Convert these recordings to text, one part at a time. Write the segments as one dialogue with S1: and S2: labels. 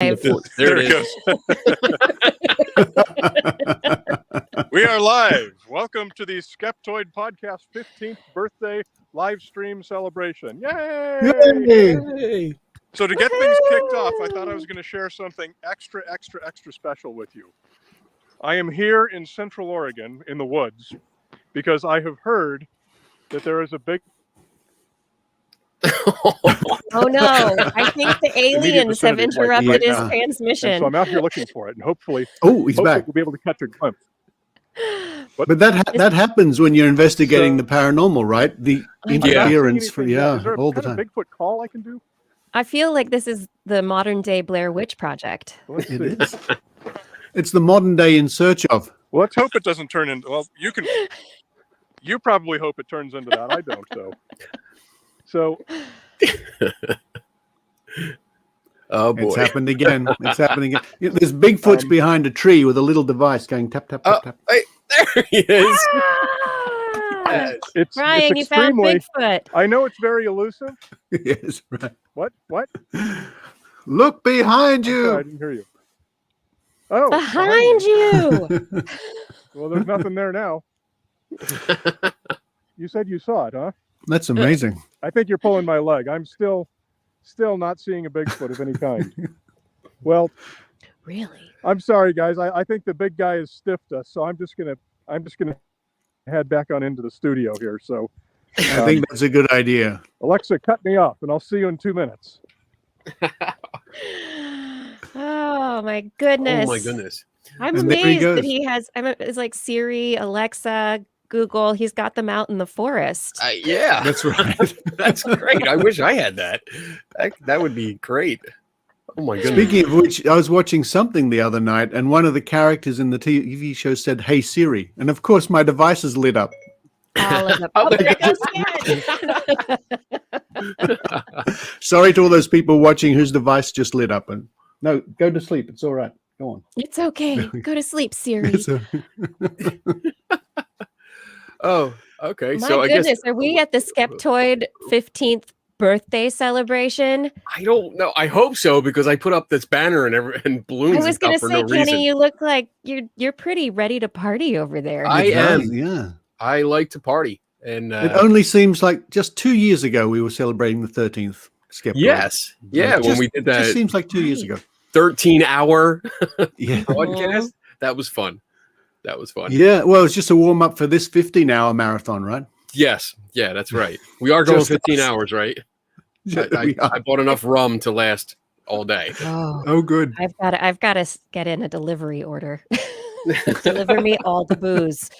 S1: There it is. We are live. Welcome to the Skeptoid podcast 15th birthday live stream celebration. Yay!
S2: Yay!
S1: So to get things kicked off, I thought I was going to share something extra special with you. I am here in Central Oregon in the woods because I have heard that there is a big...
S3: Oh no, I think the aliens have interrupted his transmission.
S1: And so I'm out here looking for it, and hopefully
S2: he's back.
S1: We'll be able to catch a glimpse.
S2: But that happens when you're investigating the paranormal, right? The interference all the time.
S1: Is there a Bigfoot call I can do?
S3: I feel like this is the modern day Blair Witch Project.
S2: It is. It's the modern day In Search Of.
S1: Well, let's hope it doesn't turn into... Well, you probably hope it turns into that. I don't, though. So...
S2: Oh boy! It's happened again. It's happening again. There's Bigfoot's behind a tree with a little device going tap tap tap tap.
S4: Hey, there he is.
S1: It's
S3: Brian, you found Bigfoot.
S1: I know it's very elusive.
S2: Yes, right.
S1: What?
S2: Look behind you.
S1: Sorry, I didn't hear you. Oh,
S3: behind you.
S1: Well, there's nothing there now. You said you saw it, huh?
S2: That's amazing.
S1: I think you're pulling my leg. I'm still not seeing a Bigfoot of any kind. Well,
S3: really?
S1: I'm sorry, guys. I think the big guy has stiffed us, so I'm just gonna head back on into the studio here. So
S2: I think that's a good idea.
S1: Alexa, cut me off, and I'll see you in 2 minutes.
S3: Oh my goodness!
S4: Oh my goodness!
S3: I'm amazed that he has. It's like Siri, Alexa, Google. He's got them out in the forest.
S4: Yeah,
S2: that's right.
S4: That's great. I wish I had that. That would be great. Oh my goodness.
S2: Speaking of which, I was watching something the other night, and one of the characters in the TV show said, "Hey Siri," and of course my devices lit up.
S3: All of them. Oh, there it goes.
S2: Sorry to all those people watching whose device just lit up. And no, go to sleep. It's all right. Go on.
S3: It's okay. Go to sleep, Siri.
S4: Oh, okay.
S3: My
S4: so
S3: goodness,
S4: I guess
S3: are we at the Skeptoid 15th birthday celebration?
S4: I don't know. I hope so because I put up this banner and balloons.
S3: I was going to
S4: for
S3: say,
S4: no
S3: Kenny,
S4: reason.
S3: you look like you're pretty ready to party over there.
S4: I am.
S2: Yeah.
S4: I like to party, and
S2: it only seems like just 2 years ago we were celebrating the 13th Skeptoid.
S4: Yes, yeah. When we did that,
S2: it just seems like 2 years ago.
S4: 13-hour
S2: yeah
S4: podcast. That was fun. That was fun.
S2: Yeah, well, it's just a warm up for this 15-hour marathon, right?
S4: Yes, yeah, that's right. We are going 15 hours, right? I bought enough rum to last all day.
S2: Oh, good.
S3: I've got to get in a delivery order. Deliver me all the booze.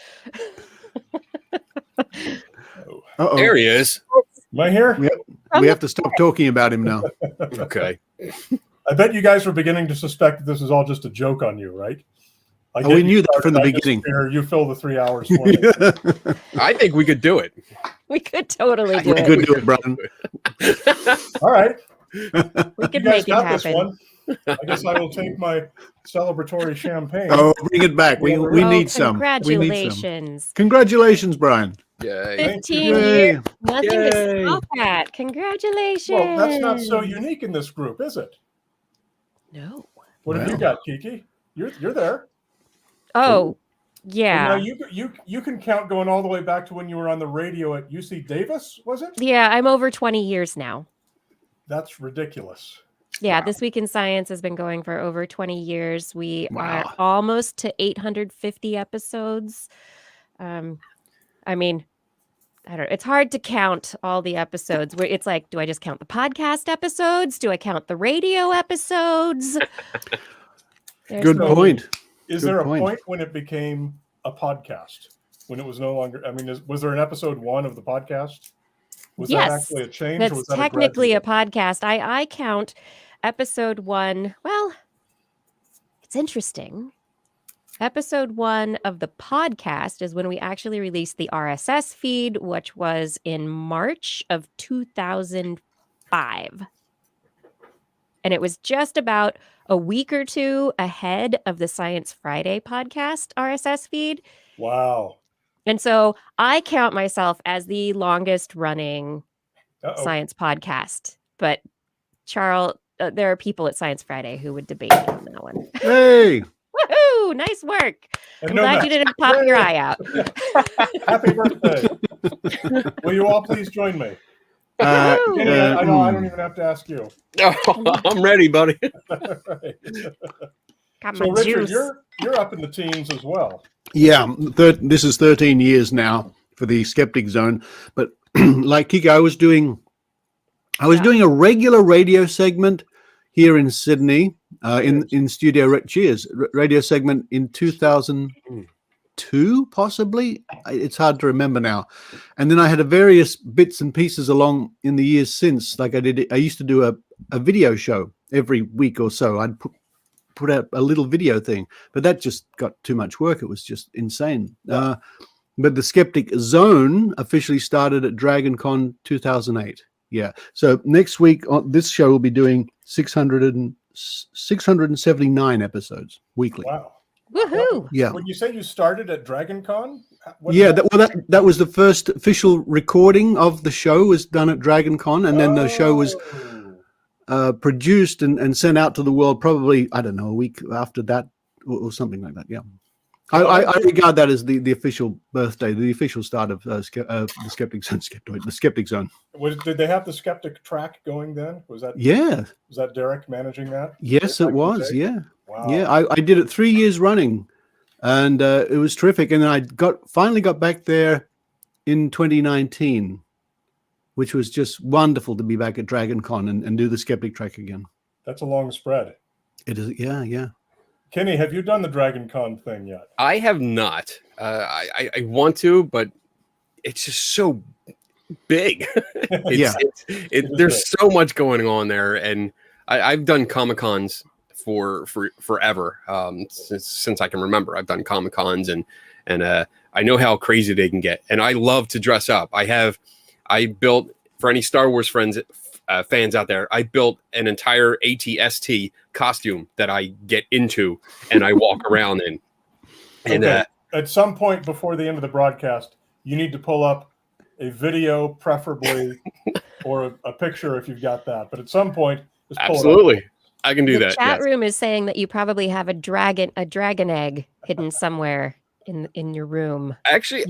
S4: There he is.
S5: Am I here?
S2: We have to stop talking about him now.
S4: Okay.
S5: I bet you guys were beginning to suspect that this is all just a joke on you, right?
S2: We knew that from the beginning.
S5: You fill the 3 hours for me.
S4: I think we could do it.
S3: We could totally do
S2: We
S3: it.
S2: could do it, Brian.
S5: All right.
S3: We could make it happen.
S5: I guess I will take my celebratory champagne.
S2: Oh, bring it back. We need some.
S3: Congratulations.
S2: Congratulations, Brian.
S4: Yay.
S3: 15 years. Nothing to stop at. Congratulations.
S5: Well, that's not so unique in this group, is it?
S3: No.
S5: What have you got, Kiki? You're there.
S3: Oh, yeah.
S5: Now you can count going all the way back to when you were on the radio at UC Davis, was it?
S3: Yeah, I'm over 20 years now.
S5: That's ridiculous.
S3: Yeah, This Week in Science has been going for over 20 years. We are almost to 850 episodes. I mean, I don't know. It's hard to count all the episodes. It's like, do I just count the podcast episodes? Do I count the radio episodes?
S2: Good point.
S5: Is there a point when it became a podcast? When it was no longer, I mean, was there an episode 1 of the podcast? Was that actually a change?
S3: That's
S5: or was that
S3: technically a podcast. I count episode 1. Well, it's interesting. Episode 1 of the podcast is when we actually released the RSS feed, which was in March of 2005. And it was just about a week or two ahead of the Science Friday podcast RSS feed.
S5: Wow.
S3: And so I count myself as the longest running science podcast. But Charles, there are people at Science Friday who would debate me on that one.
S2: Hey.
S3: Woohoo! Nice work. I'm glad you didn't pop your eye out.
S5: Happy birthday. Will you all please join me? Kenny, I know I don't even have to ask you.
S4: I'm ready, buddy.
S5: So Richard, you're up in the teens as well.
S2: Yeah, this is 13 years now for the Skeptic Zone. But like Kiki, I was doing a regular radio segment here in Sydney, in Studio Cheers, radio segment in 2002, possibly. It's hard to remember now. And then I had various bits and pieces along in the years since. Like I used to do a video show every week or so. I'd put out a little video thing, but that just got too much work. It was just insane. But the Skeptic Zone officially started at DragonCon 2008. Yeah. So next week on this show, we'll be doing 679 episodes weekly.
S5: Wow.
S3: Woohoo!
S2: Yeah.
S5: When you say you started at DragonCon?
S2: That was the first official recording of the show was done at DragonCon, and then the show was produced and sent out to the world probably, I don't know, a week after that or something like that. Yeah. I regard that as the official birthday, the official start of the Skeptic Zone, Skeptoid, the Skeptic Zone.
S5: Did they have the Skeptic track going then? Was that Derek managing that?
S2: Yes, it was. Yeah.
S5: Wow.
S2: Yeah, I did it 3 years running, and it was terrific. And then I finally got back there in 2019, which was just wonderful to be back at DragonCon and do the Skeptic track again.
S5: That's a long spread.
S2: It is. Yeah.
S5: Kenny, have you done the DragonCon thing yet?
S4: I have not. I want to, but it's just so big. There's so much going on there, and I've done Comic-Cons for forever, since I can remember. I've done Comic-Cons, and I know how crazy they can get, and I love to dress up. I built, for any Star Wars fans out there, I built an entire AT-ST costume that I get into and I walk around in. And
S5: at some point before the end of the broadcast, you need to pull up a video, preferably, or a picture if you've got that. But at some point, just pull
S4: absolutely,
S5: it up.
S4: I can do that.
S3: The chat room is saying that you probably have a dragon egg hidden somewhere in your room.
S4: Actually,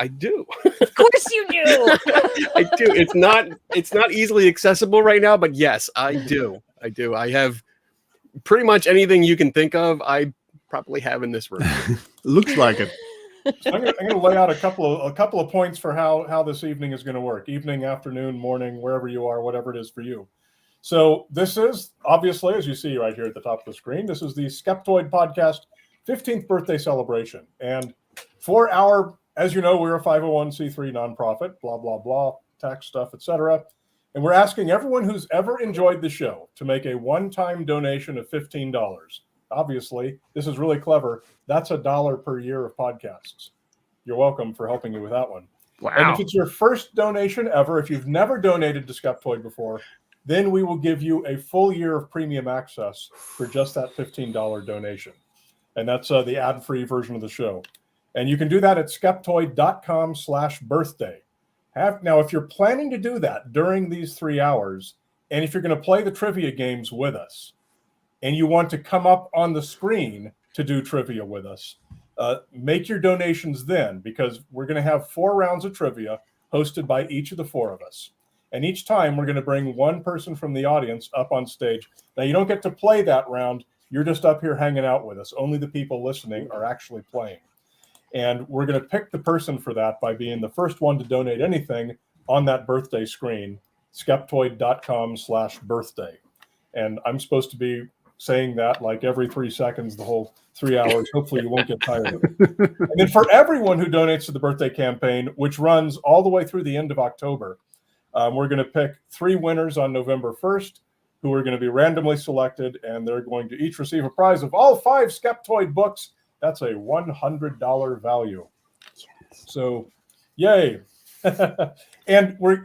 S4: I do.
S3: Of course you do.
S4: I do. It's not easily accessible right now, but yes, I do. I have pretty much anything you can think of. I probably have in this room.
S2: Looks like it.
S5: So I'm going to lay out a couple of points for how this evening is going to work. Evening, afternoon, morning, wherever you are, whatever it is for you. So this is, obviously, as you see right here at the top of the screen, this is the Skeptoid Podcast 15th birthday celebration. And for our, as you know, we're a 501c3 nonprofit, blah, blah, blah, tax stuff, etc. And we're asking everyone who's ever enjoyed the show to make a one-time donation of $15. Obviously, this is really clever. That's $1 per year of podcasts. You're welcome for helping me with that one.
S4: Wow.
S5: And if it's your first donation ever, if you've never donated to Skeptoid before, then we will give you a full year of premium access for just that $15 donation. And that's the ad-free version of the show. And you can do that at skeptoid.com/birthday. Now, if you're planning to do that during these 3 hours, and if you're going to play the trivia games with us, and you want to come up on the screen to do trivia with us, make your donations then, because we're going to have 4 rounds of trivia hosted by each of the 4 of us. And each time we're going to bring one person from the audience up on stage. Now, you don't get to play that round. You're just up here hanging out with us. Only the people listening are actually playing. And we're going to pick the person for that by being the first one to donate anything on that birthday screen, skeptoid.com/birthday. And I'm supposed to be saying that like every 3 seconds, the whole 3 hours. Hopefully you won't get tired of it. And then for everyone who donates to the birthday campaign, which runs all the way through the end of October, we're going to pick 3 winners on November 1st who are going to be randomly selected, and they're going to each receive a prize of all 5 Skeptoid books. That's a $100 value. So, yay. And we're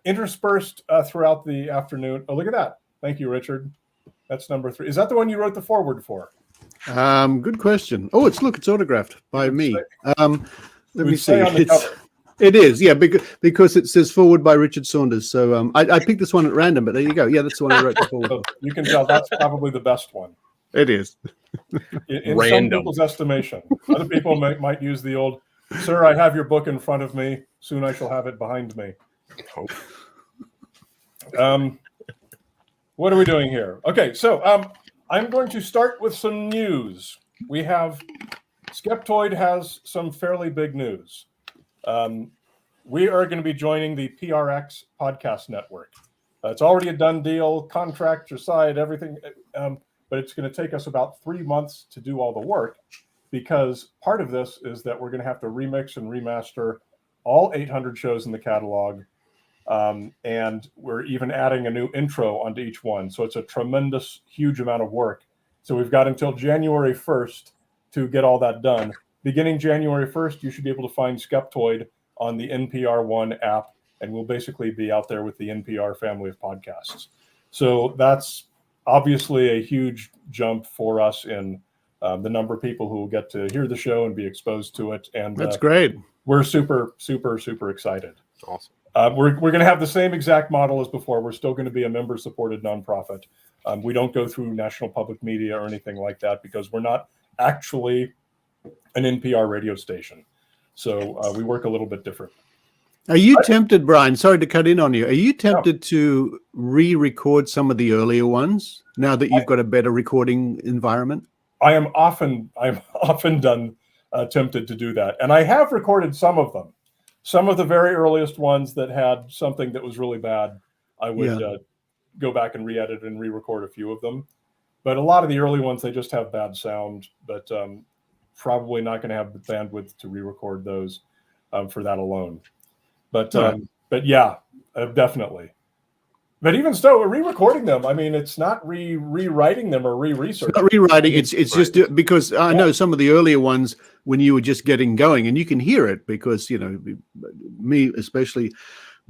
S5: interspersed throughout the afternoon. Oh, look at that. Thank you, Richard. That's number 3. Is that the one you wrote the foreword for?
S2: Good question. Oh, it's autographed by me. Let me see. It is, yeah, because it says forward by Richard Saunders. So I picked this one at random, but there you go. Yeah, that's the one I wrote the forward.
S5: So you can tell that's probably the best one.
S2: It is.
S5: In some
S4: Random.
S5: people's estimation. Other people might use the old, "Sir, I have your book in front of me. Soon I shall have it behind me."
S4: Hope.
S5: What are we doing here? Okay, so I'm going to start with some news. We have Skeptoid has some fairly big news. We are going to be joining the PRX podcast network. It's already a done deal, contracts are signed, everything, but it's going to take us about 3 months to do all the work, because part of this is that we're going to have to remix and remaster all 800 shows in the catalog, and we're even adding a new intro onto each one. So it's a tremendous, huge amount of work. So we've got until January 1st to get all that done. Beginning January 1st, you should be able to find Skeptoid on the NPR One app, and we'll basically be out there with the NPR family of podcasts. So that's obviously a huge jump for us in the number of people who will get to hear the show and be exposed to it. And
S2: That's great.
S5: We're super, super, super excited.
S4: Awesome.
S5: We're going to have the same exact model as before. We're still going to be a member-supported nonprofit. We don't go through national public media or anything like that, because we're not actually an NPR radio station. So we work a little bit different.
S2: Are you tempted, Brian? Sorry to cut in on you. Are you tempted to re-record some of the earlier ones now that you've got a better recording environment?
S5: I'm often tempted to do that, and I have recorded some of them. Some of the very earliest ones that had something that was really bad, I would go back and re-edit and re-record a few of them. But a lot of the early ones, they just have bad sound, but probably not going to have the bandwidth to re-record those for that alone. But yeah, definitely. But even still, re-recording them, I mean, it's not rewriting them or re-researching.
S2: It's not rewriting. It's just because I know some of the earlier ones when you were just getting going, and you can hear it because, you know, me especially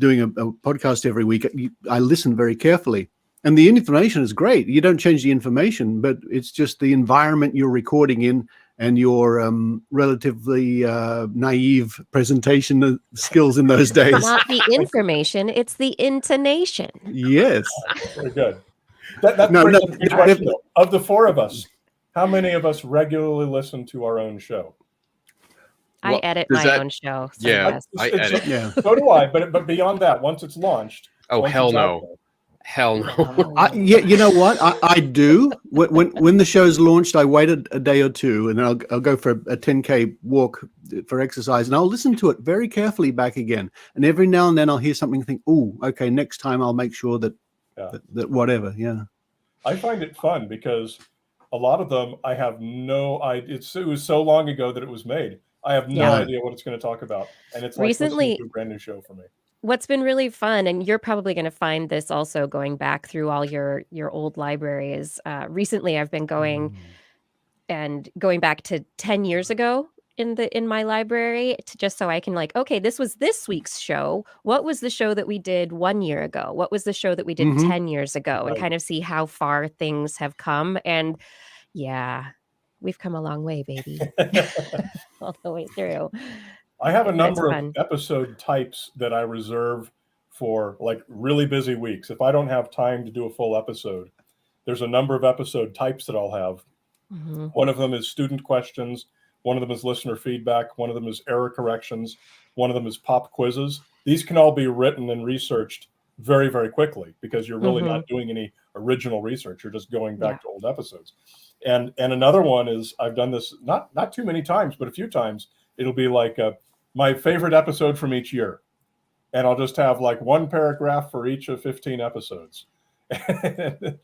S2: doing a podcast every week, I listen very carefully. And the information is great. You don't change the information, but it's just the environment you're recording in and your relatively naive presentation skills in those days.
S3: Not the information, it's the intonation.
S2: Yes.
S5: Very good. That's
S2: No,
S5: a good question. Of the four of us, how many of us regularly listen to our own show?
S3: I edit my own show. So
S4: Yeah,
S3: yes.
S4: I edit.
S2: Yeah.
S5: So do I. But beyond that, once it's launched.
S4: Oh,
S5: once
S4: hell
S5: it's out
S4: no.
S5: there,
S4: Hell no.
S2: Yeah, you know what? I do. When the show's launched, I wait a day or two, and then I'll go for a 10K walk for exercise, and I'll listen to it very carefully back again. And every now and then I'll hear something and think, oh, okay, next time I'll make sure that whatever. Yeah.
S5: I find it fun because a lot of them I have no idea. It was so long ago that it was made. I have no idea what it's going to talk about. And it's like listening to a brand new show for me.
S3: What's been really fun, and you're probably going to find this also going back through all your old libraries. Recently, I've been going back to 10 years ago in my library to just so I can okay, this was this week's show. What was the show that we did 1 year ago? What was the show that we did 10 years ago? And kind of see how far things have come. And yeah, we've come a long way, baby. All the way through.
S5: I have a number of episode types that I reserve for really busy weeks. If I don't have time to do a full episode, there's a number of episode types that I'll have. Mm-hmm. One of them is student questions. One of them is listener feedback. One of them is error corrections. One of them is pop quizzes. These can all be written and researched very, very quickly because you're really not doing any original research. You're just going back to old episodes. And another one is, I've done this not too many times, but a few times. It'll be my favorite episode from each year. And I'll just have one paragraph for each of 15 episodes. And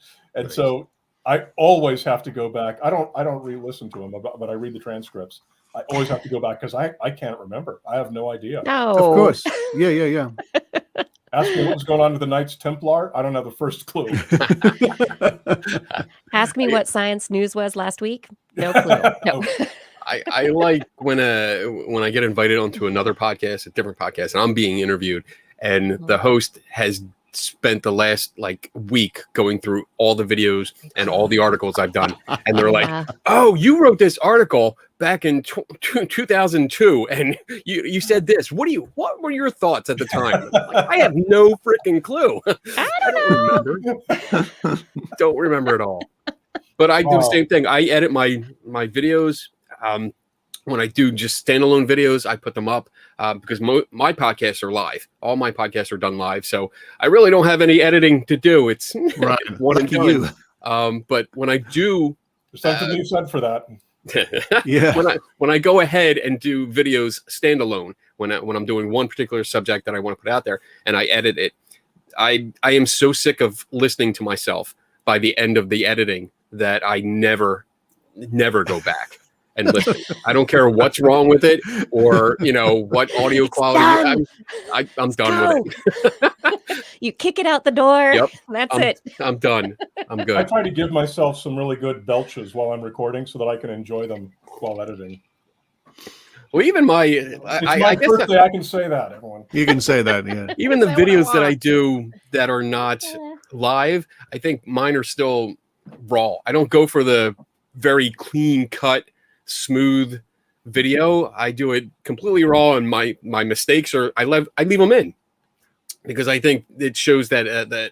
S5: so I always have to go back. I don't re-listen to them, but I read the transcripts. I always have to go back because I can't remember. I have no idea.
S3: No.
S2: Of course. Yeah.
S5: Ask me what was going on with the Knights Templar. I don't have the first clue.
S3: Ask me what science news was last week. No clue. No.
S4: I like when I get invited onto another podcast, a different podcast, and I'm being interviewed, and the host has spent the last week going through all the videos and all the articles I've done, and they're like, "Oh, you wrote this article, back in 2002, and you said this. What were your thoughts at the time? Like, I have no freaking clue.
S3: I
S4: I don't remember. Don't remember at all. But I do the same thing. I edit my videos. When I do just standalone videos, I put them up because my podcasts are live. All my podcasts are done live, so I really don't have any editing to do. It's
S2: Right.
S4: what I'm
S2: Lucky
S4: doing.
S2: you.
S4: But when I do,
S5: There's something to be said for that.
S2: Yeah.
S4: when I go ahead and do videos standalone, when I'm doing one particular subject that I want to put out there, and I edit it, I am so sick of listening to myself by the end of the editing that I never go back and listen. I don't care what's wrong with it or what audio quality. I'm done with it.
S3: You kick it out the door.
S4: Yep.
S3: That's it.
S4: I'm done. I'm
S5: I
S4: good.
S5: try to give myself some really good belches while I'm recording so that I can enjoy them while editing.
S4: Well, even
S5: It's my
S4: guess
S5: birthday. I can say that, everyone.
S2: You can say that, yeah.
S4: even the
S3: Say what I
S4: videos that I
S3: want.
S4: do that are not live, I think mine are still raw. I don't go for the very clean cut, smooth video. I do it completely raw, and my mistakes are I leave them in because I think it shows that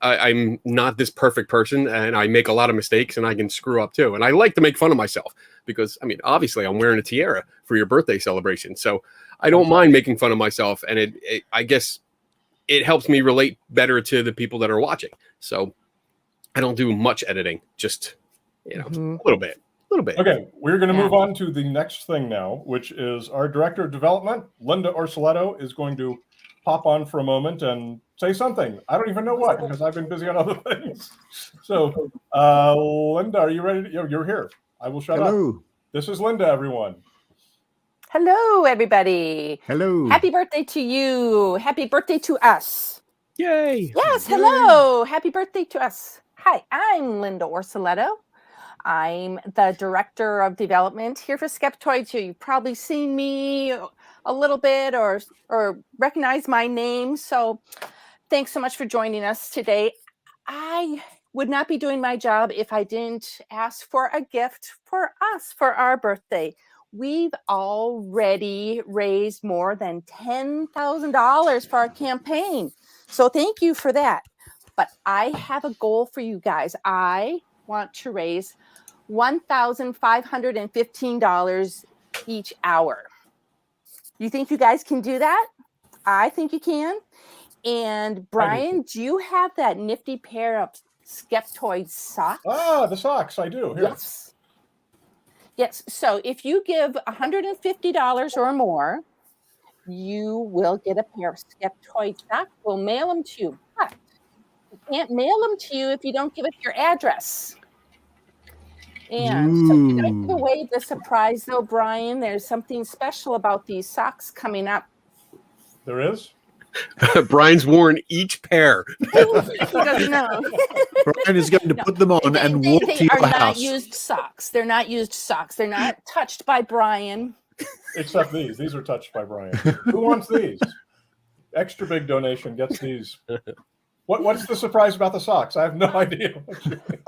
S4: I'm not this perfect person, and I make a lot of mistakes, and I can screw up too. And I like to make fun of myself because, I mean, obviously I'm wearing a tiara for your birthday celebration, so I don't mind making fun of myself, and I guess it helps me relate better to the people that are watching. So I don't do much editing, just a little bit.
S5: Okay, we're going to move on to the next thing now, which is our director of development, Linda Orsoletto, is going to pop on for a moment and say something. I don't even know what, because I've been busy on other things. So, Linda, are you ready? You're here. I will shut up. This is Linda, everyone.
S6: Hello, everybody.
S2: Hello.
S6: Happy birthday to you. Happy birthday to us.
S4: Yay!
S6: Yes, hello. Happy birthday to us. Hi, I'm Linda Orsoletto. I'm the director of development here for Skeptoid. So you've probably seen me a little bit or recognize my name. So thanks so much for joining us today. I would not be doing my job if I didn't ask for a gift for us for our birthday. We've already raised more than $10,000 for our campaign. So thank you for that. But I have a goal for you guys. I want to raise $1,515 each hour. You think you guys can do that? I think you can. And Brian, do you have that nifty pair of Skeptoid socks?
S5: Ah, the socks, I do. Here.
S6: Yes. Yes. So if you give $150 or more, you will get a pair of Skeptoid socks. We'll mail them to you. But we can't mail them to you if you don't give us your address. And so can I give away the surprise, though, Brian? There's something special about these socks coming up.
S5: There is?
S4: Brian's worn each pair.
S6: He doesn't know.
S2: Brian is going to put them on and walk to your
S6: They are
S2: house.
S6: not used socks. They're not used socks. They're not touched by Brian.
S5: Except these. These are touched by Brian. Who wants these? Extra big donation gets these. What's the surprise about the socks? I have no idea.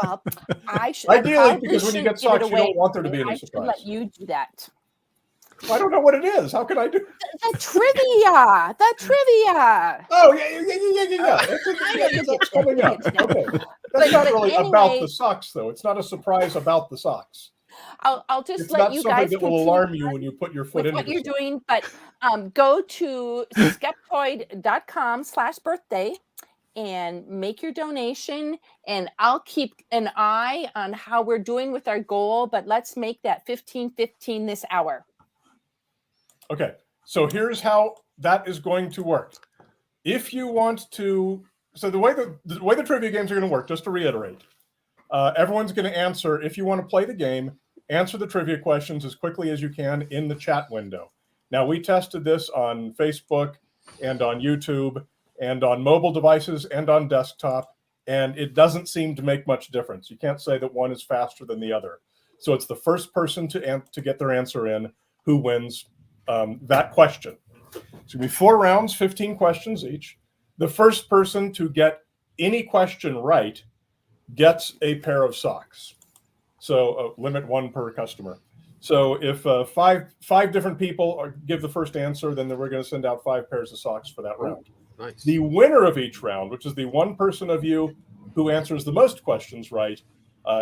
S6: Well,
S5: Ideally, because when you get socks, you don't want there to be any surprise.
S6: Let you do that.
S5: I don't know what it is. How can I do
S6: the trivia? The trivia.
S5: Oh, yeah. That's coming up. Okay. That's not really about the socks, though. It's not a surprise about the socks.
S6: I'll just let you guys.
S5: It's not something that will alarm you when you put your foot in
S6: what you're doing, but go to skeptoid.com/birthday and make your donation, and I'll keep an eye on how we're doing with our goal, but let's make that 15-15 this hour.
S5: Okay, so here's how that is going to work. If you want to, so the way the trivia games are going to work, just to reiterate, everyone's going to answer, if you want to play the game, answer the trivia questions as quickly as you can in the chat window. Now, we tested this on Facebook and on YouTube and on mobile devices and on desktop, and it doesn't seem to make much difference. You can't say that one is faster than the other. So it's the first person to get their answer in who wins that question. So it'll be 4 rounds, 15 questions each. The first person to get any question right gets a pair of socks. So limit 1 per customer. So if five different people give the first answer, then we're going to send out 5 pairs of socks for that round.
S4: Nice.
S5: The winner of each round, which is the one person of you who answers the most questions right,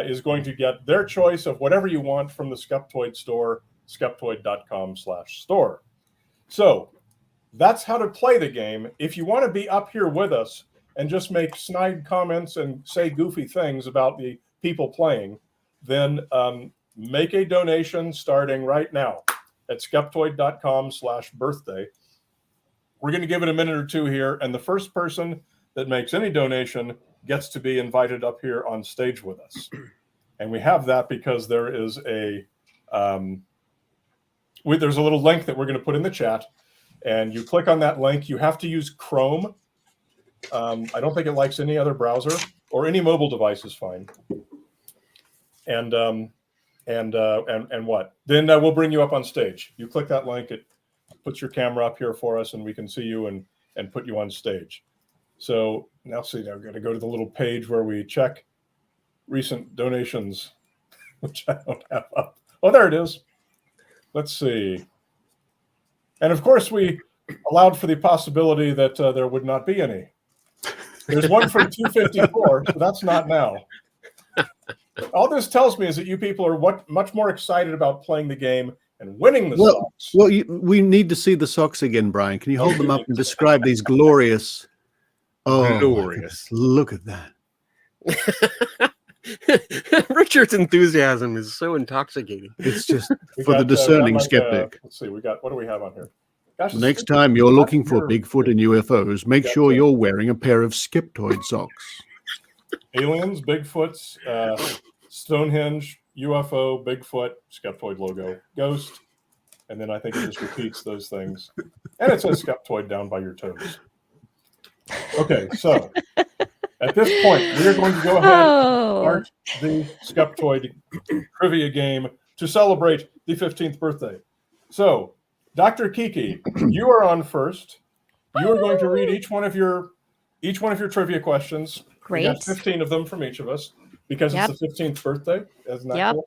S5: is going to get their choice of whatever you want from the Skeptoid store, skeptoid.com/store. So that's how to play the game. If you want to be up here with us and just make snide comments and say goofy things about the people playing, then make a donation starting right now at skeptoid.com/birthday. We're going to give it a minute or two here, and the first person that makes any donation gets to be invited up here on stage with us. And we have that because there is there's a little link that we're going to put in the chat, and you click on that link. You have to use Chrome. I don't think it likes any other browser, or any mobile device is fine. And what? Then we'll bring you up on stage. You click that link, it puts your camera up here for us, and we can see you and put you on stage. So now see, I'm going to go to the little page where we check recent donations, which I don't have up. Oh, there it is. Let's see. And of course, we allowed for the possibility that there would not be any. There's one from 254, so that's not now. All this tells me is that you people are much more excited about playing the game and winning the socks.
S2: Well, we need to see the socks again, Brian. Can you hold them up and describe these glorious? Oh,
S4: glorious!
S2: Look at that.
S4: Richard's enthusiasm is so intoxicating.
S2: It's just for the discerning skeptic.
S5: Let's see, what do we have on here? Gosh,
S2: next time you're looking for Bigfoot and UFOs, make sure you're wearing a pair of Skeptoid socks.
S5: Aliens, Bigfoots, Stonehenge, UFO, Bigfoot, Skeptoid logo, Ghost, and then I think it just repeats those things. And it says Skeptoid down by your toes. Okay, so at this point, we are going to go ahead and start the Skeptoid trivia game to celebrate the 15th birthday. So, Dr. Kiki, you are on first. You are going to read each one of your trivia questions.
S3: Great.
S5: We got 15 of them from each of us because it's the 15th birthday. Isn't that cool?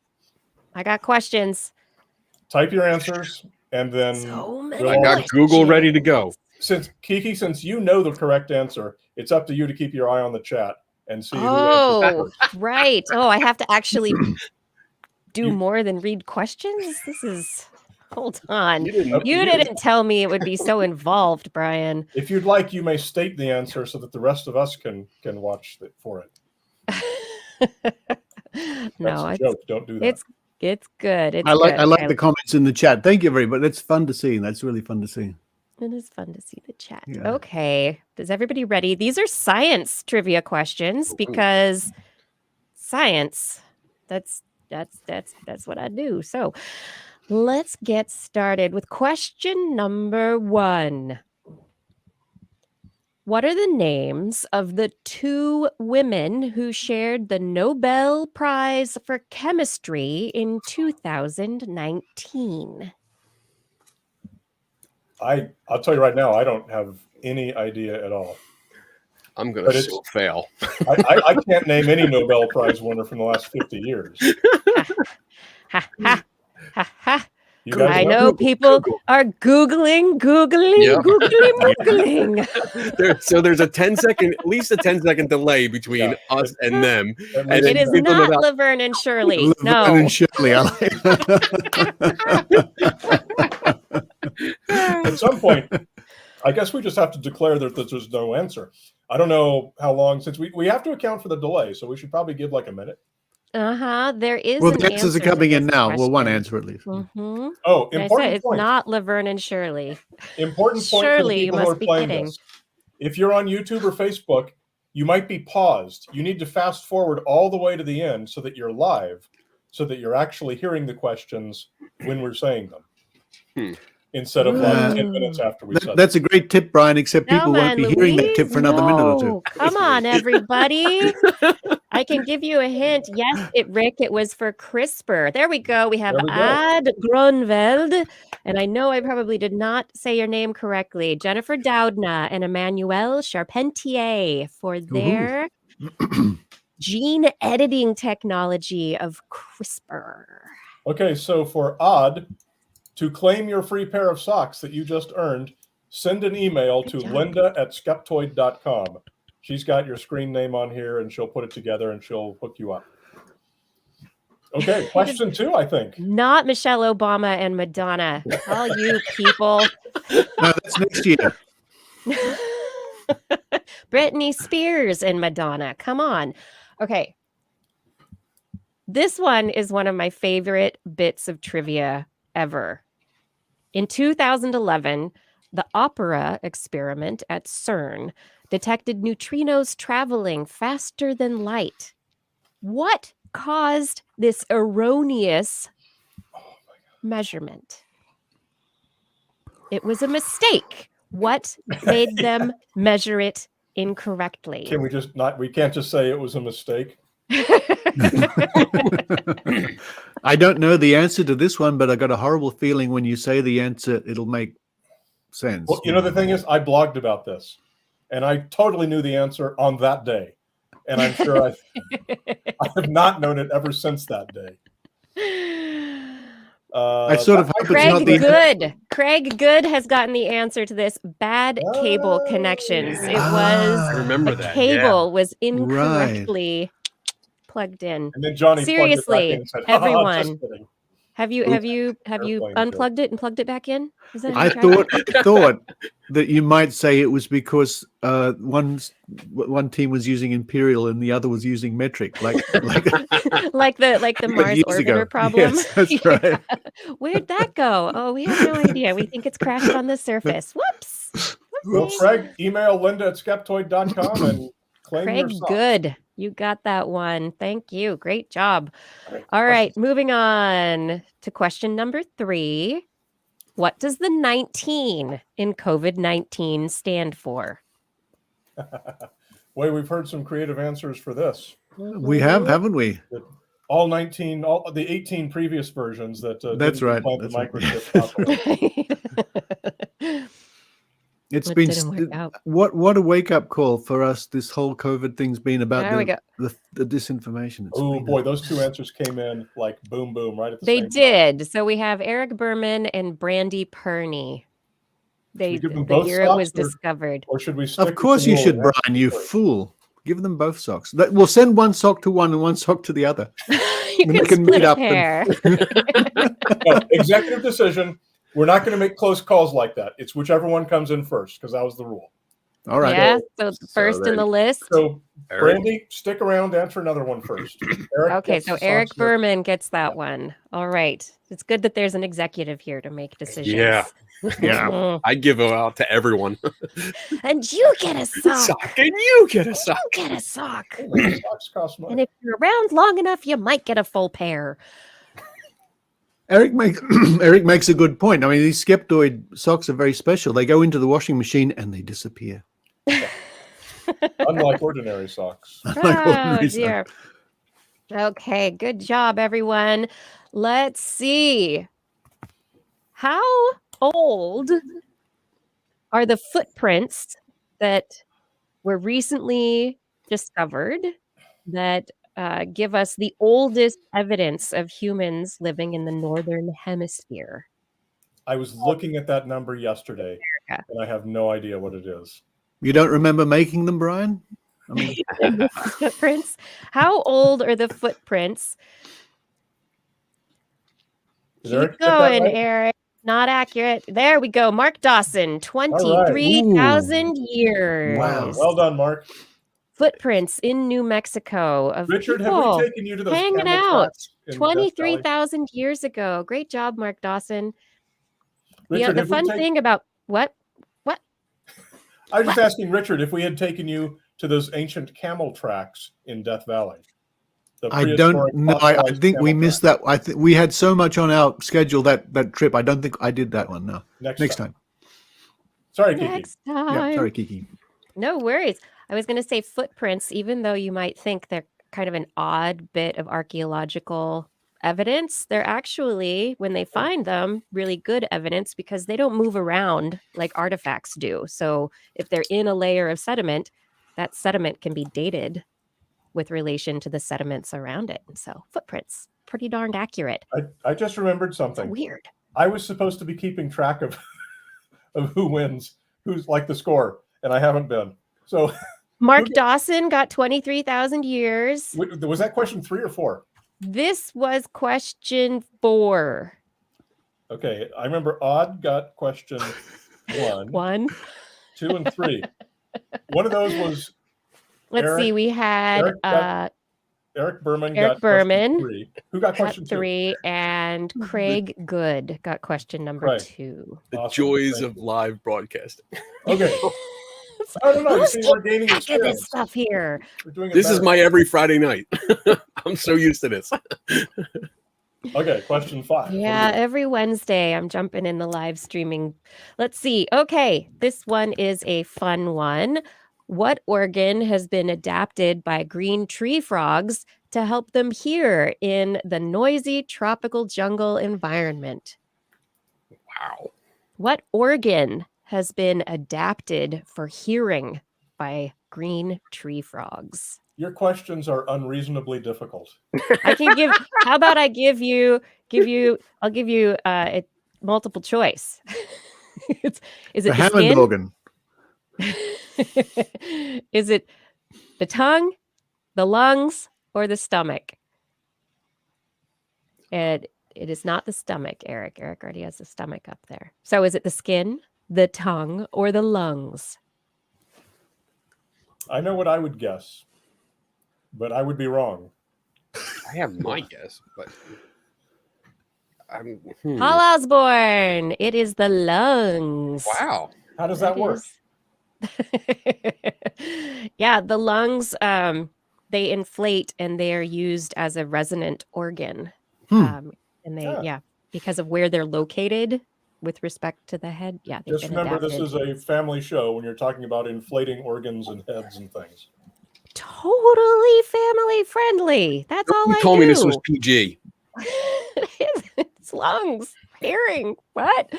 S3: I got questions.
S5: Type your answers, and then
S4: I got Google ready to go.
S5: Since you know the correct answer, it's up to you to keep your eye on the chat and see who answers first.
S3: Right. Oh, I have to actually do more than read questions? This is... Hold on. You didn't tell me it would be so involved, Brian.
S5: If you'd like, you may state the answer so that the rest of us can watch it for it.
S3: No,
S5: That's a joke. Don't do that.
S3: It's good.
S2: I like the comments in the chat. Thank you very much. That's fun to see. That's really fun to see.
S3: It is fun to see the chat.
S2: Yeah.
S3: Okay. Is everybody ready? These are science trivia questions because science, that's what I do. So let's get started with question number 1. What are the names of the 2 women who shared the Nobel Prize for Chemistry in 2019?
S5: I'll tell you right now, I don't have any idea at all.
S4: I'm going to still fail.
S5: I can't name any Nobel Prize winner from the last 50 years.
S3: Ha, ha, ha, ha. I know people are Googling.
S4: So there's a 10-second, at least a 10-second delay between us and them. And
S3: it is not Laverne and Shirley.
S2: Laverne and Shirley.
S5: At some point, I guess we just have to declare that there's no answer. I don't know how long, since we have to account for the delay, so we should probably give like a minute.
S3: There is.
S2: Well, the answers are coming in now. Well, one answer at least.
S3: Mm-hmm.
S5: Oh, important
S3: it's
S5: point.
S3: not Laverne and Shirley.
S5: Important point for the people who are playing this. If you're on YouTube or Facebook, you might be paused. You need to fast forward all the way to the end so that you're live, so that you're actually hearing the questions when we're saying them. Instead of like 10 minutes after we said
S2: that's a great tip, Brian, except people won't be hearing that tip for another minute or two.
S3: Come on, everybody. I can give you a hint. Yes, Rick, it was for CRISPR. There we go. We have Ad Gronveld, and I know I probably did not say your name correctly, Jennifer Doudna and Emmanuel Charpentier for their gene editing technology of CRISPR.
S5: Okay, so for Odd, to claim your free pair of socks that you just earned, send an email to linda@skeptoid.com. She's got your screen name on here, and she'll put it together, and she'll hook you up. Okay, question 2, I think.
S3: Not Michelle Obama and Madonna. All you people.
S2: No, that's next year.
S3: Britney Spears and Madonna. Come on. Okay. This one is one of my favorite bits of trivia ever. In 2011, the Opera experiment at CERN detected neutrinos traveling faster than light. What caused this erroneous measurement? It was a mistake. What made them measure it incorrectly?
S5: Can we just not? We can't just say it was a mistake.
S2: I don't know the answer to this one, but I got a horrible feeling when you say the answer, it'll make sense.
S5: Well, you know, the thing is, I blogged about this, and I totally knew the answer on that day, and I'm sure I have not known it ever since that day.
S2: I sort of hope it's not
S3: Craig
S2: the
S3: Good. Craig Good has gotten the answer to this. Bad cable connections. It was
S4: I remember
S3: the
S4: that.
S3: cable was incorrectly plugged in.
S5: And then Johnny
S3: Seriously,
S5: plugged it back in and said,
S3: everyone,
S5: just kidding.
S3: have you
S5: Airplane
S3: unplugged it and plugged it back in? Is that how
S2: I
S3: you tried it?
S2: thought that you might say it was because one team was using imperial and the other was using metric, like
S3: like the Mars
S2: years
S3: orbiter
S2: ago.
S3: problem.
S2: Yes, that's right.
S3: Where'd that go? Oh, we have no idea. We think it's crashed on the surface. Whoops.
S5: Well,
S3: Whoopsie.
S5: Craig, email linda@skeptoid.com and claim your
S3: Craig,
S5: socks.
S3: good. You got that one. Thank you. Great job.
S5: All
S3: All right, moving on to question number 3. What does the 19 in COVID-19 stand for?
S5: Wait, we've heard some creative answers for this.
S2: We have, haven't we?
S5: All the 18 previous versions that
S2: That's
S5: didn't
S2: right.
S5: implant
S2: That's
S5: the
S2: right.
S5: microchip properly.
S2: It's
S3: What
S2: been
S3: didn't work out.
S2: what a wake up call for us. This whole COVID thing's been about
S3: There we go.
S2: the disinformation. It's
S5: Oh
S2: been
S5: boy, those 2 answers came in like boom, boom, right at the
S3: They
S5: same time.
S3: did. So we have Eric Berman and Brandy Perney.
S5: we give them
S3: The
S5: both
S3: year it
S5: socks,
S3: was
S5: or-
S3: discovered.
S5: Or should we stick
S2: Of course
S5: with the
S2: you
S5: rule
S2: should,
S5: and
S2: Brian.
S5: answer
S2: You
S5: first?
S2: fool. Give them both socks. We'll send one sock to one and one sock to the other.
S3: You
S2: Then they
S3: can
S2: can
S3: split
S2: meet
S3: a
S2: up and-
S3: pair.
S5: No, executive decision. We're not going to make close calls like that. It's whichever one comes in first, because that was the rule.
S2: All right.
S3: Yeah, so first
S4: there
S3: in the
S4: you-
S3: list.
S5: So,
S4: Eric.
S5: Brandy, stick around, answer another one first. Eric
S3: Okay,
S5: gets
S3: so
S5: the
S3: Eric
S5: socks next.
S3: Berman gets that one. All right. It's good that there's an executive here to make decisions.
S4: Yeah.
S2: Yeah.
S3: Mhm.
S4: I'd give it out to everyone.
S3: And you get a sock.
S4: Sock, and you get a sock.
S3: You get a sock.
S5: Oh, those socks cost money.
S3: And if you're around long enough, you might get a full pair.
S2: Eric makes a good point. I mean, these Skeptoid socks are very special. They go into the washing machine and they disappear.
S5: Unlike ordinary socks.
S2: Like
S3: Oh,
S2: ordinary socks.
S3: dear. Okay, good job, everyone. Let's see. How old are the footprints that were recently discovered that give us the oldest evidence of humans living in the northern hemisphere?
S5: I was looking at that number yesterday,
S3: America.
S5: and I have no idea what it is.
S2: You don't remember making them, Brian? I mean,
S3: Footprints. How old are the footprints?
S5: Did Eric
S3: Keep
S5: get that
S3: going,
S5: right?
S3: Eric. Not accurate. There we go. Mark Dawson, 23,000 years.
S2: Wow.
S5: Well done, Mark.
S3: Footprints in New Mexico of
S5: Richard, have
S3: people
S5: we taken you to those
S3: hanging
S5: camel
S3: out
S5: tracks in Death Valley?
S3: 23,000 years ago. Great job, Mark Dawson.
S5: Richard,
S3: The
S5: have we
S3: fun
S5: taken-
S3: thing about what?
S5: I was just asking Richard if we had taken you to those ancient camel tracks in Death Valley. The
S2: I
S5: prehistoric
S2: don't know. I
S5: fossilized
S2: think we
S5: camel
S2: missed
S5: tracks.
S2: that. I think we had so much on our schedule that trip. I don't think I did that one. No.
S5: Next time.
S2: time.
S5: Sorry, Kiki.
S3: Next time.
S2: Yeah. Sorry, Kiki.
S3: No worries. I was going to say footprints, even though you might think they're kind of an odd bit of archaeological evidence, they're actually, when they find them, really good evidence because they don't move around like artifacts do. So if they're in a layer of sediment, that sediment can be dated with relation to the sediments around it. So footprints, pretty darned accurate.
S5: I just remembered
S3: It's
S5: something.
S3: weird.
S5: I was supposed to be keeping track of who wins, who's like the score, and I haven't been. So
S3: Mark Dawson got 23,000 years.
S5: was that question 3 or 4?
S3: This was question 4.
S5: Okay, I remember Odd got question 1, 2, and 3. One of those was
S3: Let's see. We had
S5: Eric Berman.
S3: Eric
S5: got
S3: Berman.
S5: question 3. Who got question 2?
S3: 3, and Craig Good got question number 2.
S4: The
S5: Awesome.
S4: joys
S5: Thank
S4: of
S5: you.
S4: live broadcasting.
S5: Okay. I don't know.
S3: Let's
S5: See,
S3: keep
S5: we're gaining
S3: track of this
S5: experience.
S3: stuff here.
S5: We're doing it
S4: This is
S5: better.
S4: my every Friday night. I'm so used to this.
S5: Okay, question 5.
S3: Yeah, every Wednesday I'm jumping in the live streaming. Let's see. Okay, this one is a fun one. What organ has been adapted by green tree frogs to help them hear in the noisy tropical jungle environment?
S4: Wow.
S3: What organ has been adapted for hearing by green tree frogs?
S5: Your questions are unreasonably difficult.
S3: I can give. How about I give you? I'll give you a multiple choice. Is it
S2: The
S3: the
S2: Hammond
S3: skin?
S2: organ.
S3: Is it the tongue, the lungs, or the stomach? And it is not the stomach, Eric. Eric already has the stomach up there. So is it the skin, the tongue, or the lungs?
S5: I know what I would guess, but I would be wrong.
S4: I have my guess, but I'm.
S3: Paul Osborne. It is the lungs.
S4: Wow.
S5: How does that work?
S3: Yeah, the lungs, they inflate and they are used as a resonant organ. And they, because of where they're located with respect to the head. Yeah, they've
S5: Just
S3: been
S5: remember,
S3: adapted.
S5: this is a family show when you're talking about inflating organs and heads and things.
S3: Totally family friendly. That's all
S4: You
S3: I
S4: told
S3: do.
S4: me this was PG.
S3: It's lungs, hearing. What?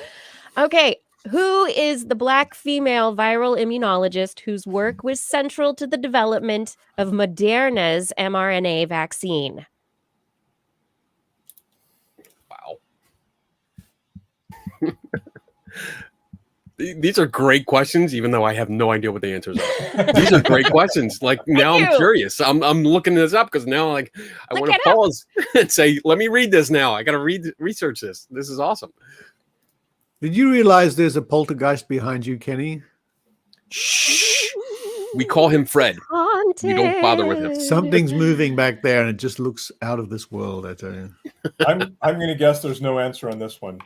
S3: Okay. Who is the Black female viral immunologist whose work was central to the development of Moderna's mRNA vaccine?
S4: Wow. These are great questions, even though I have no idea what the answers are. These are great questions. Like now I'm curious. I'm looking this up because now I want to pause and say, let me read this now. I got to research this. This is awesome.
S2: Did you realize there's a poltergeist behind you, Kenny?
S4: Shh. We call him Fred.
S3: Haunted.
S4: We don't bother with him.
S2: Something's moving back there, and it just looks out of this world, I tell you.
S5: I'm going to guess there's no answer on this one.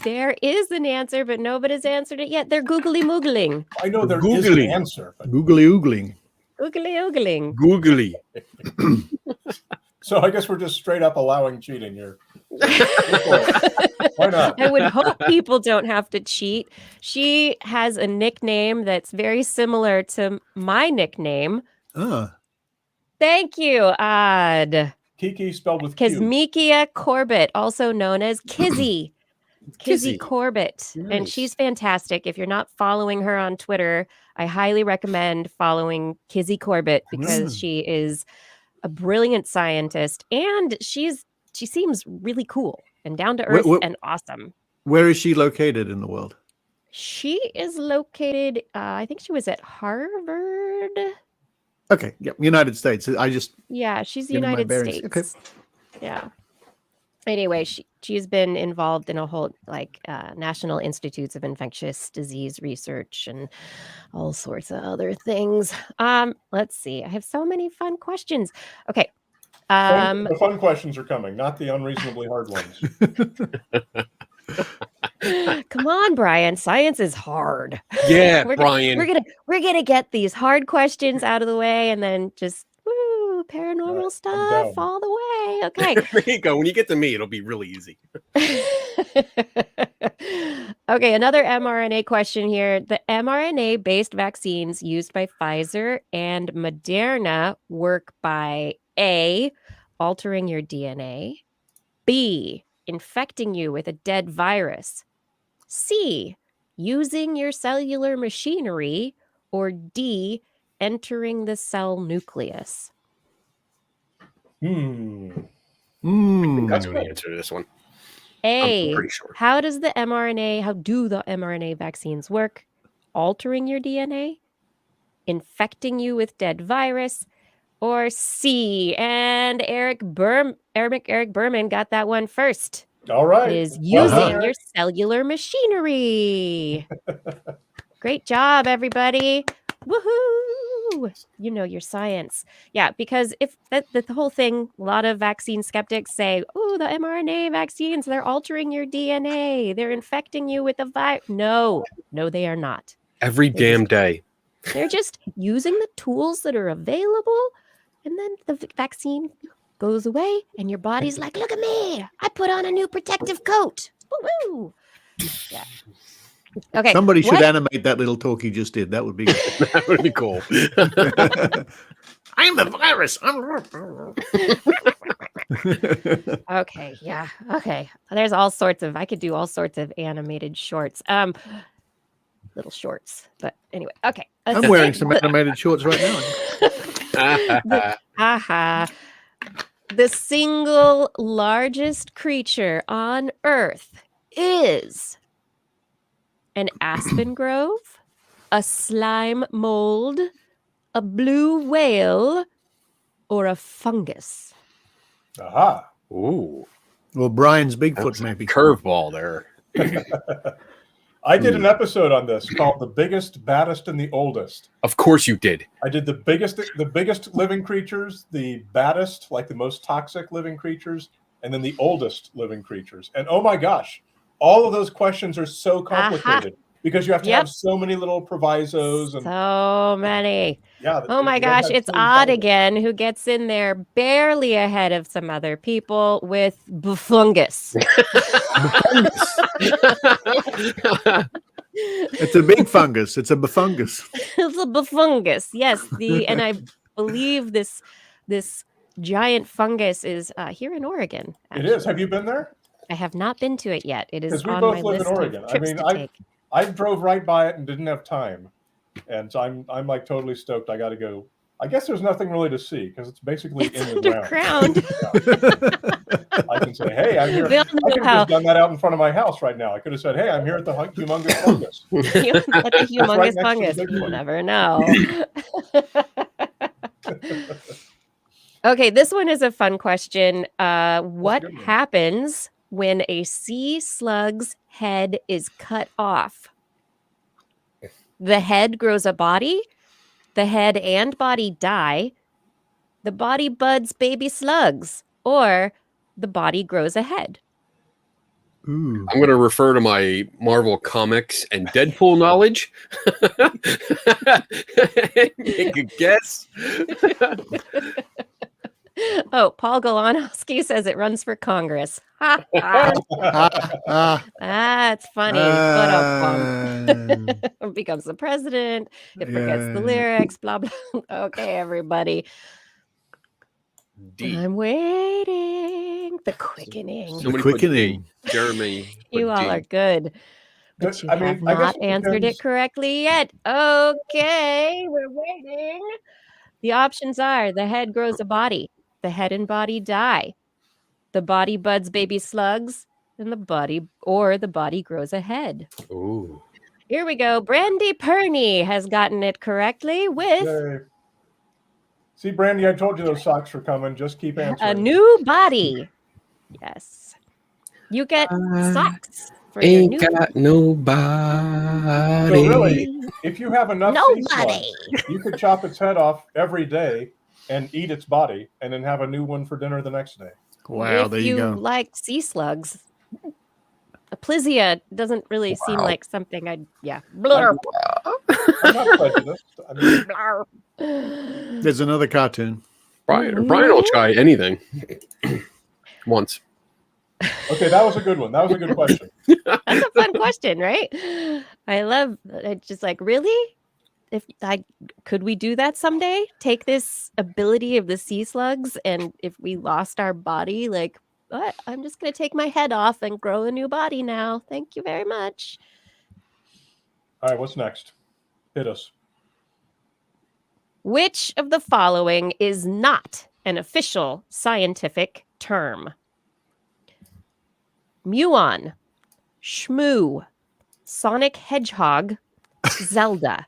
S3: There is an answer, but nobody's answered it yet. They're googly moogling.
S5: I know there is an answer. But...
S2: Googly oogling.
S3: Googly oogling.
S4: Googly.
S5: So I guess we're just straight up allowing cheating here. Why not?
S3: I would hope people don't have to cheat. She has a nickname that's very similar to my nickname. Thank you, Odd.
S5: Kiki spelled with Q.
S3: Kismikia Corbett, also known as Kizzy. Kizzy Corbett.
S4: Nice.
S3: And she's fantastic. If you're not following her on Twitter, I highly recommend following Kizzy Corbett because she is a brilliant scientist and she seems really cool and down to earth and awesome.
S2: Where is she located in the world?
S3: She is located, I think she was at Harvard.
S2: Okay, yeah, United States.
S3: Yeah, she's United States.
S2: Okay.
S3: Yeah. Anyway, she's been involved in a whole National Institutes of Infectious Disease Research and all sorts of other things. Let's see. I have so many fun questions. Okay.
S5: The fun questions are coming, not the unreasonably hard ones.
S3: Come on, Brian. Science is hard.
S4: Yeah,
S3: Brian.
S4: Brian.
S3: We're gonna get these hard questions out of the way and then just paranormal stuff all the way. Okay.
S4: There you go. When you get to me, it'll be really easy.
S3: Okay, another mRNA question here. The mRNA-based vaccines used by Pfizer and Moderna work by A, altering your DNA, B, infecting you with a dead virus, C, using your cellular machinery, or D, entering the cell nucleus.
S4: I know
S5: That's
S4: the
S5: good.
S4: answer to this one.
S3: A,
S4: I'm pretty sure.
S3: how do the mRNA vaccines work? Altering your DNA? Infecting you with dead virus? Or C, and Eric Berman got that one first,
S5: All right.
S3: is
S5: Well done,
S3: using
S5: Eric.
S3: your cellular machinery. Great job, everybody. Woohoo! You know your science. Yeah, because if the whole thing, a lot of vaccine skeptics say, oh, the mRNA vaccines, they're altering your DNA. They're infecting you with a virus. No, they are not.
S4: Every damn day.
S3: They're just using the tools that are available, and then the vaccine goes away, and your body's like, look at me. I put on a new protective coat. Woo-hoo! Yeah. Okay.
S2: Somebody should animate that little talk he just did. That would be good.
S4: That would be cool.
S2: I'm the virus.
S3: Okay. Yeah. Okay. There's all sorts of, I could do all sorts of animated shorts. Little shorts. But anyway, okay.
S2: I'm wearing some animated shorts right now.
S3: The single largest creature on Earth is an aspen grove, a slime mold, a blue whale, or a fungus.
S5: Aha.
S4: Ooh.
S2: Well, Brian's Bigfoot, maybe.
S4: Curveball there.
S5: I did an episode on this called "The Biggest, Baddest, and the Oldest."
S4: Of course you did.
S5: I did the biggest living creatures, the baddest, like the most toxic living creatures, and then the oldest living creatures. And oh my gosh, all of those questions are so complicated because you have to have so many little provisos and
S3: so many.
S5: Yeah.
S3: Oh my gosh, it's odd again who gets in there barely ahead of some other people with bufungus.
S2: It's a big fungus. It's a bufungus.
S3: It's a bufungus. Yes, and I believe this giant fungus is here in Oregon.
S5: Actually. It is. Have you been there?
S3: I have not been to it yet. It is
S5: we
S3: on
S5: both
S3: my
S5: live
S3: list
S5: in Oregon.
S3: of trips to take.
S5: I drove right by it and didn't have time, and so I'm like totally stoked. I got to go. I guess there's nothing really to see because it's basically in the ground. I can say, "Hey, I'm here." I could have just done that out in front of my house right now. I could have said, "Hey, I'm here at the humongous fungus."
S3: At the humongous fungus. You never know. Okay, this one is a fun question. What happens when a sea slug's head is cut off? The head grows a body. The head and body die. The body buds baby slugs, or the body grows a head.
S2: Ooh.
S4: I'm going to refer to my Marvel Comics and Deadpool knowledge. Make a guess.
S3: Oh, Paul Golanowski says it runs for Congress. That's funny. Becomes the president. It forgets the lyrics. Blah, blah. Okay, everybody. I'm waiting. The quickening.
S4: Somebody
S2: quickening.
S4: Jeremy.
S3: You all are good. But you have not answered it correctly yet. Okay, we're waiting. The options are the head grows a body. The head and body die. The body buds baby slugs, and the body grows a head.
S4: Ooh.
S3: Here we go. Brandy Perney has gotten it correctly with
S5: Yay. See, Brandy, I told you those socks were coming. Just keep answering.
S3: a new body. Yes. You get socks for your new
S4: Got nobody.
S5: So really, if you have enough sea slugs, you could chop its head off every day and eat its body, and then have a new one for dinner the next day.
S2: Wow,
S3: there you go. If you like sea slugs, a Plizia doesn't really seem like something I'd. Yeah.
S5: I'm not prejudiced. I mean,
S2: there's another cartoon.
S4: Brian will try anything once.
S5: Okay, that was a good one. That was a good question.
S3: That's a fun question, right? I love it. Just like, really? Could we do that someday? Take this ability of the sea slugs, and if we lost our body, like, what? I'm just going to take my head off and grow a new body now. Thank you very much.
S5: All right, what's next? Hit us.
S3: Which of the following is not an official scientific term? Muon, Shmoo, Sonic Hedgehog, Zelda.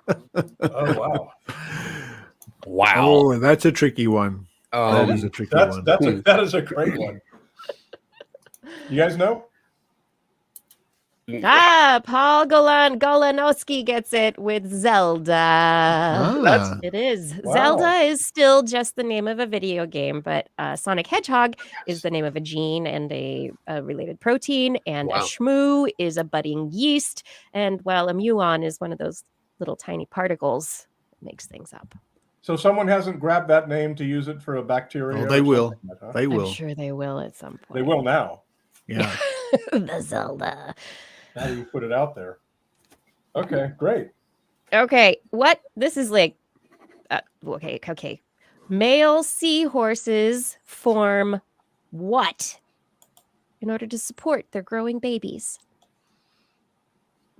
S5: Oh wow,
S4: Wow.
S2: Oh, that's a tricky one. That is a tricky one.
S5: that is a great one. You guys know?
S3: Paul Golanowski gets it with Zelda.
S2: Ah,
S3: It is.
S5: Wow.
S3: Zelda is still just the name of a video game, but Sonic Hedgehog is the name of a gene and a related protein, and a
S4: Wow.
S3: shmoo is a budding yeast, and while a muon is one of those little tiny particles that makes things up.
S5: So someone hasn't grabbed that name to use it for a bacteria.
S2: oh, they
S5: or
S2: will.
S5: something like that, huh?
S2: They
S3: I'm
S2: will.
S3: sure they will at some point.
S5: They will now.
S2: Yeah.
S3: The Zelda.
S5: Now that you put it out there. Okay, great.
S3: Okay, what? This is like, okay. Male seahorses form what in order to support their growing babies?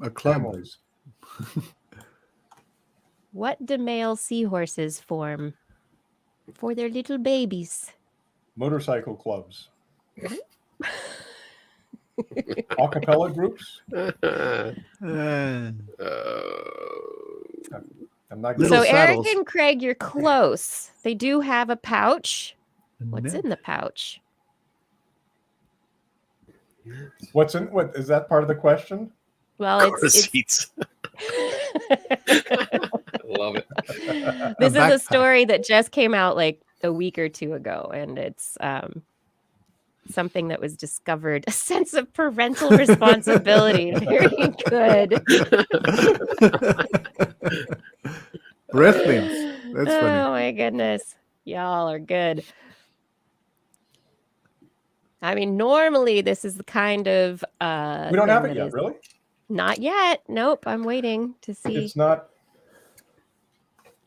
S2: A club.
S5: Families.
S3: What do male seahorses form for their little babies?
S5: Motorcycle clubs. Acapella groups.
S2: Uh,
S5: I'm not
S2: Little
S3: So
S2: saddles.
S3: Eric and Craig, you're close. They do have a pouch. What's in the pouch?
S5: What is that part of the question?
S3: Well,
S4: Car
S3: it's
S4: seats. Love it.
S3: this is a
S2: backpack.
S3: story that just came out like a week or two ago, and it's something that was discovered. A sense of parental responsibility. Very good.
S2: Breath mints. That's funny.
S3: Oh my goodness. Y'all are good. I mean, normally this is the kind of
S5: We don't have
S3: thing
S5: it
S3: that
S5: yet,
S3: is-
S5: really?
S3: Not yet. Nope. I'm waiting to see.
S5: It's not.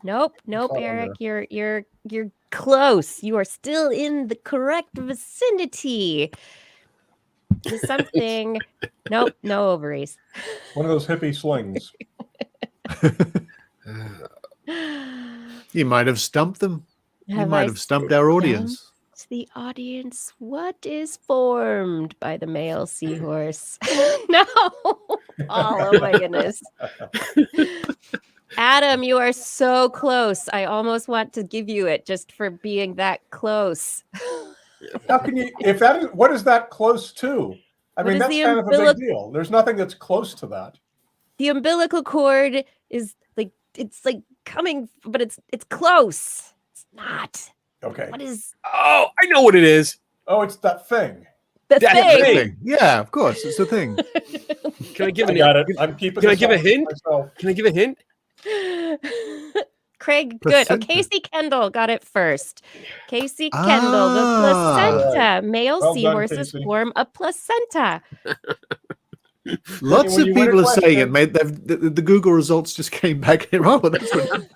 S3: Nope,
S5: not on
S3: Eric. You're close. You are still in the correct vicinity. There's something. Nope, no ovaries.
S5: One of those hippie slings.
S2: You might have stumped them. You
S3: Have
S2: might
S3: I
S2: have stumped our audience.
S3: stumped the audience? What is formed by the male seahorse? No. Oh my goodness. Adam, you are so close. I almost want to give you it just for being that close.
S5: How can you? If that is, what is that close to? I
S3: What
S5: mean,
S3: is
S5: that's
S3: the
S5: kind of a big deal. There's nothing that's close to that.
S3: The umbilical cord is like it's like coming, but it's close. It's not.
S5: Okay.
S3: What is
S4: Oh, I know what it is.
S5: Oh, it's that thing.
S3: the
S4: That
S3: thing?
S4: thing.
S2: Yeah, of course. It's a thing.
S4: Can I give
S5: I
S4: an
S5: got it. I'm keeping.
S4: Can I
S5: this
S4: give a
S5: all to
S4: hint?
S5: myself.
S4: Can I give a hint?
S3: Craig, good. Oh,
S2: Placenta.
S3: Casey Kendall got it first. Casey Kendall, the placenta. Male
S5: Well done,
S3: seahorses
S5: Casey.
S3: form a placenta.
S2: Lots
S5: When
S2: of
S5: you win a
S2: people are saying
S5: question-
S2: it, mate. The Google results just came back. Oh, that's what.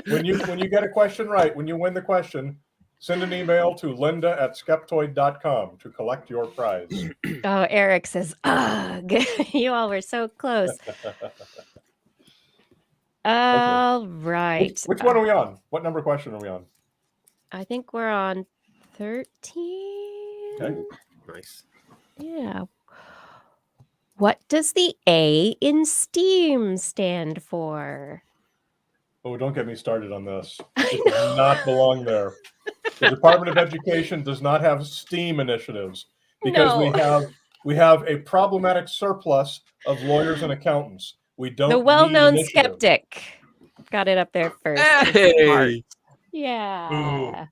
S5: When you get a question right, when you win the question, send an email to linda@skeptoid.com to collect your prize.
S3: Oh, Eric says, ugh. You all were so close. All right.
S5: Which one are we on? What number question are we on?
S3: I think we're on 13.
S5: Okay.
S4: Nice.
S3: Yeah. What does the A in STEAM stand for?
S5: Oh, don't get me started on this. It does not belong there. The Department of Education does not have STEAM initiatives because
S3: No.
S5: we have a problematic surplus of lawyers and accountants. We don't.
S3: The
S5: need
S3: well-known
S5: initiative.
S3: skeptic got it up there first.
S4: Hey.
S3: Yeah.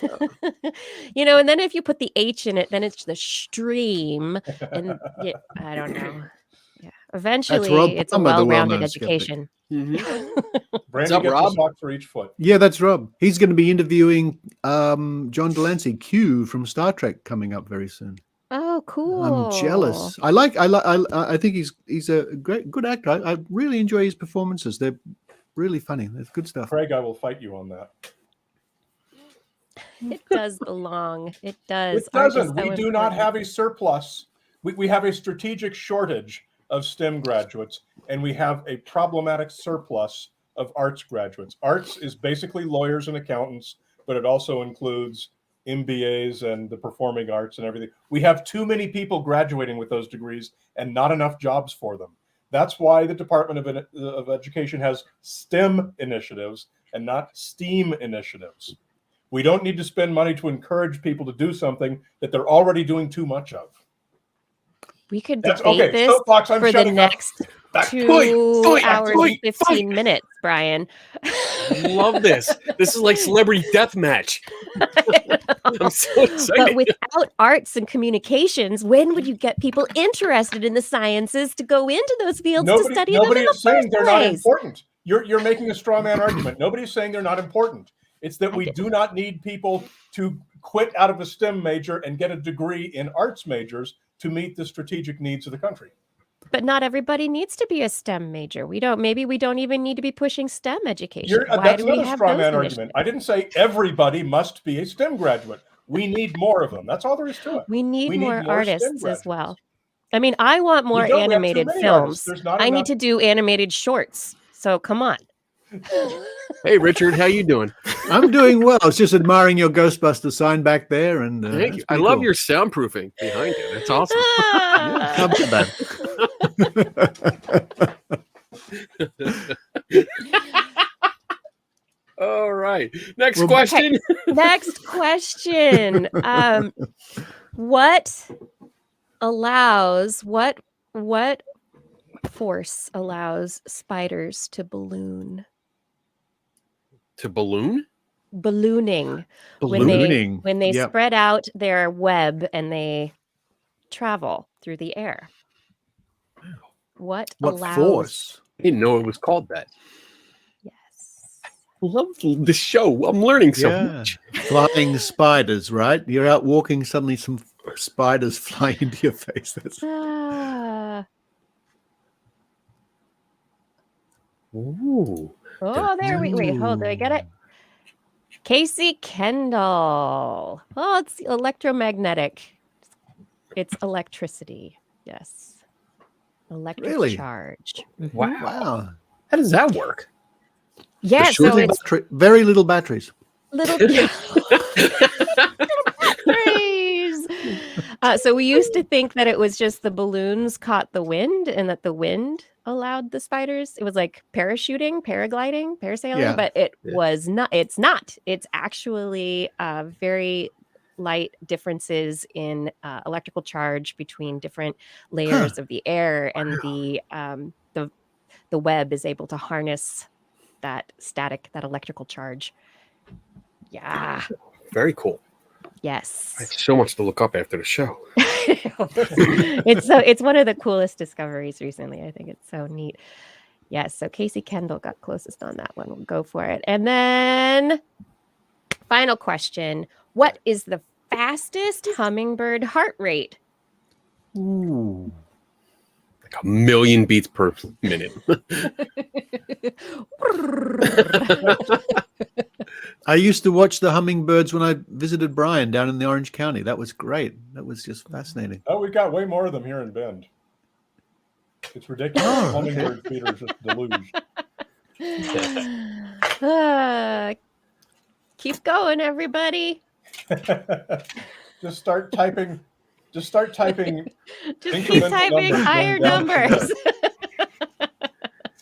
S3: And then if you put the H in it, then it's the stream. And yeah, I don't know. Yeah. Eventually,
S2: Rob
S3: it's a
S2: Palmer, the
S3: well-rounded
S2: well-known skeptic.
S3: education.
S5: Brandy
S4: up,
S5: gets
S4: Rob?
S5: a sock for each foot.
S2: Yeah, that's Rob. He's going to be interviewing John Delancey, Q from Star Trek, coming up very soon.
S3: Oh, cool.
S2: I'm jealous. I think he's a good actor. I really enjoy his performances. They're really funny. That's good stuff.
S5: Craig, I will fight you on that.
S3: It does belong. It does.
S5: It
S3: Art is
S5: doesn't.
S3: so
S5: We do not
S3: important.
S5: have a surplus. We have a strategic shortage of STEM graduates, and we have a problematic surplus of arts graduates. Arts is basically lawyers and accountants, but it also includes MBAs and the performing arts and everything. We have too many people graduating with those degrees and not enough jobs for them. That's why the Department of Education has STEM initiatives and not STEAM initiatives. We don't need to spend money to encourage people to do something that they're already doing too much of.
S3: We could debate this for the next 2 hours and 15 minutes, Brian.
S4: Love this. This is like celebrity death match. I'm so excited.
S3: But without arts and communications, when would you get people interested in the sciences to go into those fields to study them in the first place?
S5: Nobody is saying they're not important. You're making a straw man argument. Nobody's saying they're not important. It's that we do not need people to quit out of a STEM major and get a degree in arts majors to meet the strategic needs of the country.
S3: But not everybody needs to be a STEM major. Maybe we don't even need to be pushing STEM education.
S5: That's another straw man argument. I didn't say everybody must be a STEM graduate. We need more of them. That's all there is to it.
S3: We need more artists as well. I mean, I want more animated films. I need to do animated shorts. So come on.
S4: Hey, Richard, how you doing?
S2: I'm doing well. I was just admiring your Ghostbuster sign back there, and
S4: thank you. I love your soundproofing behind you. That's awesome.
S2: Come to that.
S4: All right. Next question.
S3: Next question. What force allows spiders to balloon?
S4: To balloon?
S3: Ballooning. When they spread out their web and they travel through the air. What allows
S2: force?
S4: I didn't know it was called that.
S3: Yes.
S4: I love the show. I'm learning so much.
S2: Flying spiders, right? You're out walking, suddenly some spiders fly into your face. That's
S4: Ooh.
S3: Oh, there we wait. Hold, did I get it? Casey Kendall. Oh, it's electromagnetic. It's electricity. Yes. Electric charge.
S2: Wow.
S4: How does that work?
S3: Yeah, so it's
S2: very little batteries.
S3: Little batteries. So we used to think that it was just the balloons caught the wind and that the wind allowed the spiders. It was like parachuting, paragliding, parasailing, but it was not. It's not. It's actually very light differences in electrical charge between different layers of the air, and the web is able to harness that electrical charge. Yeah.
S4: Very cool.
S3: Yes.
S4: I have so much to look up after the show.
S3: It's one of the coolest discoveries recently. I think it's so neat. Yes. So Casey Kendall got closest on that one. We'll go for it. And then final question. What is the fastest hummingbird heart rate?
S2: Ooh.
S4: Like 1 million beats per minute.
S2: I used to watch the hummingbirds when I visited Brian down in the Orange County. That was great. That was just fascinating.
S5: Oh, we've got way more of them here in Bend. It's ridiculous. Hummingbird feeders just deluge.
S3: Keep going, everybody.
S5: Just start typing. Just keep typing
S3: higher numbers.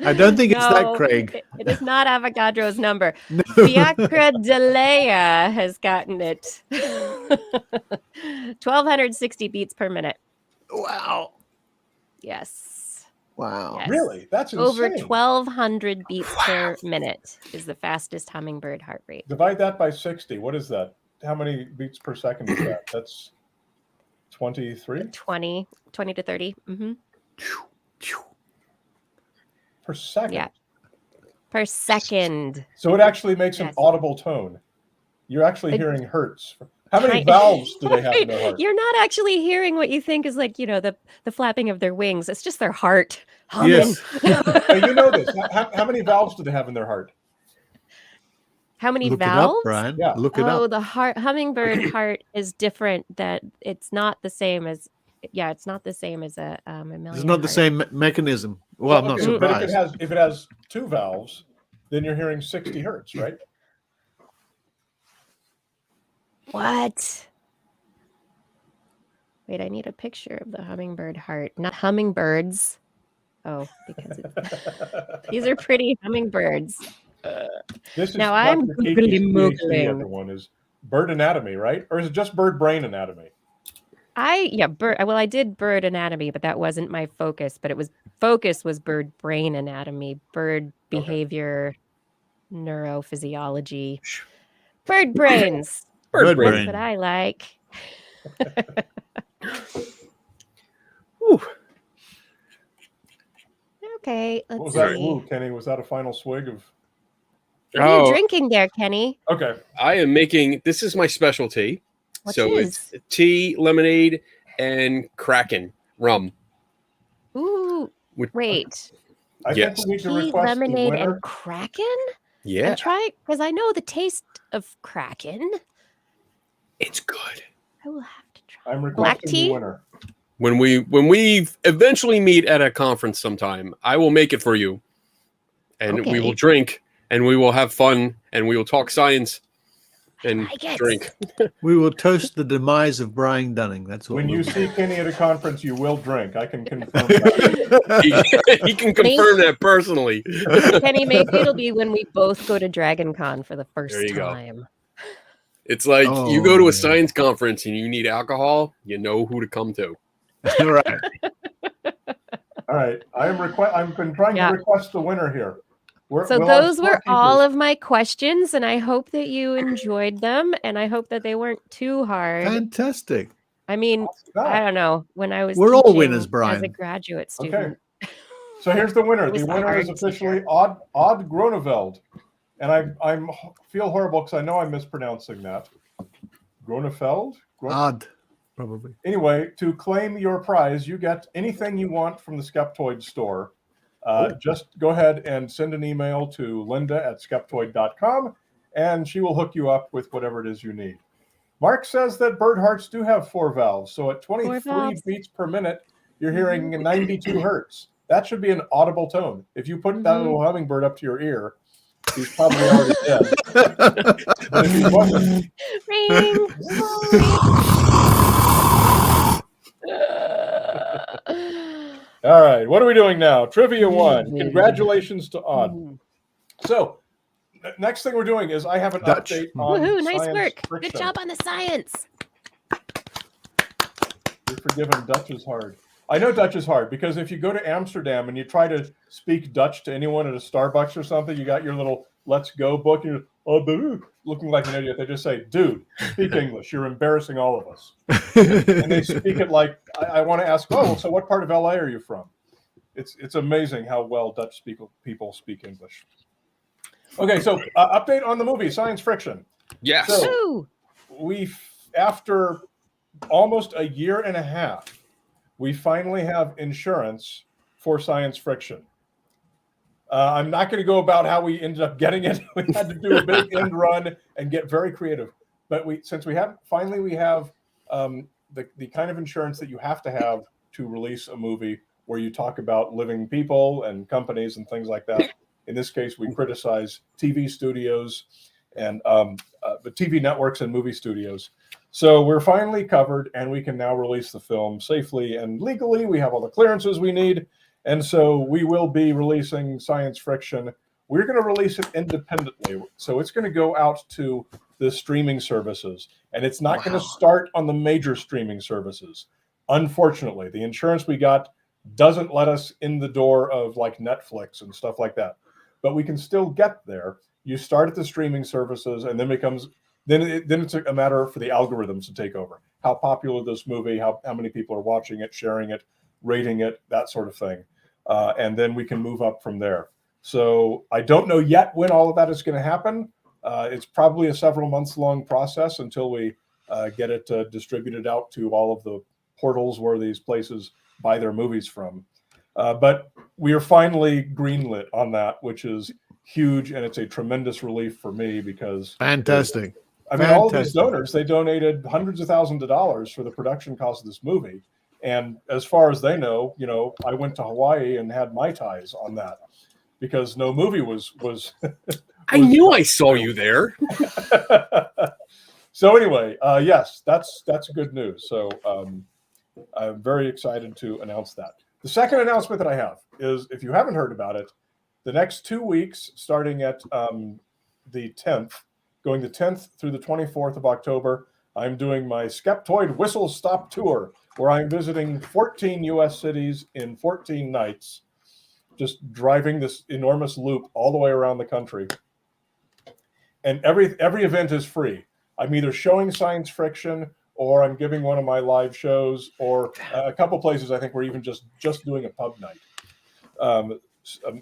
S2: I don't think it's that, Craig.
S3: It is not Avogadro's number. No. Fiacre Delea has gotten it. 1,260 beats per minute.
S2: Wow.
S3: Yes.
S2: Wow.
S3: Yes.
S5: Really? That's insane.
S3: Over 1,200 beats per minute is the fastest hummingbird heart rate.
S5: Divide that by 60. What is that? How many beats per second is that? That's 23?
S3: 20 to 30. Mm-hmm.
S5: Per second?
S3: Yeah. Per second.
S5: So it actually makes an audible tone. You're actually hearing hertz. How many valves do they have in their heart?
S3: You're not actually hearing what you think is like, the flapping of their wings. It's just their heart humming.
S2: Yes.
S5: You know this. How many valves do they have in their heart?
S3: How many
S2: Look
S3: valves?
S2: It up, Brian.
S5: Yeah.
S2: Look it up.
S3: Oh, the hummingbird heart is different. That it's not the same as. Yeah, it's not the same as a mammalian.
S2: It's not the same mechanism. Well, I'm not surprised.
S5: But if it has 2 valves, then you're hearing 60 hertz, right?
S3: What? Wait, I need a picture of the hummingbird heart. Not hummingbirds. Oh, because these are pretty hummingbirds.
S5: This is
S3: Now I'm
S5: Dr. Kiki's PhD,
S3: googly-moogling.
S5: everyone, is bird anatomy, right? Or is it just bird brain anatomy?
S3: I did bird anatomy, but that wasn't my focus. But focus was bird brain anatomy, bird behavior, neurophysiology, bird brains.
S2: Bird
S3: That's
S2: brain.
S3: what I like.
S4: Whew.
S3: Okay,
S5: What was
S3: let's
S5: that?
S3: see.
S5: Ooh, Kenny, was that a final swig of?
S3: What are you
S4: Oh,
S3: drinking there, Kenny?
S5: Okay.
S4: I am making, this is my specialty.
S3: What
S4: So
S3: is?
S4: it's tea, lemonade, and Kraken rum.
S3: Ooh,
S4: With-
S3: wait.
S5: I
S4: Yes.
S5: think we need to
S3: Tea,
S5: request the
S3: lemonade,
S5: winner.
S3: and Kraken?
S4: Yeah,
S3: And try, because I know the taste of Kraken.
S4: it's good.
S3: I will have to try.
S5: I'm
S3: Black
S5: requesting
S3: tea?
S5: the winner.
S4: When we eventually meet at a conference sometime, I will make it for you. And we will
S3: Okay.
S4: drink and we will have fun and we will talk science and
S3: like it.
S4: drink.
S2: We will toast the demise of Brian Dunning. That's what
S5: When
S2: we'll
S5: you
S2: do.
S5: see Kenny at a conference, you will drink. I can confirm that.
S4: He can confirm that personally.
S3: Kenny, maybe it'll be when we both go to Dragon Con for the first
S4: There you go.
S3: time.
S4: It's like you go
S2: Oh,
S4: to a
S2: yeah.
S4: science conference and you need alcohol, you know who to come to.
S2: All right.
S5: All right. I've been trying
S3: Yeah.
S5: to request the winner here.
S3: So
S5: We'll have
S3: those were
S5: scorekeepers.
S3: all of my questions, and I hope that you enjoyed them, and I hope that they weren't too hard.
S2: Fantastic.
S3: I mean, I don't know. When I was
S2: We're all
S3: teaching
S2: winners,
S3: as a
S2: Brian.
S3: graduate
S5: Okay.
S3: student,
S5: So here's the winner.
S3: It was
S5: The
S3: the
S5: winner is
S3: hard
S5: officially Odd Groneveld. And I feel horrible because I know I'm mispronouncing that. Gronefeld?
S2: Odd, probably.
S5: Anyway, to claim your prize, you get anything you want from the Skeptoid store. Just go ahead and send an email to linda@skeptoid.com, and she will hook you up with whatever it is you need. Mark says that bird hearts do have 4 valves. So at 23
S3: valves.
S5: beats per minute, you're hearing 92 hertz. That should be an audible tone. If you put that little hummingbird up to your ear, he's probably already dead. But if he wasn't,
S3: ring.
S5: all right, what are we doing now? Trivia 1. Congratulations to Odd. So, next thing we're doing is I have an
S2: Dutch.
S5: update on
S3: Woohoo! Nice
S5: science
S3: work.
S5: friction.
S3: Good job on the science.
S5: You're forgiven. Dutch is hard. I know Dutch is hard because if you go to Amsterdam and you try to speak Dutch to anyone at a Starbucks or something, you got your little Let's Go book, and you're looking like an idiot. They just say, dude, speak English. You're embarrassing all of us. And they speak it like, I want to ask, oh, so what part of LA are you from? It's amazing how well Dutch people speak English. Okay, so update on the movie, Science Friction.
S4: Yes.
S5: So, after almost a year and a half, we finally have insurance for Science Friction. I'm not going to go about how we ended up getting it. We had to do a big end run and get very creative. But since we have the kind of insurance that you have to have to release a movie where you talk about living people and companies and things like that. In this case, we criticize TV studios and the TV networks and movie studios. So we're finally covered, and we can now release the film safely and legally. We have all the clearances we need. And so we will be releasing Science Friction. We're going to release it independently. So it's going to go out to the streaming services. And it's not going to start on the major streaming services. Unfortunately, the insurance we got doesn't let us in the door of like Netflix and stuff like that. But we can still get there. You start at the streaming services, and then it's a matter for the algorithms to take over. How popular this movie, how many people are watching it, sharing it, rating it, that sort of thing. And then we can move up from there. So I don't know yet when all of that is going to happen. It's probably a several months long process until we get it distributed out to all of the portals where these places buy their movies from. But we are finally greenlit on that, which is huge. And it's a tremendous relief for me because
S2: Fantastic.
S5: all of these donors, they donated hundreds of thousands of dollars for the production cost of this movie. And as far as they know, I went to Hawaii and had Mai Tais on that because no movie was
S4: I knew I saw you there.
S5: So anyway, yes, that's good news. So I'm very excited to announce that. The second announcement that I have is, if you haven't heard about it, the next 2 weeks, starting at the 10th, going the 10th through the 24th of October, I'm doing my Skeptoid Whistle Stop Tour, where I'm visiting 14 U.S. cities in 14 nights, just driving this enormous loop all the way around the country. And every event is free. I'm either showing science fiction, or I'm giving one of my live shows, or a couple places I think we're even just doing a pub night, a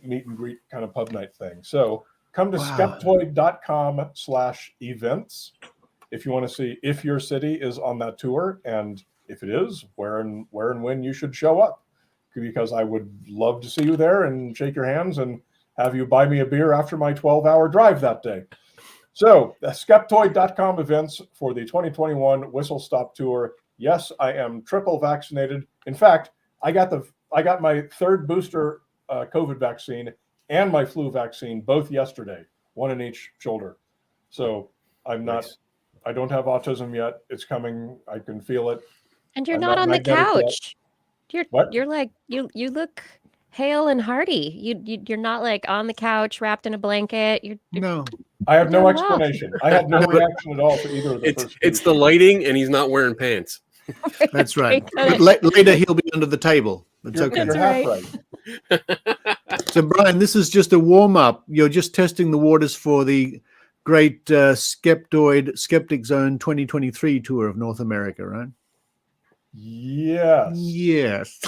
S5: meet and greet kind of pub night thing. So come to skeptoid.com/events if you want to see if your city is on that tour, and if it is, where and when you should show up, because I would love to see you there and shake your hands and have you buy me a beer after my 12-hour drive that day. So skeptoid.com events for the 2021 Whistle Stop Tour. Yes, I am triple vaccinated. In fact, I got my third booster COVID vaccine and my flu vaccine both yesterday, one in each shoulder. So I'm not, I don't have autism yet. It's coming. I can feel it.
S3: And you're not on the couch.
S5: Yet.
S3: You're like, you look hale and hearty. You're not like on the couch wrapped in a blanket.
S2: No.
S5: I have no explanation. I had no reaction at all to either of the
S4: It's the lighting, and he's not wearing pants.
S2: That's right. But later he'll be under the table. It's okay.
S5: You're half right.
S2: So, Brian, this is just a warm-up. You're just testing the waters for the great Skeptoid Skeptic Zone 2023 tour of North America, right?
S5: Yes.
S2: Yes.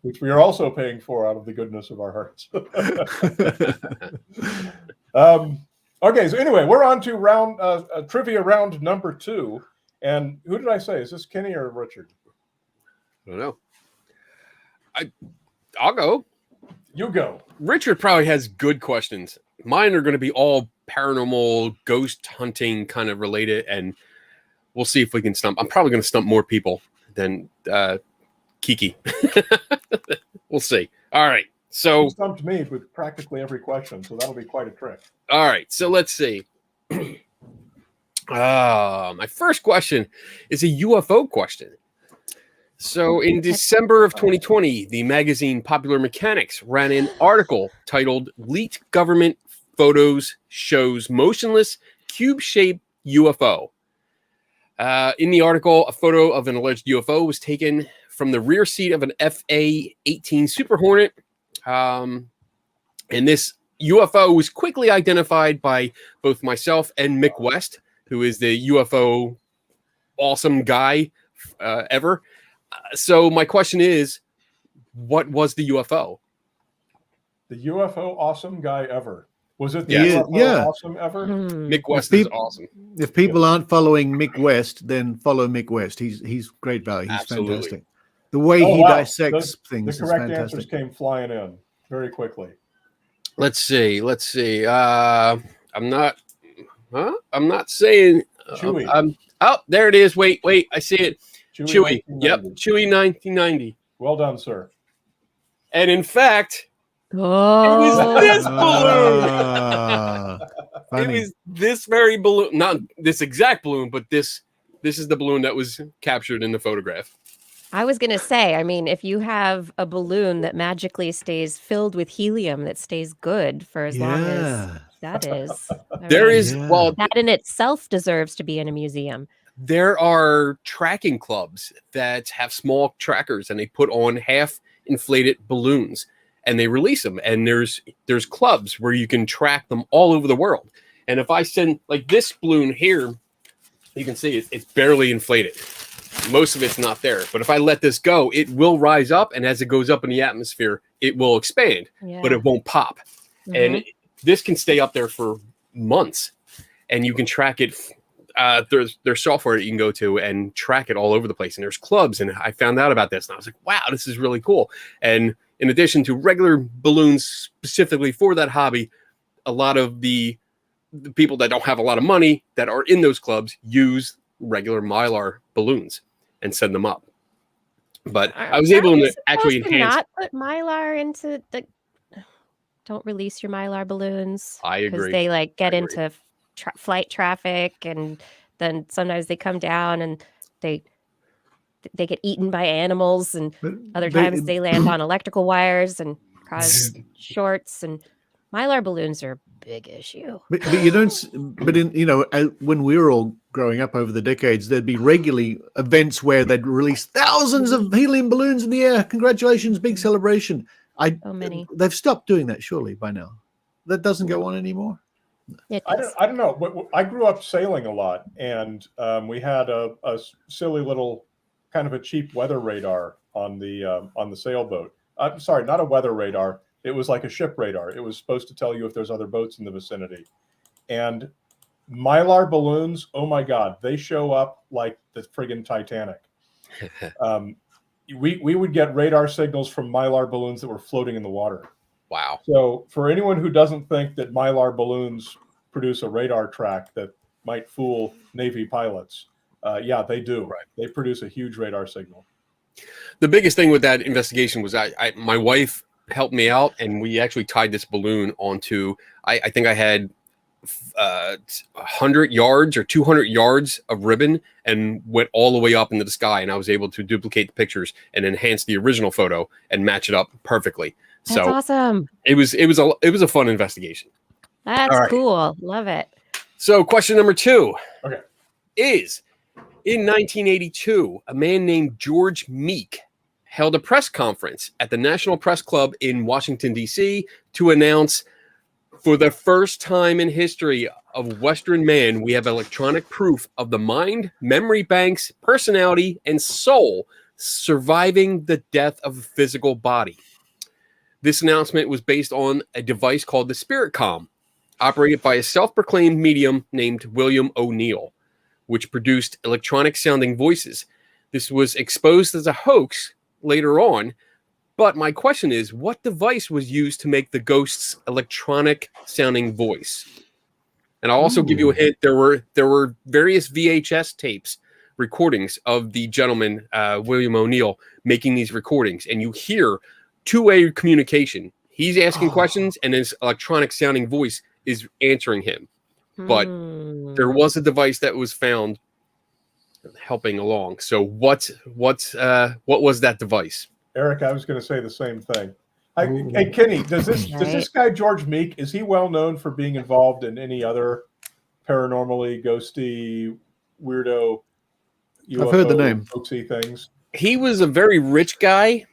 S5: Which we are also paying for out of the goodness of our hearts. Okay, so anyway, we're on to trivia round number 2. And who did I say? Is this Kenny or Richard?
S4: I don't know. I'll go.
S5: You go.
S4: Richard probably has good questions. Mine are going to be all paranormal, ghost hunting kind of related, and we'll see if we can stump. I'm probably going to stump more people than Kiki. We'll see. All right. So
S5: you stumped me with practically every question, so that'll be quite a trick.
S4: All right. So let's see. My first question is a UFO question. So in December of 2020, the magazine Popular Mechanics ran an article titled "Leaked Government Photos Shows Motionless Cube-Shaped UFO." In the article, a photo of an alleged UFO was taken from the rear seat of an FA-18 Super Hornet. And this UFO was quickly identified by both myself and Mick West, who is the UFO awesome guy ever. So my question is, what was the UFO?
S5: The UFO awesome guy ever. Was it the
S2: UFO
S5: awesome ever?
S4: Mick West is awesome.
S2: If people aren't following Mick West, then follow Mick West. He's great value. He's
S4: Absolutely
S2: fantastic. The way he dissects things
S5: the
S2: is
S5: correct
S2: fantastic.
S5: answers came flying in very quickly.
S4: Let's see. I'm not saying.
S5: Chewy.
S4: Oh, there it is. Wait. I see it. Chewy.
S5: 1990.
S4: Yep. Chewy 1990.
S5: Well done, sir.
S4: And in fact, it was this balloon. It was this very balloon, not this exact balloon, but this is the balloon that was captured in the photograph.
S3: I was going to say, I mean, if you have a balloon that magically stays filled with helium that stays good for as long as that is. That in itself deserves to be in a museum.
S4: There are tracking clubs that have small trackers, and they put on half inflated balloons and they release them. And there's clubs where you can track them all over the world. And if I send like this balloon here, you can see it's barely inflated. Most of it's not there. But if I let this go, it will rise up. And as it goes up in the atmosphere, it will expand, but it won't pop. Mm-hmm. And this can stay up there for months, and you can track it. There's software that you can go to and track it all over the place. And there's clubs. And I found out about this, and I was like, wow, this is really cool. And in addition to regular balloons specifically for that hobby, a lot of the people that don't have a lot of money that are in those clubs use regular Mylar balloons and send them up. But I was able to actually enhance.
S3: Not put Mylar into the. Don't release your Mylar balloons.
S4: I agree.
S3: Because they get into flight traffic, and then sometimes they come down and they get eaten by animals, and other times they land on electrical wires and cause shorts. And Mylar balloons are a big issue.
S2: But you don't. But when we were all growing up over the decades, there'd be regularly events where they'd release thousands of helium balloons in the air. Congratulations, big celebration.
S3: So many.
S2: They've stopped doing that surely by now. That doesn't go on anymore.
S5: I don't know. I grew up sailing a lot, and we had a silly little kind of a cheap weather radar on the sailboat. I'm sorry, not a weather radar. It was like a ship radar. It was supposed to tell you if there's other boats in the vicinity. And Mylar balloons, oh my God, they show up like the friggin' Titanic. We would get radar signals from Mylar balloons that were floating in the water.
S4: Wow.
S5: So for anyone who doesn't think that Mylar balloons produce a radar track that might fool Navy pilots, yeah, they do.
S4: Right.
S5: They produce a huge radar signal.
S4: The biggest thing with that investigation was my wife helped me out, and we actually tied this balloon onto, I think I had 100 yards or 200 yards of ribbon and went all the way up into the sky, and I was able to duplicate the pictures and enhance the original photo and match it up perfectly.
S3: That's awesome.
S4: It was a fun investigation.
S3: That's cool. Love it.
S4: So question number 2
S5: is,
S4: in 1982, a man named George Meek held a press conference at the National Press Club in Washington, D.C. to announce, for the first time in history of Western man, we have electronic proof of the mind, memory banks, personality, and soul surviving the death of a physical body. This announcement was based on a device called the Spirit Com, operated by a self-proclaimed medium named William O'Neill, which produced electronic sounding voices. This was exposed as a hoax later on, but my question is, what device was used to make the ghost's electronic sounding voice? And I'll also give you a hint. There were various VHS tapes, recordings of the gentleman, William O'Neill, making these recordings, and you hear two-way communication. He's asking questions, and his electronic sounding voice is answering him. But there was a device that was found helping along. So what was that device?
S5: Eric, I was going to say the same thing. Hey, Kenny, does this guy George Meek, is he well known for being involved in any other paranormally ghosty weirdo UFO,
S2: I've heard the name,
S5: hoaxy things?
S4: He was a very rich guy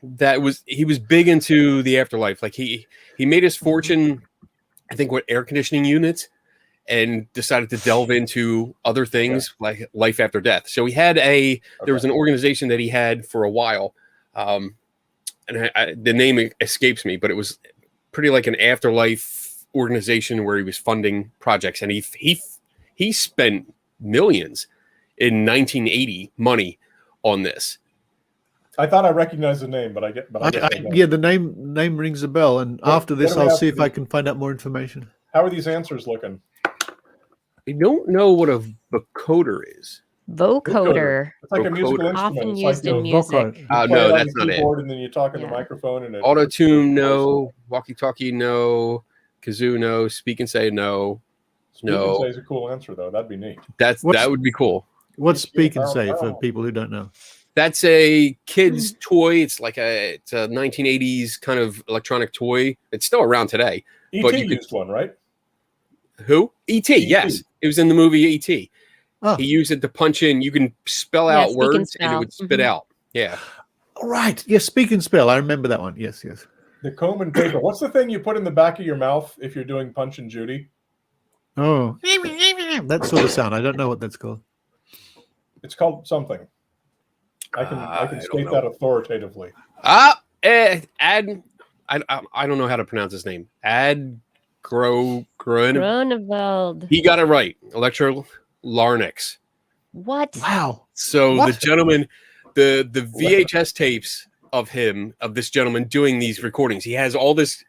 S4: he was big into the afterlife. Like he made his fortune, I think, with air conditioning units, and decided to delve into other things like life after death. So he had there was an organization that he had for a while. And the name escapes me, but it was pretty like an afterlife organization where he was funding projects, and he spent millions in 1980 money on this.
S5: I thought I recognized the name, but I
S2: the name rings a bell. And after this, I'll see if I can find out more information.
S5: How are these answers looking?
S4: I don't know what a vocoder is.
S3: Vocoder.
S5: It's like a musical instrument.
S3: Often
S5: it's
S3: used
S5: like
S3: in music.
S4: No, that's not it.
S5: And then you talk in the microphone. And
S4: Auto-tune, no. Walkie-talkie, no. Kazoo, no. Speak and say, no.
S5: Speak and say is a cool answer, though. That'd be neat.
S4: That would be cool.
S2: What's Speak and Say for people who don't know?
S4: That's a kid's toy. It's like a 1980s kind of electronic toy. It's still around today.
S5: E.T. used one, right?
S4: Who? E.T. Yes. It was in the movie E.T.
S2: Oh.
S4: He used it to punch in. You can spell out words and it would spit out. Yeah.
S2: All right. Yes, Speak and Spell. I remember that one. Yes.
S5: The comb and paper. What's the thing you put in the back of your mouth if you're doing Punch and Judy?
S2: Oh. That sort of sound. I don't know what that's called.
S5: It's called something. I can state that authoritatively.
S4: I don't know how to pronounce his name.
S3: Gronewald.
S4: He got it right. Electrolarynx.
S3: What?
S2: Wow.
S4: So the gentleman, the VHS tapes of this gentleman doing these recordings. He has all this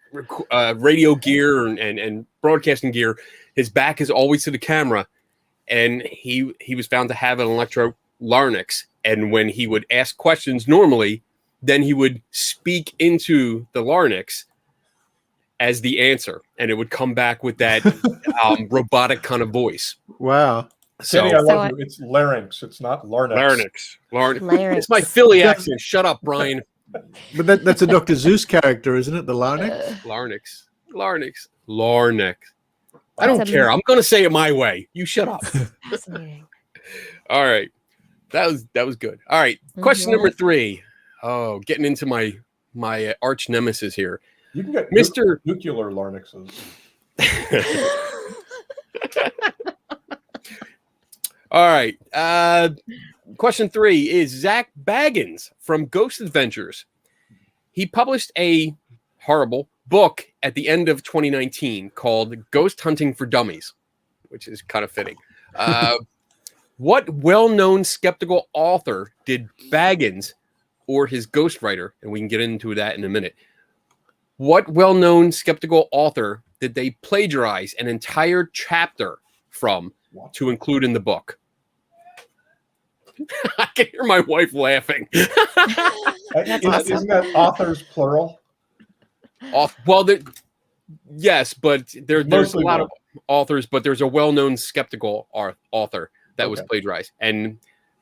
S4: radio gear and broadcasting gear. His back is always to the camera, and he was found to have an electrolarynx. And when he would ask questions normally, then he would speak into the larynx, as the answer, and it would come back with that robotic kind of voice.
S2: Wow.
S4: So,
S5: Kenny, I love you. It's larynx. It's not larynx.
S4: Larynx. It's my Philly accent. Shut up, Brian.
S2: But that's a Dr. Zeus character, isn't it? The larynx?
S4: Larynx. I don't care. I'm going to say it my way. You shut up.
S3: Fascinating.
S4: All right. That was good. All right. Question number 3. Oh, getting into my arch nemesis here.
S5: You can get
S4: Mr.
S5: nuclear larynxes.
S4: All right. Question 3 is Zach Baggins from Ghost Adventures. He published a horrible book at the end of 2019 called Ghost Hunting for Dummies, which is kind of fitting. What well-known skeptical author did Baggins or his ghostwriter, and we can get into that in a minute, what well-known skeptical author did they plagiarize an entire chapter from to include in the book? I can hear my wife laughing.
S5: Isn't that authors plural?
S4: Well, yes, but there's a lot of authors, but there's a well-known skeptical author that was plagiarized. And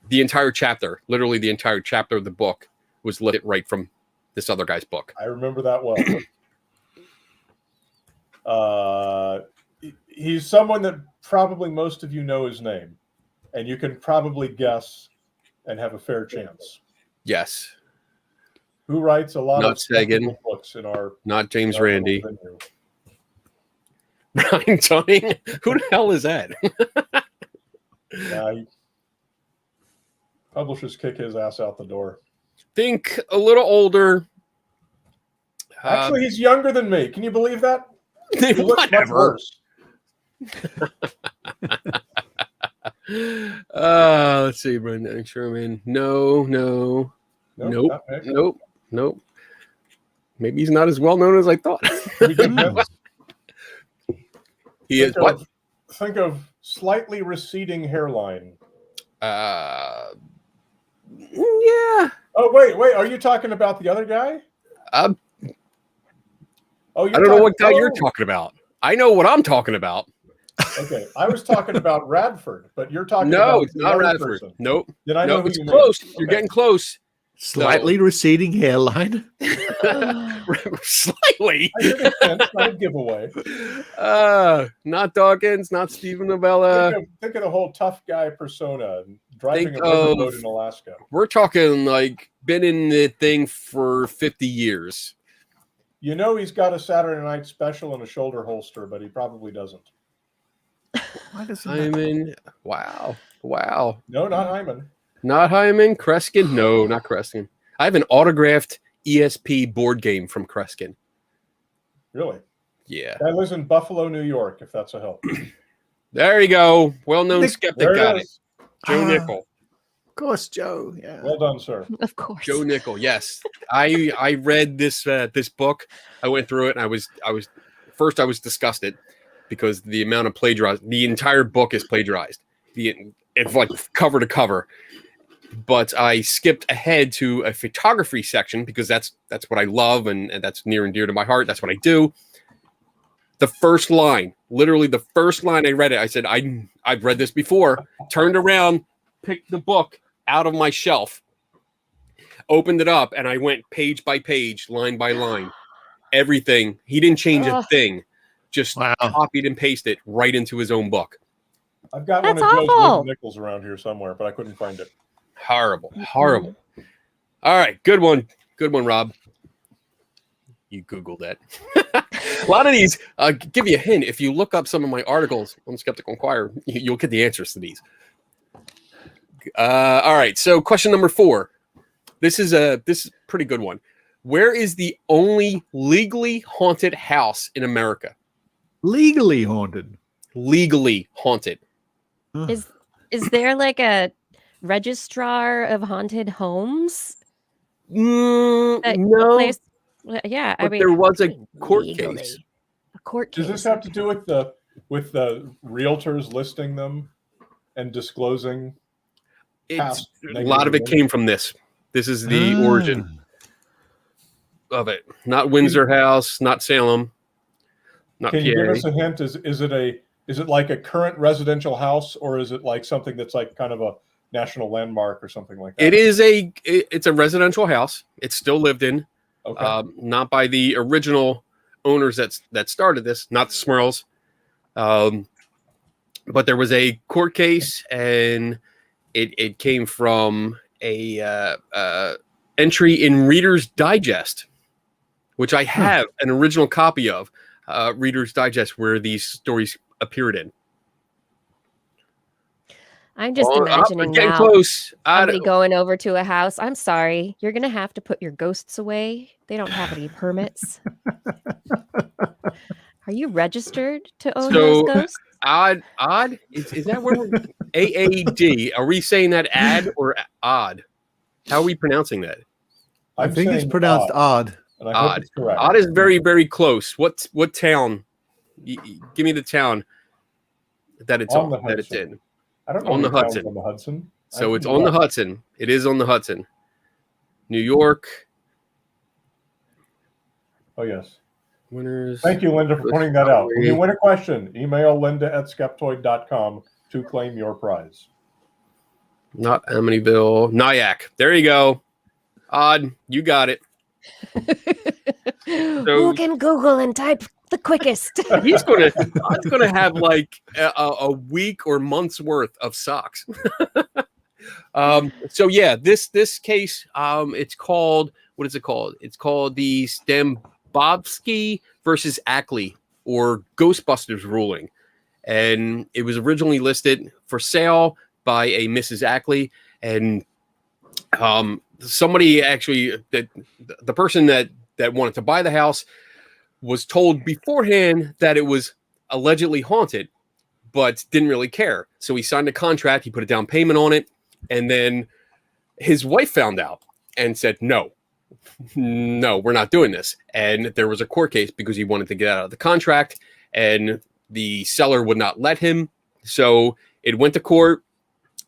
S4: the entire chapter, literally the entire chapter of the book, was lit right from this other guy's book.
S5: I remember that well. He's someone that probably most of you know his name, and you can probably guess and have a fair chance.
S4: Yes.
S5: Who writes a lot
S4: Not
S5: of
S4: Sagan.
S5: books in our?
S4: Not James Randi. Brian Dunning. Who the hell is that?
S5: Publishers kick his ass out the door.
S4: Think a little older.
S5: Actually, he's younger than me. Can you believe that? He looks much
S4: Whatever.
S5: worse.
S4: Let's see, Brendan Sherman. Nope. Maybe he's not as well known as I thought. He is what?
S5: Think of slightly receding hairline.
S4: Yeah.
S5: Oh wait. Are you talking about the other guy?
S4: I don't know what guy you're talking about. I know what I'm talking about.
S5: Okay, I was talking about Radford, but you're talking
S4: No,
S5: about
S4: it's not Radford.
S5: Person.
S4: Nope.
S5: Did I know who
S4: it's
S5: you
S4: close.
S5: mean?
S4: You're getting close.
S2: Slightly receding hairline.
S4: Slightly.
S5: I did a hint, not a giveaway.
S4: Not Dawkins, not Stephen Novella.
S5: Think of the whole tough guy persona and driving a riverboat in Alaska.
S4: We're talking like been in the thing for 50 years.
S5: You know he's got a Saturday Night Special and a shoulder holster, but he probably doesn't.
S4: Hyman. Wow.
S5: No, not Hyman.
S4: Not Hyman. Kreskin. No, not Kreskin. I have an autographed ESP board game from Kreskin.
S5: Really?
S4: Yeah.
S5: That lives in Buffalo, New York, if that's a help.
S4: There you go. Well-known skeptic got it. Joe Nickel.
S2: Of course, Joe. Yeah.
S5: Well done, sir.
S3: Of course.
S4: Joe Nickel. Yes. I read this book. I went through it and I was disgusted because the amount of plagiarized, the entire book is plagiarized. It's like cover to cover. But I skipped ahead to a photography section because that's what I love and that's near and dear to my heart. That's what I do. The first line, literally the first line I read it, I said, I've read this before, turned around, picked the book out of my shelf, opened it up, and I went page by page, line by line. Everything. He didn't change a thing. Just copied and pasted right into his own book.
S5: I've got
S3: That's
S5: one of
S3: awful.
S5: Joe's nickels around here somewhere, but I couldn't find it.
S4: Horrible. All right, good one, Rob. You Googled that. A lot of these, give you a hint. If you look up some of my articles on Skeptical Inquirer, you'll get the answers to these. All right, so question number 4. This is a pretty good one. Where is the only legally haunted house in America?
S2: Legally haunted.
S4: Legally haunted.
S3: Is there like a registrar of haunted homes?
S4: No.
S3: Yeah,
S4: But there was a court
S3: legally.
S4: case.
S3: A court case.
S5: Does this have to do with the realtors listing them and disclosing?
S4: A lot of it came from this. This is the origin of it. Not Windsor House, not Salem. not
S5: Can you give
S4: Pierre.
S5: us a hint? Is it like a current residential house, or is it like something that's like kind of a national landmark or something like that?
S4: It's a residential house. It's still lived in.
S5: Okay.
S4: Not by the original owners that started this, not the Smurls. But there was a court case, and it came from a entry in Reader's Digest, which I have an original copy of, Reader's Digest, where these stories appeared in.
S3: I'm just imagining
S4: getting
S3: now
S4: close.
S3: somebody going over to a house. I'm sorry, you're gonna have to put your ghosts away. They don't have any permits. Are you registered to own those ghosts?
S4: Odd. Is that where we're AAD? Are we saying that ad or odd? How are we pronouncing that?
S2: I think it's pronounced odd.
S5: And I hope it's correct.
S4: Odd is very, very close. What town? Give me the town that it's on. That it's in.
S5: I don't know.
S4: On the Hudson.
S5: On the Hudson.
S4: So it's on the Hudson. It is on the Hudson. New York.
S5: Oh yes.
S4: Winners.
S5: Thank you, Linda, for pointing that out. When you win a question, email linda@skeptoid.com to claim your prize.
S4: Not Amityville. Nyack. There you go. Odd. You got it.
S3: Who can Google and type the quickest?
S4: He's gonna have like a week or month's worth of socks. So yeah, this case, it's called, what is it called? It's called the Stambovsky versus Ackley, or Ghostbusters ruling, and it was originally listed for sale by a Mrs. Ackley, and somebody actually, that the person that wanted to buy the house was told beforehand that it was allegedly haunted, but didn't really care. So he signed a contract, he put a down payment on it, and then his wife found out and said, no, we're not doing this. And there was a court case because he wanted to get out of the contract, and the seller would not let him. So it went to court,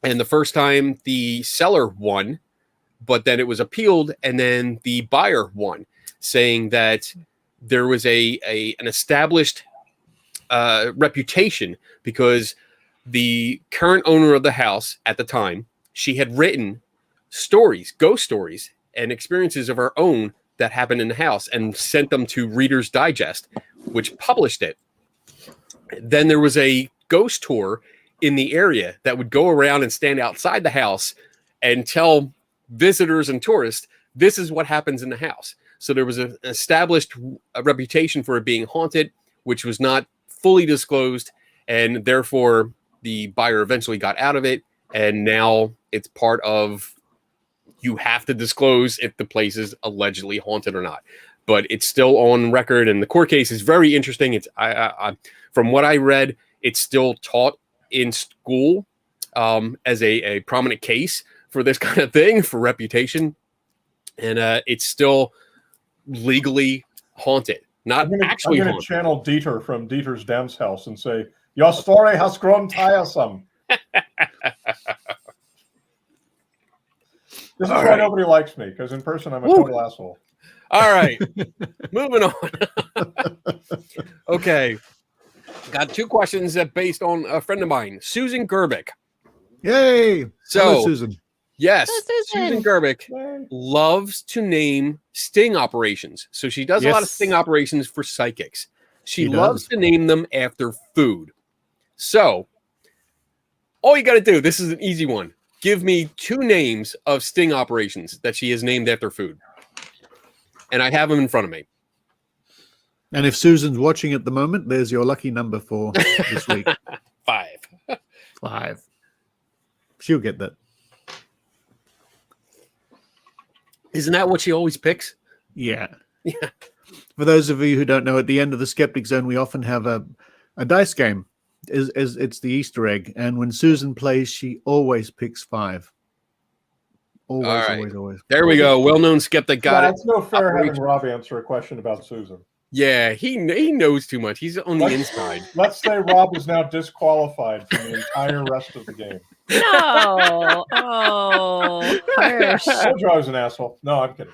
S4: and the first time the seller won, but then it was appealed, and then the buyer won, saying that there was an established reputation because the current owner of the house at the time, she had written stories, ghost stories, and experiences of her own that happened in the house, and sent them to Reader's Digest, which published it. Then there was a ghost tour in the area that would go around and stand outside the house and tell visitors and tourists, this is what happens in the house. So there was an established reputation for it being haunted, which was not fully disclosed, and therefore the buyer eventually got out of it, and now it's part of, you have to disclose if the place is allegedly haunted or not. But it's still on record, and the court case is very interesting. It's from what I read, it's still taught in school as a prominent case for this kind of thing, for reputation, and it's still legally haunted. Not actually haunted.
S5: I'm going to channel Dieter from Dieter's Dance House and say, your story has grown tiresome. This is why nobody likes me, because in person I'm a total asshole.
S4: All right, moving on. Okay, got two questions that based on a friend of mine, Susan Gerbic.
S2: Yay!
S4: So,
S2: hello, Susan.
S4: Yes,
S3: Hello,
S4: Susan Gerbic loves to name sting operations. So she does a lot of sting operations for psychics. She loves to name them after food. So all you got to do, this is an easy one. Give me two names of sting operations that she has named after food. And I have them in front of me.
S2: And if Susan's watching at the moment, there's your lucky number for this week.
S4: 5.
S2: 5. She'll get that.
S4: Isn't that what she always picks?
S2: Yeah.
S4: Yeah.
S2: For those of you who don't know, at the end of the Skeptic Zone, we often have a dice game. It's the Easter egg. And when Susan plays, she always picks 5. Always.
S4: There we go. Well-known skeptic got it.
S5: It's no fair having Rob answer a question about Susan.
S4: Yeah, he knows too much. He's on the inside.
S5: Let's say Rob is now disqualified from the entire rest of the game.
S3: No. Oh, harsh.
S5: I told you I was an asshole. No, I'm kidding.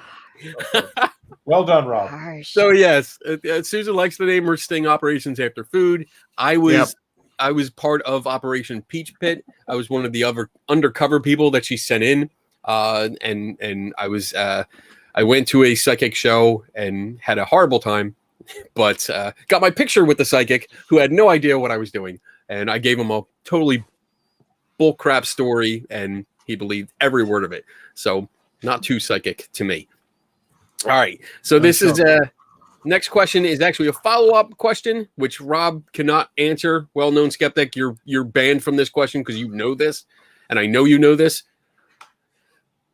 S5: Okay. Well done, Rob.
S3: Harsh.
S4: So yes, Susan likes to name her sting operations after food. I was part of Operation Peach Pit. I was one of the other undercover people that she sent in, and I went to a psychic show and had a horrible time, but got my picture with the psychic who had no idea what I was doing, and I gave him a totally bullcrap story, and he believed every word of it. So not too psychic to me. All right, so this is next question is actually a follow-up question, which Rob cannot answer. Well-known skeptic, you're banned from this question because you know this, and I know you know this.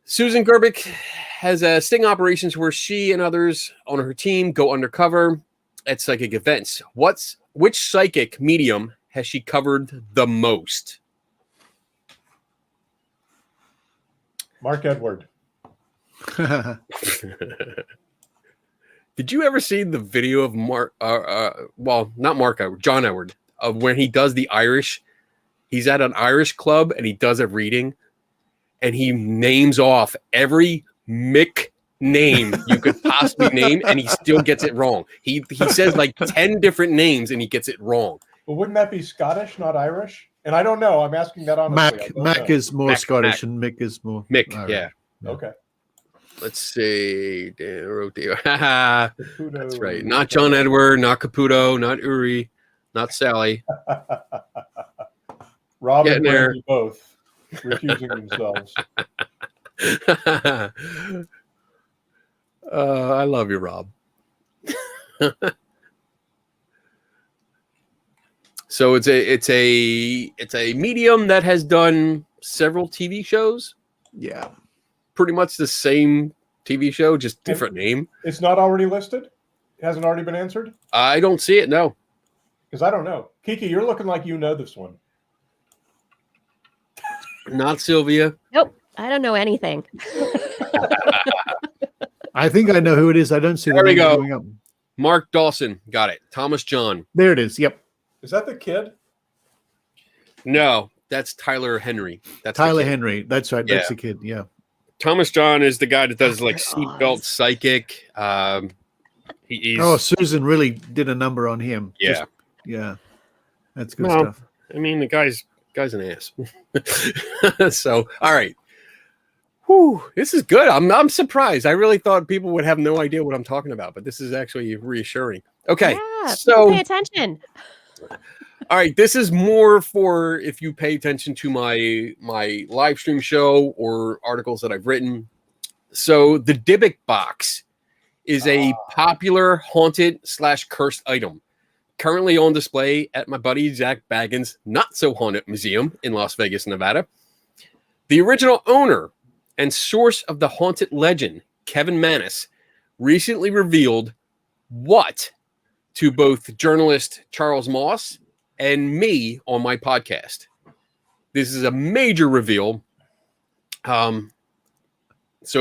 S4: Susan Gerbic has sting operations where she and others on her team go undercover at psychic events. Which psychic medium has she covered the most?
S5: Mark Edward.
S4: Did you ever see the video of John Edward, of when he does the Irish? He's at an Irish club and he does a reading, and he names off every Mick name you could possibly name, and he still gets it wrong. He says like 10 different names and he gets it wrong.
S5: Well, wouldn't that be Scottish, not Irish? And I don't know. I'm asking that honestly.
S2: Mac is more Scottish,
S4: Mac.
S2: and Mick is more
S4: Mick,
S2: Irish.
S4: yeah.
S5: Okay.
S4: Let's see. That's
S5: Caputo.
S4: right. Not John Edward, not Caputo, not Uri, not Sally.
S5: Rob and
S4: Getting there.
S5: Brandy both refusing themselves.
S4: I love you, Rob. So it's a medium that has done several TV shows.
S2: Yeah.
S4: Pretty much the same TV show, just different name.
S5: It's not already listed? It hasn't already been answered?
S4: I don't see it, no.
S5: Because I don't know. Kiki, you're looking like you know this one.
S4: Not Sylvia.
S3: Nope. I don't know anything.
S2: I think I know who it is. I don't see
S4: There
S2: the
S4: we
S2: name
S4: go.
S2: coming up.
S4: Mark Dawson. Got it. Thomas John.
S2: There it is. Yep.
S5: Is that the kid?
S4: No, that's Tyler Henry. That's the
S2: Tyler
S4: kid.
S2: Henry. That's right. That's the kid. Yeah.
S4: Thomas John is the guy that does like
S3: Oz.
S4: seatbelt psychic. He's
S2: Oh, Susan really did a number on him.
S4: yeah.
S2: Yeah. That's good
S4: Well,
S2: stuff.
S4: I mean, the guy's an ass. So, all right. Whew, this is good. I'm surprised. I really thought people would have no idea what I'm talking about, but this is actually reassuring. Okay.
S3: Yeah,
S4: So,
S3: pay attention.
S4: all right, this is more for if you pay attention to my live stream show or articles that I've written. So, the Dybbuk Box is a popular haunted / cursed item currently on display at my buddy Zach Baggins' Not So Haunted Museum in Las Vegas, Nevada. The original owner and source of the haunted legend, Kevin Manis, recently revealed what to both journalist Charles Moss and me on my podcast. This is a major reveal. So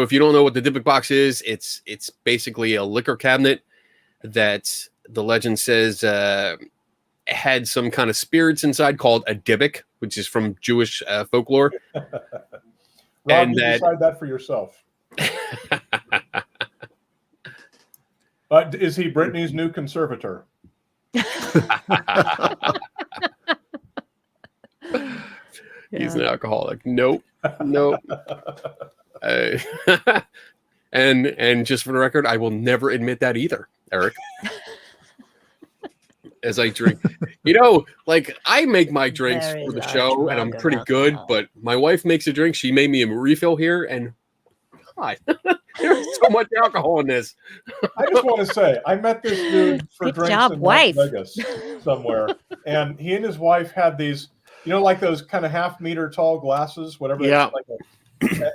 S4: if you don't know what the Dybbuk Box is, it's basically a liquor cabinet that the legend says had some kind of spirits inside called a Dybbuk, which is from Jewish folklore.
S5: Rob,
S4: And
S5: you
S4: that-
S5: decide that for yourself. But is he Brittany's new conservator?
S4: He's an alcoholic. Nope. And just for the record, I will never admit that either, Eric. As I drink, like I make my drinks
S3: Very
S4: for the
S3: large
S4: show, and I'm
S3: mug of
S4: pretty good.
S3: alcohol.
S4: But my wife makes a drink. She made me a refill here, and God, there's so much alcohol in this.
S5: I just want to say, I met this dude for
S3: Good
S5: drinks
S3: job,
S5: in
S3: wife.
S5: Las Vegas somewhere, and he and his wife had these, like those kind of half-meter tall glasses, whatever.
S2: Yeah.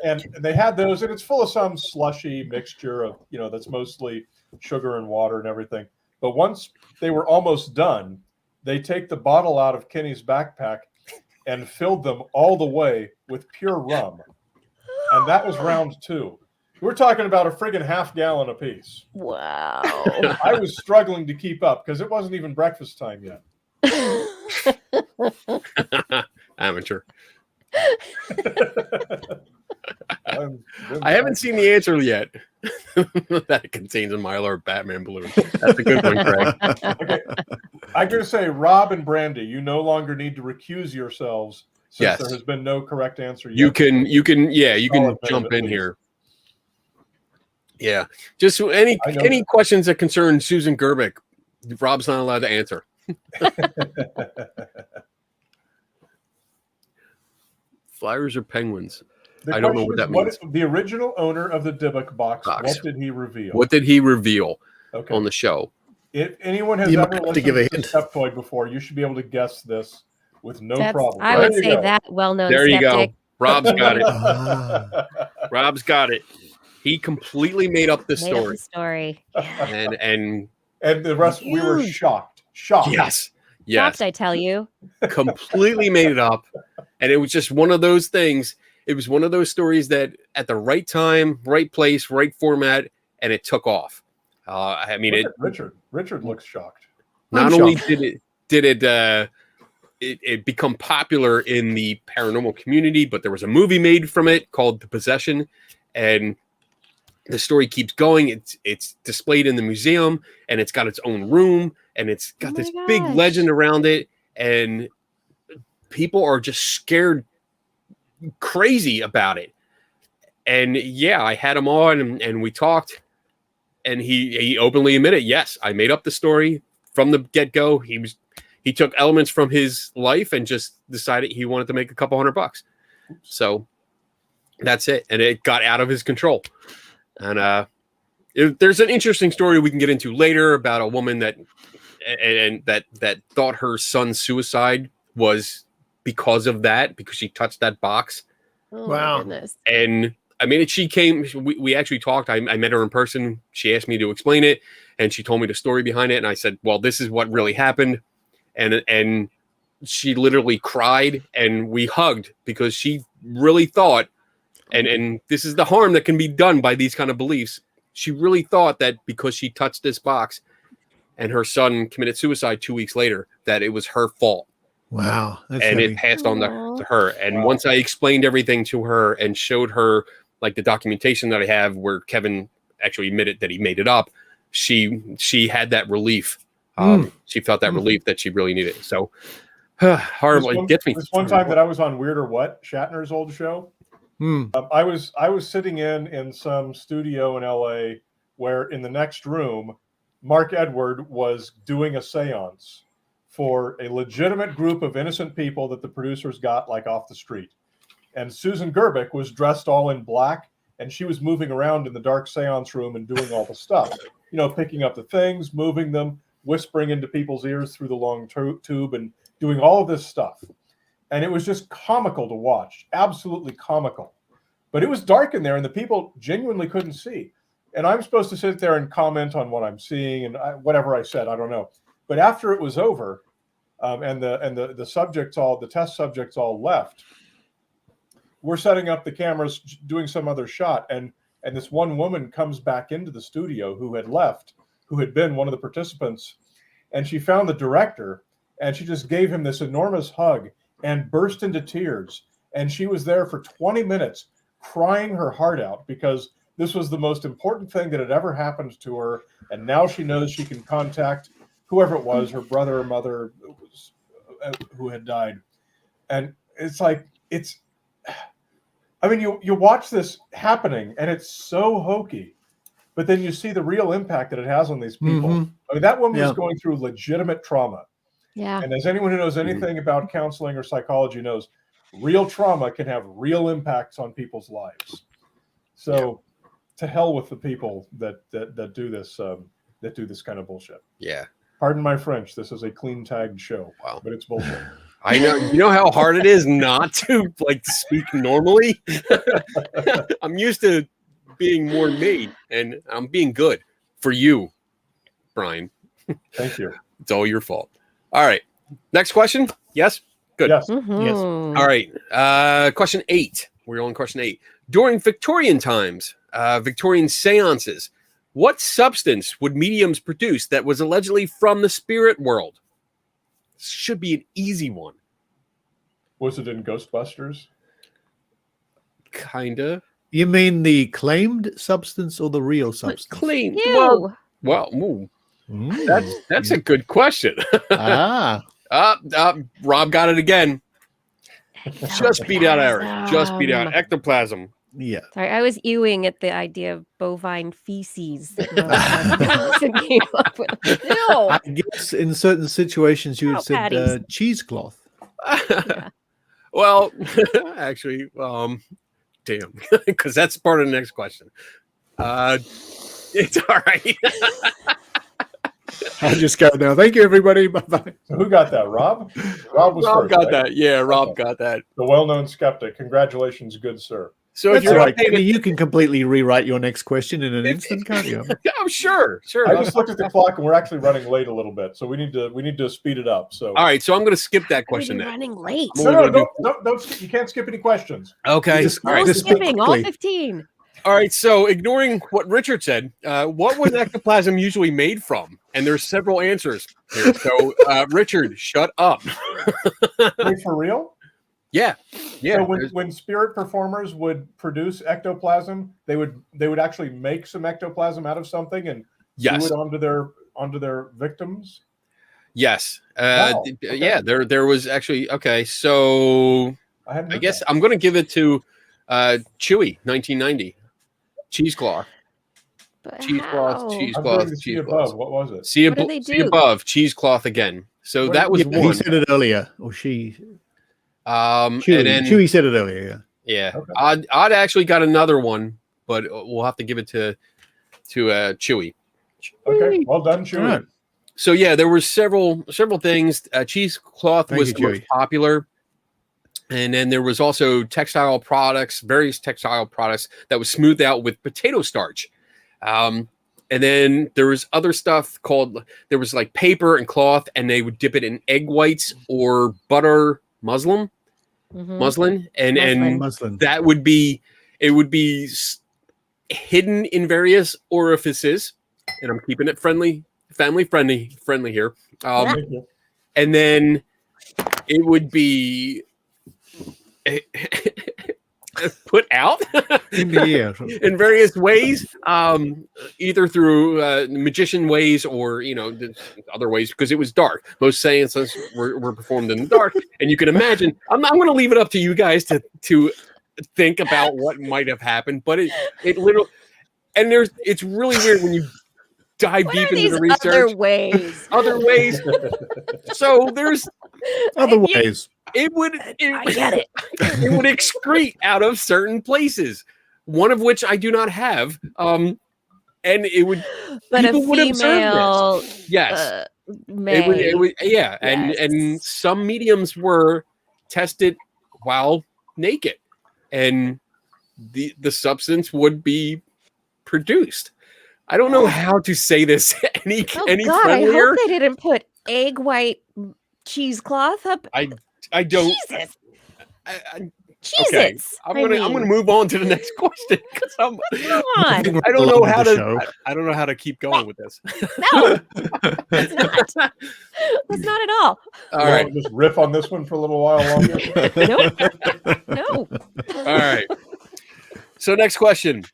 S5: And they had those, and it's full of some slushy mixture of, that's mostly sugar and water and everything. But once they were almost done, they take the bottle out of Kenny's backpack and filled them all the way with pure rum. And that was round 2. We're talking about a friggin' half gallon apiece.
S3: Wow.
S5: I was struggling to keep up because it wasn't even breakfast time yet.
S4: Amateur. I haven't seen the answer yet. That it contains a Mylar Batman balloon. That's a good one, Craig.
S5: Okay. I'm going to say, Rob and Brandy, you no longer need to recuse yourselves since there has been no correct answer yet.
S4: You can jump in here. Yeah. Just any questions that concern Susan Gerbic, Rob's not allowed to answer. Flyers or penguins? I don't know what that means.
S5: The original owner of the Dybbuk box, what did he reveal?
S4: What did he reveal on the show?
S5: If anyone has ever listened to Skeptoid before, you should be able to guess this with no problem.
S3: I would say that well-known
S4: There you
S3: skeptic.
S4: go. Rob's got it. Rob's got it. He completely made up the story. And
S5: the rest, we were shocked.
S4: Yes.
S3: Shocked, I tell you.
S4: Completely made it up. And it was just one of those things. It was one of those stories that at the right time, right place, right format, and it took off. I mean,
S5: Richard looks shocked.
S4: Not only did it become popular in the paranormal community, but there was a movie made from it called The Possession, and the story keeps going. It's displayed in the museum, and it's got its own room, and it's got this big legend around it, and people are just scared crazy about it. And yeah, I had him on and we talked, and he openly admitted, yes, I made up the story from the get-go. He took elements from his life and just decided he wanted to make a couple $100. So that's it. And it got out of his control. And there's an interesting story we can get into later about a woman that thought her son's suicide was because of that, because she touched that box.
S3: Oh, wow. My goodness.
S4: And I mean, we actually talked. I met her in person. She asked me to explain it, and she told me the story behind it. And I said, well, this is what really happened. And she literally cried, and we hugged because she really thought, and this is the harm that can be done by these kind of beliefs. She really thought that because she touched this box and her son committed suicide 2 weeks later, that it was her fault.
S2: Wow.
S4: And it passed on to her. And once I explained everything to her and showed her like the documentation that I have where Kevin actually admitted that he made it up, she had that relief. She felt that relief that she really needed. So horrible. It gets me.
S5: This one time that I was on Weird or What, Shatner's old show, I was sitting in some studio in LA where in the next room, Mark Edward was doing a seance for a legitimate group of innocent people that the producers got like off the street. And Susan Gerbic was dressed all in black, and she was moving around in the dark seance room and doing all the stuff, picking up the things, moving them, whispering into people's ears through the long tube and doing all of this stuff. And it was just comical to watch, absolutely comical. But it was dark in there, and the people genuinely couldn't see. And I'm supposed to sit there and comment on what I'm seeing, and whatever I said, I don't know. But after it was over, and the test subjects all left, we're setting up the cameras, doing some other shot, and this one woman comes back into the studio who had left, who had been one of the participants, and she found the director, and she just gave him this enormous hug and burst into tears. And she was there for 20 minutes crying her heart out because this was the most important thing that had ever happened to her, and now she knows she can contact whoever it was, her brother or mother who had died. And it's like, you watch this happening and it's so hokey, but then you see the real impact that it has on these people. I mean, that woman was going through legitimate trauma.
S3: Yeah.
S5: And as anyone who knows anything about counseling or psychology knows, real trauma can have real impacts on people's lives. So to hell with the people that do this, that do this kind of bullshit.
S4: Yeah.
S5: Pardon my French. This is a clean tagged show, but it's bullshit.
S4: I know. You know how hard it is not to speak normally. I'm used to being more me, and I'm being good for you, Brian.
S5: Thank you.
S4: It's all your fault. All right. Next question. Yes. Good.
S5: Yes.
S2: Yes.
S4: All right. Question 8. We're on question 8. During Victorian times, Victorian seances, what substance would mediums produce that was allegedly from the spirit world? Should be an easy one.
S5: Was it in Ghostbusters?
S4: Kinda.
S2: You mean the claimed substance or the real substance?
S4: Clean.
S3: Ew.
S4: Well, ooh,
S2: Mm.
S4: that's a good question.
S2: Ah,
S4: Rob got it again. Just beat out Eric. Just beat out
S3: Ectoplasm.
S4: Ectoplasm.
S2: yeah.
S3: Sorry, I was ewing at the idea of bovine feces that Nelson came up with. Ew.
S2: I guess in certain situations you
S3: Cow
S2: had said
S3: patties.
S2: cheesecloth.
S3: Yeah.
S4: Well, actually, damn, because that's part of the next question. It's all right.
S2: I'll just go now. Thank you, everybody. Bye-bye.
S5: So who got that? Rob? Rob was
S4: Rob
S5: first,
S4: got
S5: right?
S4: that. Yeah, Rob
S5: Okay.
S4: got that.
S5: The well-known skeptic. Congratulations, good sir.
S4: So if
S2: That's
S4: you're
S2: all
S4: not
S2: right,
S4: paying
S2: Kenny, you can completely rewrite your next question in an instant, can't you?
S4: I'm sure.
S5: I just looked at the clock and we're actually running late a little bit, so we need to speed it up. So
S4: All right, so I'm going to skip that
S3: We've
S4: question
S3: been
S4: then.
S3: running late.
S4: I'm
S5: no,
S4: only
S5: no,
S4: gonna
S5: don't skip. You can't skip any questions.
S4: Okay.
S2: Just-
S4: All
S3: No
S4: right.
S2: Just speak
S3: skipping, all
S2: quickly.
S3: 15.
S4: All right. So ignoring what Richard said, what was ectoplasm usually made from? And there's several answers here. So Richard, shut up.
S5: Wait, for real?
S4: Yeah.
S5: So when spirit performers would produce ectoplasm, they would actually make some ectoplasm out of something and
S4: Yes.
S5: do it onto their victims.
S4: Yes.
S5: Wow. Okay.
S4: Yeah. There was actually okay. So
S5: I hadn't
S4: I
S5: heard
S4: guess
S5: that.
S4: I'm going to give it to Chewy, 1990, cheesecloth.
S3: But
S4: Cheesecloth,
S3: how?
S5: I'm
S4: cheesecloth,
S5: going to see above.
S4: cheesecloth.
S5: What was it?
S4: See,
S3: What do they
S4: see
S3: do?
S4: above, cheesecloth again. So
S5: What
S4: that was
S2: Yeah, he
S4: one.
S2: said it earlier, or she.
S4: And
S2: Chewy.
S4: then
S2: Chewy said it earlier.
S4: yeah,
S5: Okay.
S4: Odd actually got another one, but we'll have to give it to Chewy.
S5: Okay, well done, Chewy.
S2: All right.
S4: So yeah, there were several things. Cheesecloth
S2: Thank
S4: was
S2: you,
S4: the most
S2: Chewy.
S4: popular, and then there was also textile products, various textile products that was smoothed out with potato starch. And then there was other stuff there was like paper and cloth, and they would dip it in egg whites or butter muslin,
S3: Mhm.
S4: muslin, and
S2: Muslin.
S4: that would be hidden in various orifices. And I'm keeping it family friendly here.
S5: Thank you.
S4: And then it would be put out
S2: In the air.
S4: in various ways, either through magician ways or other ways, because it was dark. Most seances were performed in the dark, and you can imagine. I'm going to leave it up to you guys to think about what might have happened, but it literally, and it's really weird when you dive
S3: What
S4: deep
S3: are
S4: into
S3: these
S4: the research.
S3: other ways?
S4: Other ways. So there's
S2: Other
S3: I get-
S2: ways.
S3: I get it.
S4: it would excrete out of certain places, one of which I do not have. And it would
S3: But a
S4: people would observe
S3: female
S4: yes.
S3: may.
S4: It would yeah, and
S3: Yes.
S4: some mediums were tested while naked, and the substance would be produced. I don't know how to say this any
S3: Oh
S4: any
S3: God, I
S4: friendlier.
S3: hope they didn't put egg white cheesecloth up.
S4: I don't.
S3: Jesus.
S4: I-
S3: Jesus.
S4: okay, I'm gonna move on to the next question because
S3: Come on.
S4: I don't know how to. I don't know how to keep going with this.
S3: No, it's not. That's not at all.
S4: All right,
S5: Just riff on this one for a little while longer.
S3: Nope. No.
S4: all right. So next question.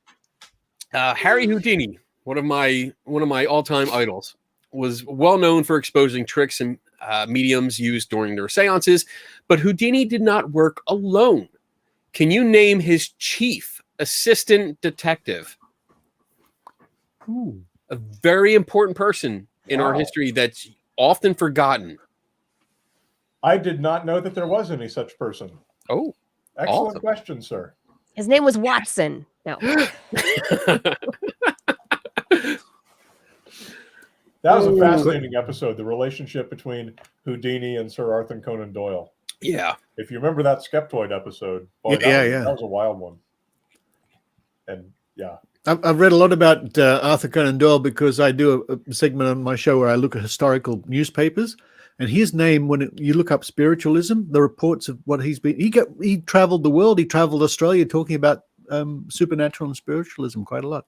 S4: Harry Houdini, one of my all-time idols, was well known for exposing tricks and mediums used during their seances, but Houdini did not work alone. Can you name his chief assistant detective?
S2: Ooh.
S4: A very important person in our
S5: Wow.
S4: history that's often forgotten.
S5: I did not know that there was any such person.
S4: Oh,
S5: Excellent
S4: Awesome.
S5: question, sir.
S3: His name was Watson. No.
S5: That was a
S4: Ooh.
S5: fascinating episode. The relationship between Houdini and Sir Arthur Conan Doyle.
S4: yeah.
S5: If you remember that Skeptoid episode, boy,
S2: Yeah.
S5: that was a wild one. And yeah,
S2: I've read a lot about Arthur Conan Doyle because I do a segment on my show where I look at historical newspapers, and his name, when you look up spiritualism, the reports of what he traveled the world, he traveled Australia, talking about supernatural and spiritualism quite a lot.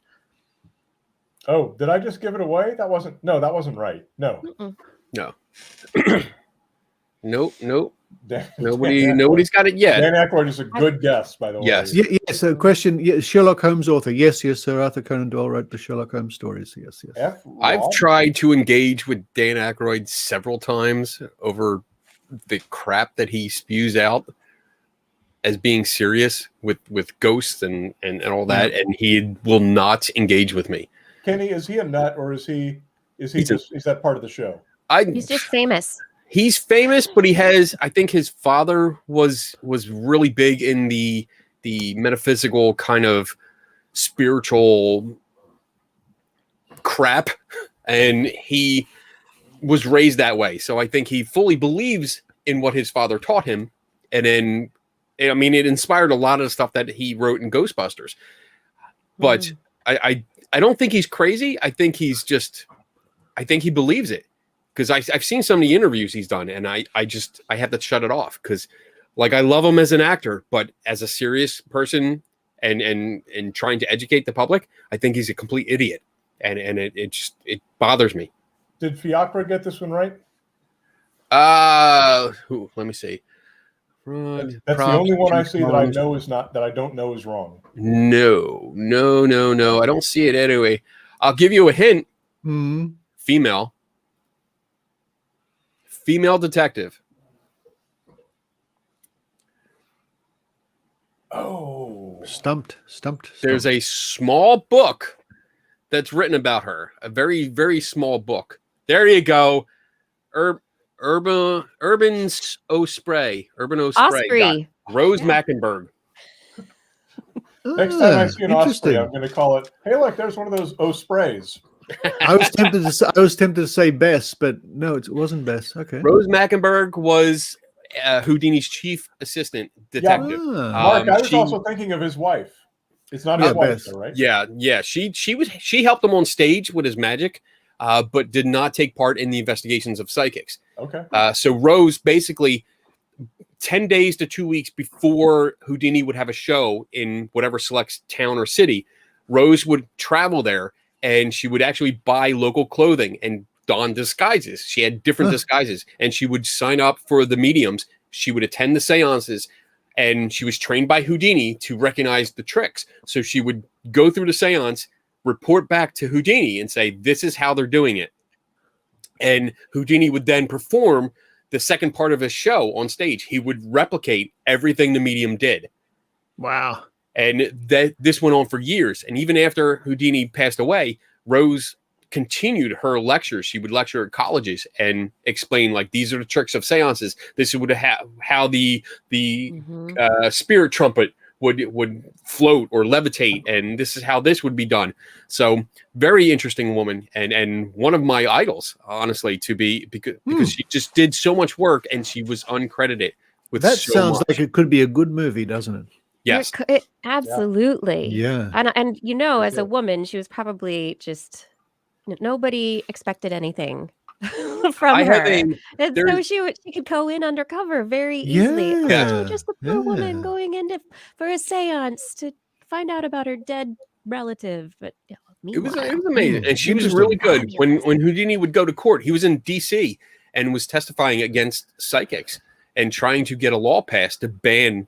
S5: oh, did I just give it away? That wasn't right. No.
S3: Mm-mm.
S4: Nope. Nobody's got it yet.
S5: Dan Aykroyd is a good guess, by the way.
S4: Yes.
S2: Yes. So, question: Sherlock Holmes author? Yes, Sir Arthur Conan Doyle wrote the Sherlock Holmes stories. Yes.
S4: I've tried to engage with Dan Aykroyd several times over the crap that he spews out as being serious with ghosts and all that, and he will not engage with me.
S5: Kenny, is he a nut, or is that part of the show?
S3: He's just famous.
S4: He's famous, but he has. I think his father was really big in the metaphysical kind of spiritual crap, and he was raised that way. So I think he fully believes in what his father taught him, and then, I mean, it inspired a lot of the stuff that he wrote in Ghostbusters. But I don't think he's crazy. I think he believes it. Because I've seen some of the interviews he's done, and I have to shut it off, because like I love him as an actor, but as a serious person and trying to educate the public, I think he's a complete idiot, and it bothers me.
S5: Did Fiacre get this one right?
S4: Let me see.
S5: That's the only one I see that I know is not, that I don't know is wrong.
S4: No. I don't see it anyway. I'll give you a hint. Female detective.
S5: Oh,
S2: stumped.
S4: There's a small book that's written about her. A very, very small book. There you go. Urban Osprey. Rose Mackenberg.
S5: Next time I see an osprey, I'm going to call it, hey, look, there's one of those ospreys.
S2: I was tempted to say Bess, but no, it wasn't Bess. Okay.
S4: Rose Mackenberg was Houdini's chief assistant detective.
S5: Mark, I was also thinking of his wife. It's not his wife, though, right?
S4: Yeah. She helped him on stage with his magic, but did not take part in the investigations of psychics.
S5: Okay.
S4: So Rose, basically 10 days to 2 weeks before Houdini would have a show in whatever select town or city, Rose would travel there, and she would actually buy local clothing and don disguises. She had different disguises, and she would sign up for the mediums. She would attend the seances, and she was trained by Houdini to recognize the tricks. So she would go through the seance, report back to Houdini and say, this is how they're doing it. And Houdini would then perform the second part of his show on stage. He would replicate everything the medium did.
S2: Wow.
S4: And this went on for years. And even after Houdini passed away, Rose continued her lectures. She would lecture at colleges and explain, like, these are the tricks of seances. This would have how the spirit trumpet would float or levitate, and this is how this would be done. So very interesting woman, and one of my idols, honestly, because she just did so much work, and she was uncredited with
S2: that.
S4: So
S2: sounds
S4: much.
S2: like it could be a good movie, doesn't it?
S4: Yes.
S3: Absolutely.
S2: Yeah.
S3: And as a woman, she was probably just, nobody expected anything from her. And so she could go in undercover very easily.
S2: Yeah.
S3: Just the poor woman going in for a seance to find out about her dead relative. But
S4: it was amazing. And she was really good. When Houdini would go to court, he was in DC and was testifying against psychics and trying to get a law passed to ban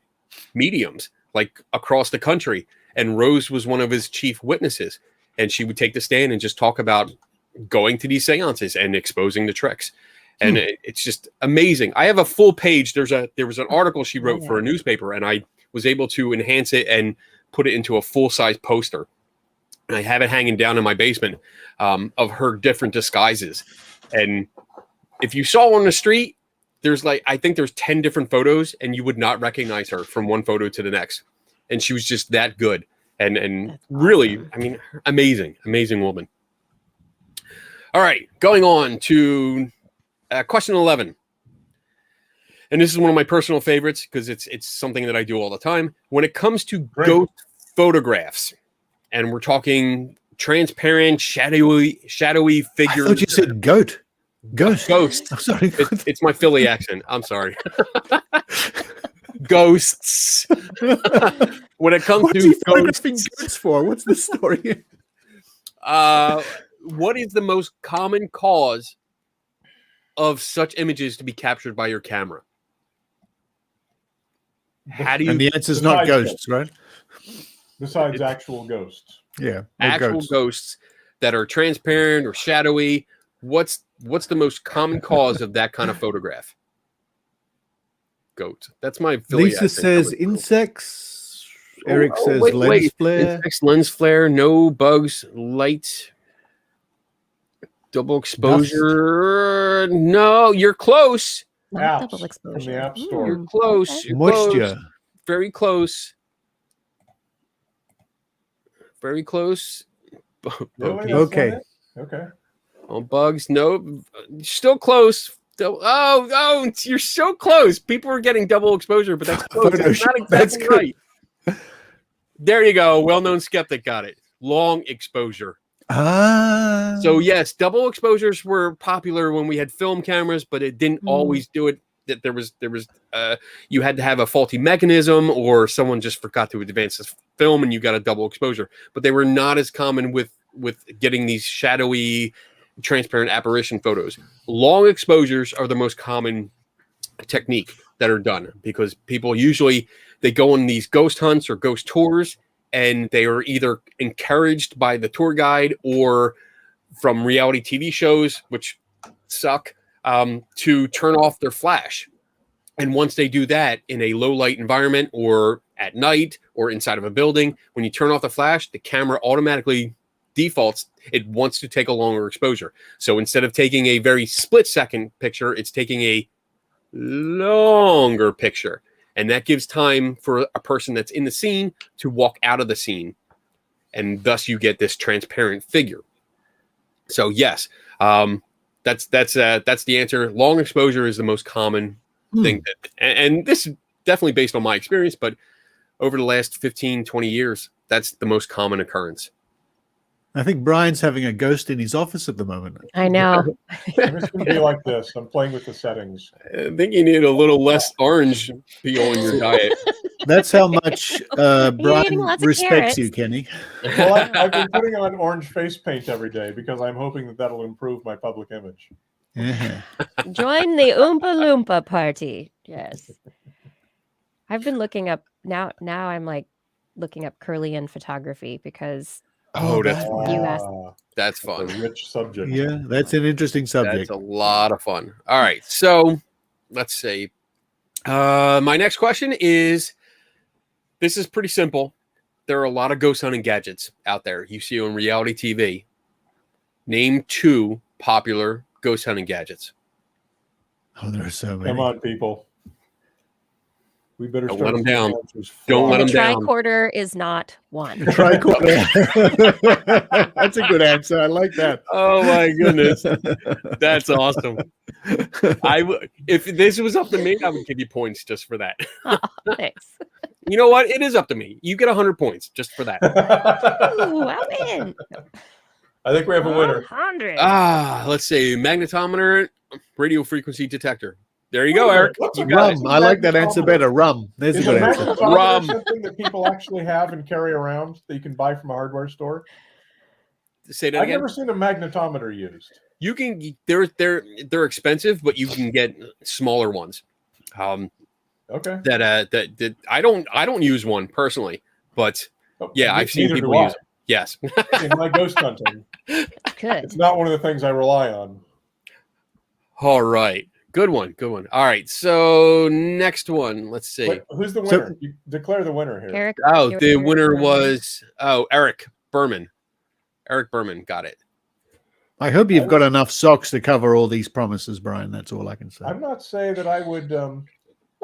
S4: mediums, like, across the country. And Rose was one of his chief witnesses, and she would take the stand and just talk about going to these seances and exposing the tricks. And it's just amazing. I have a full page. There was an article she wrote for a newspaper, and I was able to enhance it and put it into a full-size poster. And I have it hanging down in my basement of her different disguises. And if you saw her on the street, I think there's 10 different photos, and you would not recognize her from one photo to the next. And she was just that good. And really, I mean, amazing woman. All right, going on to question 11. And this is one of my personal favorites because it's something that I do all the time. When it comes to ghost photographs, and we're talking transparent, shadowy figures.
S2: I thought you said goat. Ghost.
S4: I'm sorry. It's my Philly accent. I'm sorry. Ghosts. When it comes to
S2: ghosts for, what's the story?
S4: What is the most common cause of such images to be captured by your camera? How do you
S2: And the answer's not
S5: Besides
S2: ghosts, right?
S5: Besides actual ghosts.
S2: Yeah. or
S4: actual ghosts that are transparent or shadowy? What's the most common cause of that kind of photograph? Goat. That's my affiliate.
S2: Lisa says insects. Eric says
S4: wait,
S2: lens flare.
S4: Insects, lens flare, no bugs, light, double exposure. No, you're close.
S3: Not
S5: Apps
S3: double
S5: from
S3: exposure.
S5: the App Store.
S4: You're close.
S3: Okay.
S4: You're
S2: Moisture.
S4: close. Very close. Very close.
S5: Really? That's
S2: Okay.
S5: not it? Okay.
S4: Oh, bugs. No, still close. Oh, you're so close. People are getting double exposure, but that's close. That's not exactly
S2: That's good.
S4: right. There you go. Well-known skeptic got it. Long exposure.
S2: Ah.
S4: So yes, double exposures were popular when we had film cameras, but it didn't always do it. That there was you had to have a faulty mechanism, or someone just forgot to advance the film, and you got a double exposure. But they were not as common with getting these shadowy, transparent apparition photos. Long exposures are the most common technique that are done, because people usually they go on these ghost hunts or ghost tours, and they are either encouraged by the tour guide or from reality TV shows, which suck, to turn off their flash. And once they do that in a low light environment or at night or inside of a building, when you turn off the flash, the camera automatically defaults. It wants to take a longer exposure. So instead of taking a very split second picture, it's taking a longer picture. And that gives time for a person that's in the scene to walk out of the scene. And thus you get this transparent figure. So yes, that's the answer. Long exposure is the most common thing. And this is definitely based on my experience, but over the last 15, 20 years, that's the most common occurrence.
S2: I think Brian's having a ghost in his office at the moment.
S3: I know.
S5: It's going to be like this. I'm playing with the settings.
S4: I think you need a little less orange peel in your diet.
S2: That's how much Brian
S3: lots of
S2: respects
S3: carrots.
S2: you, Kenny.
S5: Well, I've been putting on orange face paint every day because I'm hoping that that'll improve my public image.
S2: Yeah.
S3: Join the Oompa Loompa party. Yes. I've been looking up now I'm like looking up Curlian photography because
S4: That's
S3: You asked.
S4: that's
S5: A
S4: fun.
S5: rich subject.
S2: Yeah, that's an interesting subject.
S4: That's a lot of fun. All right, so let's see. My next question is, this is pretty simple. There are a lot of ghost hunting gadgets out there you see on reality TV. Name 2 popular ghost hunting gadgets.
S2: Oh, there are so many.
S5: Come on, people. We better
S4: Don't
S5: start
S4: let 'em down.
S5: with the answers
S4: Don't let
S5: fly.
S4: 'em down.
S3: tricorder is not one.
S2: Tricorder. That's a good answer. I like that.
S4: Oh my goodness, that's awesome. If this was up to me, I would give you points just for that.
S3: Oh, thanks.
S4: You know what? It is up to me. You get 100 points just for that.
S3: Ooh, I win.
S5: I think we have a winner.
S3: 100.
S4: Let's see. Magnetometer, radio frequency detector. There you go, Eric.
S5: What's
S4: You
S5: a
S4: got it.
S2: Rum. I like that answer better. Rum. There's a
S5: Is
S2: good
S5: a
S2: answer.
S5: magnetometer
S4: Rum.
S5: something that people actually have and carry around that you can buy from a hardware store?
S4: Say that
S5: I've
S4: again.
S5: never seen a magnetometer used.
S4: You can. They're expensive, but you can get smaller ones.
S5: Okay.
S4: That I don't use one personally, but
S5: Oh,
S4: yeah, I've seen
S5: neither
S4: people
S5: do I.
S4: use it. Yes.
S5: In my ghost hunting,
S3: Good.
S5: it's not one of the things I rely on.
S4: All right. Good one. Good one. All right. So next one. Let's see.
S5: Wait, who's the
S2: So-
S5: winner? You declare the winner here.
S3: Eric.
S4: Oh,
S3: your-
S4: the
S3: your
S4: winner
S3: turn.
S4: was Eric Berman. Eric Berman got it.
S2: I hope you've got enough socks to cover all these promises, Brian. That's all I can say.
S5: I'm not saying that I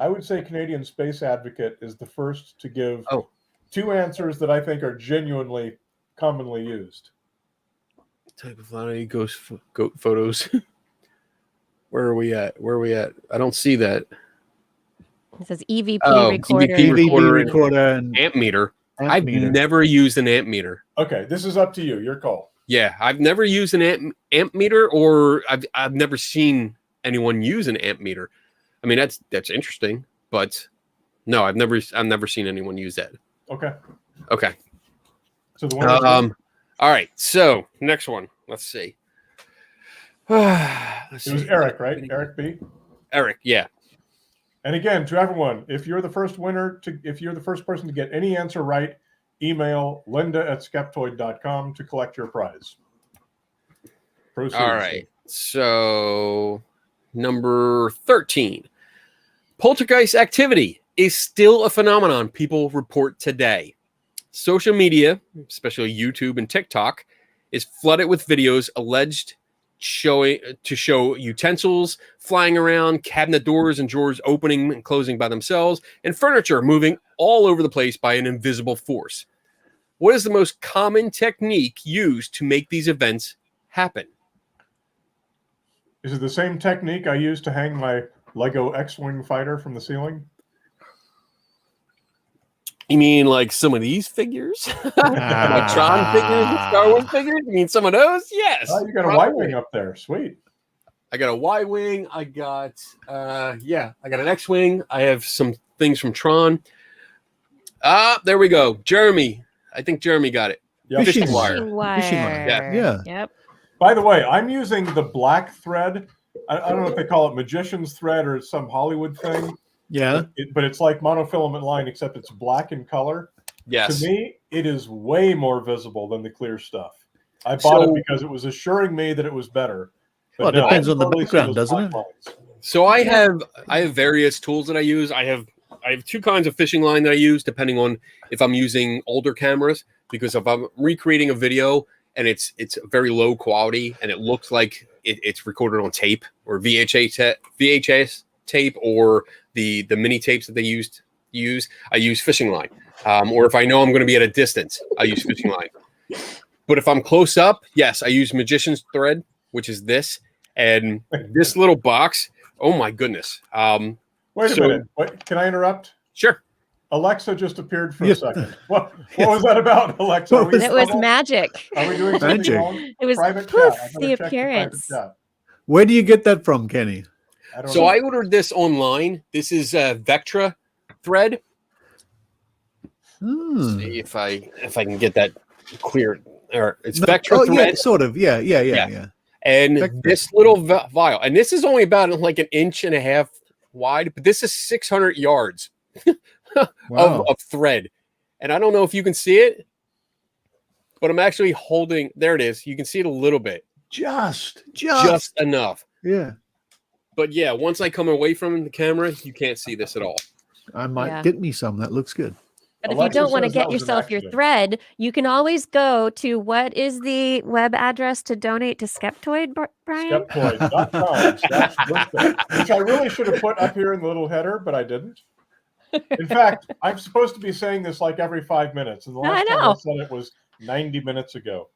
S5: would say Canadian Space Advocate is the first to give
S4: Oh.
S5: 2 answers that I think are genuinely commonly used.
S4: Type of Flannery ghost goat photos. Where are we at? I don't see that.
S3: It says EVP
S4: Oh,
S3: recorder.
S4: EVP
S2: DVD
S4: recorder
S2: recorder and
S4: Amp meter.
S2: amp
S4: I've
S2: meter.
S4: never used an amp meter.
S5: Okay, this is up to you. Your call.
S4: Yeah, I've never used an amp meter, or I've never seen anyone use an amp meter. I mean, that's interesting, but no, I've never seen anyone use that.
S5: Okay.
S4: Okay.
S5: So the winner.
S4: All right. So next one. Let's see. Let's
S5: it was
S4: see.
S5: Eric, right? Eric B.
S4: Eric. Yeah.
S5: And again, to everyone, if you're the first person to get any answer right, email linda@skeptoid.com to collect your prize. Proceed.
S4: All right. So, number 13. Poltergeist activity is still a phenomenon people report today. Social media, especially YouTube and TikTok, is flooded with videos alleged show utensils flying around, cabinet doors and drawers opening and closing by themselves, and furniture moving all over the place by an invisible force. What is the most common technique used to make these events happen?
S5: Is it the same technique I used to hang my Lego X-Wing fighter from the ceiling?
S4: You mean like some of these figures? Like Tron figures and Star Wars figures? You mean some of those? Yes.
S5: Oh, you got a Y-Wing up there. Sweet.
S4: I got a Y-Wing. I got, I got an X-Wing. I have some things from Tron. There we go. Jeremy. I think Jeremy got it.
S5: Yep.
S2: Fishing wire.
S3: Fishing wire.
S2: Yeah.
S3: Yep.
S5: By the way, I'm using the black thread. I don't know if they call it magician's thread or it's some Hollywood thing.
S2: Yeah.
S5: But it's like monofilament line, except it's black in color.
S4: Yes.
S5: To me, it is way more visible than the clear stuff. I bought it because it was assuring me that it was better. But
S2: Well, it depends on the
S5: totally see
S2: background,
S5: those
S2: doesn't
S5: black
S2: it?
S5: lines.
S4: So I have various tools that I use. I have two kinds of fishing line that I use depending on if I'm using older cameras, because if I'm recreating a video and it's very low quality and it looks like it's recorded on tape or VHS tape or the mini tapes that they use, I use fishing line. Or if I know I'm going to be at a distance, I use fishing line. But if I'm close up, yes, I use magician's thread, which is this. And this little box, oh my goodness.
S5: Wait a minute. Can I interrupt?
S4: Sure.
S5: Alexa just appeared for a second. What was that about, Alexa?
S3: It was magic.
S5: Are we doing something
S2: Magic.
S5: wrong?
S3: It was
S5: Private
S3: poof,
S5: chat. I better
S3: the
S5: check private
S3: appearance.
S5: chat.
S2: Where do you get that from, Kenny?
S5: I don't
S4: So
S5: know.
S4: I ordered this online. This is Vectra thread. See if I can get that clear. Or it's Vectra thread.
S2: Yeah, sort of. Yeah.
S4: And
S2: Vectra.
S4: this little vial, and this is only about like 1.5 inches wide, but this is 600 yards
S2: Wow.
S4: of thread. And I don't know if you can see it, but I'm actually holding. There it is. You can see it a little bit,
S2: Just
S4: enough.
S2: yeah.
S4: But yeah, once I come away from the camera, you can't see this at all.
S2: I might
S3: Yeah.
S2: get me some. That looks good.
S3: But if
S5: Alexa
S3: you don't want to
S5: says that
S3: get
S5: was an
S3: yourself your
S5: accident.
S3: thread, you can always go to what is the web address to donate to Skeptoid, Brian?
S5: Skeptoid.com/birthday, which I really should have put up here in the little header, but I didn't. In fact, I'm supposed to be saying this like every 5 minutes, and the last time I said it was 90 minutes ago.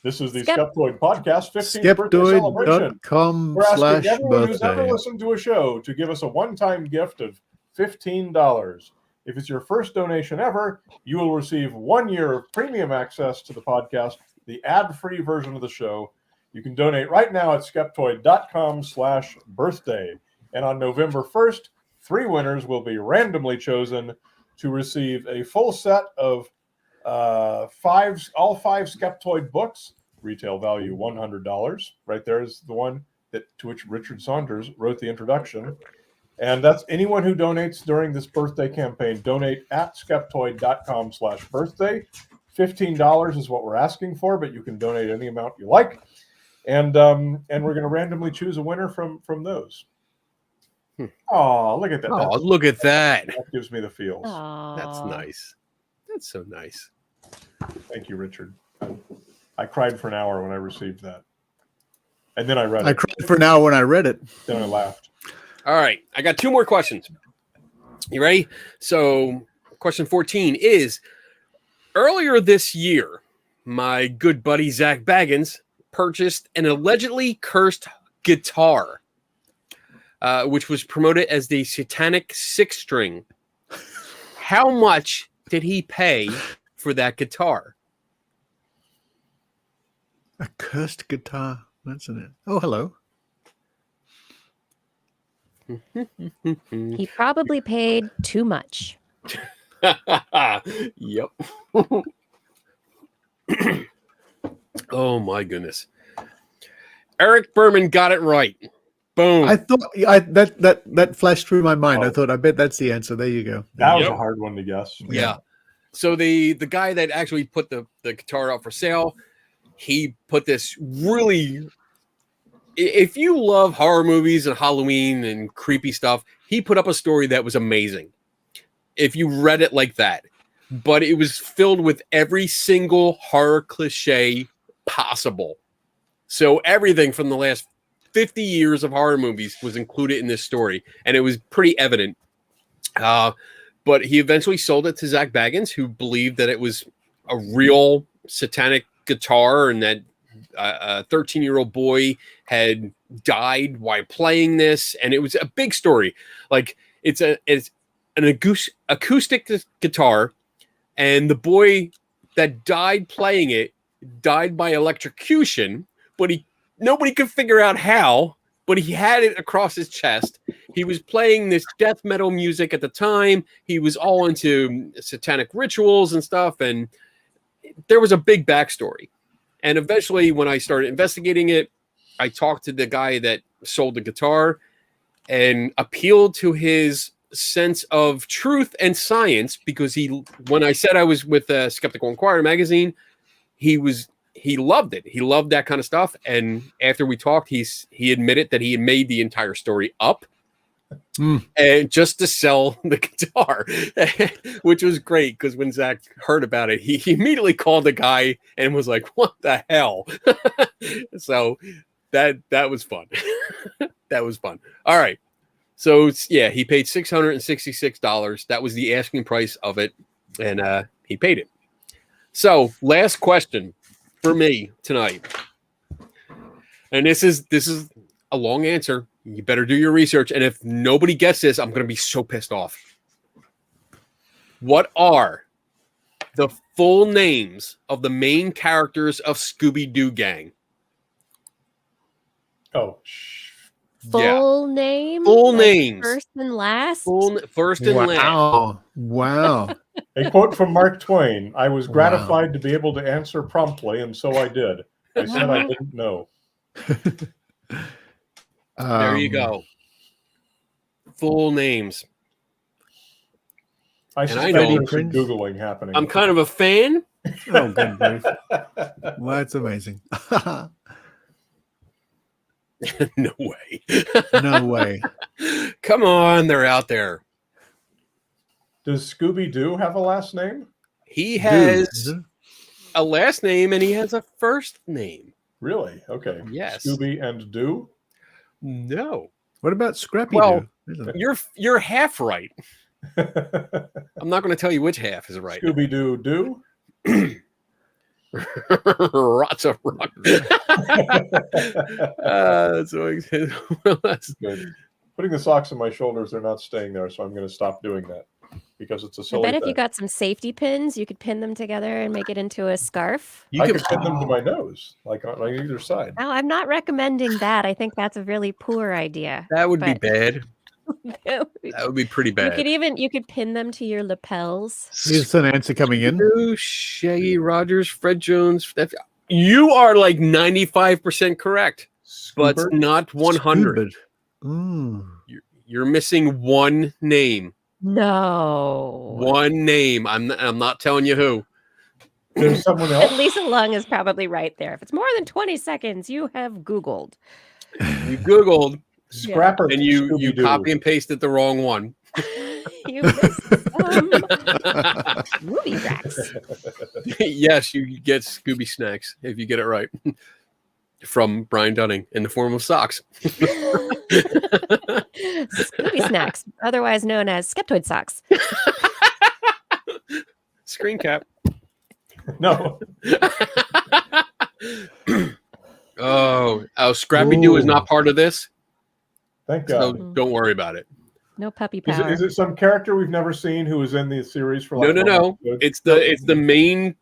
S5: This is the Skeptoid Podcast 15th birthday celebration. We're asking everyone who's ever
S2: Skeptoid.com/birthday.
S5: listened to a show to give us a one-time gift of $15. If it's your first donation ever, you will receive 1 year of premium access to the podcast, the ad-free version of the show. You can donate right now at skeptoid.com/birthday. And on November 1st, 3 winners will be randomly chosen to receive a full set of all 5 Skeptoid books, retail value $100. Right there is the one to which Richard Saunders wrote the introduction. And that's anyone who donates during this birthday campaign. Donate at skeptoid.com/birthday. $15 is what we're asking for, but you can donate any amount you like. And we're going to randomly choose a winner from those. Oh, look at that.
S4: Oh, look at that.
S5: That gives me the feels.
S4: That's nice. That's so nice.
S5: Thank you, Richard. I cried for an hour when I received that. And then I read it.
S2: I cried for an hour when I read it.
S5: Then I laughed.
S4: All right. I got 2 more questions. You ready? So, question 14 is, earlier this year, my good buddy Zach Baggins purchased an allegedly cursed guitar, which was promoted as the Satanic 6-string. How much did he pay for that guitar?
S2: A cursed guitar. That's in it. Oh, hello.
S3: He probably paid too much.
S4: Yep. Oh my goodness. Eric Berman got it right. Boom.
S2: I thought that flashed through my mind.
S5: Oh.
S2: I thought, I bet that's the answer. There you go.
S5: That was
S4: Yep.
S5: a hard one to guess.
S4: Yeah. So the guy that actually put the guitar up for sale, he put this really. If you love horror movies and Halloween and creepy stuff, he put up a story that was amazing. If you read it like that, but it was filled with every single horror cliche possible. So everything from the last 50 years of horror movies was included in this story, and it was pretty evident. But he eventually sold it to Zach Baggins, who believed that it was a real satanic guitar and that a 13-year-old boy had died while playing this. And it was a big story. Like it's an acoustic guitar, and the boy that died playing it died by electrocution, but nobody could figure out how, but he had it across his chest. He was playing this death metal music at the time. He was all into satanic rituals and stuff, and there was a big backstory. And eventually, when I started investigating it, I talked to the guy that sold the guitar and appealed to his sense of truth and science, because when I said I was with Skeptical Inquirer magazine, he loved it. He loved that kind of stuff. And after we talked, he admitted that he had made the entire story up and just to sell the guitar, which was great, because when Zach heard about it, he immediately called the guy and was like, "What the hell?" So that was fun. That was fun. All right. So yeah, he paid $666. That was the asking price of it, and he paid it. So last question for me tonight, and this is a long answer. You better do your research, and if nobody gets this, I'm going to be so pissed off. What are the full names of the main characters of Scooby-Doo Gang?
S5: Oh,
S3: Full name?
S4: Full
S3: Like
S4: names.
S3: First and last?
S4: First and last.
S2: Wow.
S5: a quote from Mark Twain: "I was gratified to be able to answer promptly, and so I did. I said I didn't know."
S4: There you go. Full names.
S5: I
S4: I
S5: suspect
S4: know.
S5: there's some Googling happening.
S4: I'm kind of a fan.
S2: Oh, good grief. Well, that's amazing.
S4: No way.
S2: No way.
S4: Come on, they're out there.
S5: Does Scooby-Doo have a last name?
S4: He has
S2: Dude.
S4: a last name and he has a first name.
S5: Really? Okay.
S4: Yes.
S5: Scooby and Doo?
S4: No.
S2: What about Scrappy
S4: Well,
S2: Doo? Isn't it?
S4: You're half right. I'm not going to tell you which half is right.
S5: Scooby-Doo Doo?
S4: Rots of rock. That's
S5: Good. Putting the socks on my shoulders, they're not staying there, so I'm going to stop doing that because it's a
S3: I
S5: silly
S3: bet if you
S5: thing.
S3: got some safety pins, you could pin them together and make it into a scarf.
S4: You
S5: I
S4: can
S5: could pin them to my nose, like on either side.
S3: No, I'm not recommending that. I think that's a really poor idea.
S4: That would be
S3: But-
S4: bad.
S3: you
S4: That would be pretty bad.
S3: could pin them to your lapels.
S2: Here's an answer coming in.
S4: Shaggy Rogers, Fred Jones. You are like 95% correct, but
S5: Scoobert?
S4: not 100.
S2: Ooh.
S4: You're missing one name.
S3: No.
S4: One name. I'm not telling you who.
S5: There's someone else.
S3: Lisa Lung is probably right there. If it's more than 20 seconds, you have Googled.
S4: You Googled
S5: Scrapper
S4: and you
S5: Scooby-Doo.
S4: copy and pasted the wrong one.
S3: You missed some movie racks.
S4: Yes, you get Scooby snacks if you get it right. From Brian Dunning in the form of socks.
S3: Scooby snacks, otherwise known as Skeptoid socks.
S4: Screen cap.
S5: No.
S4: Scrappy Doo is not part of this,
S5: Thank
S4: so
S5: God.
S4: don't worry about it.
S3: No puppy
S5: Is
S3: power.
S5: it some character we've never seen who was in the series for like
S4: No.
S5: episodes?
S4: It's the main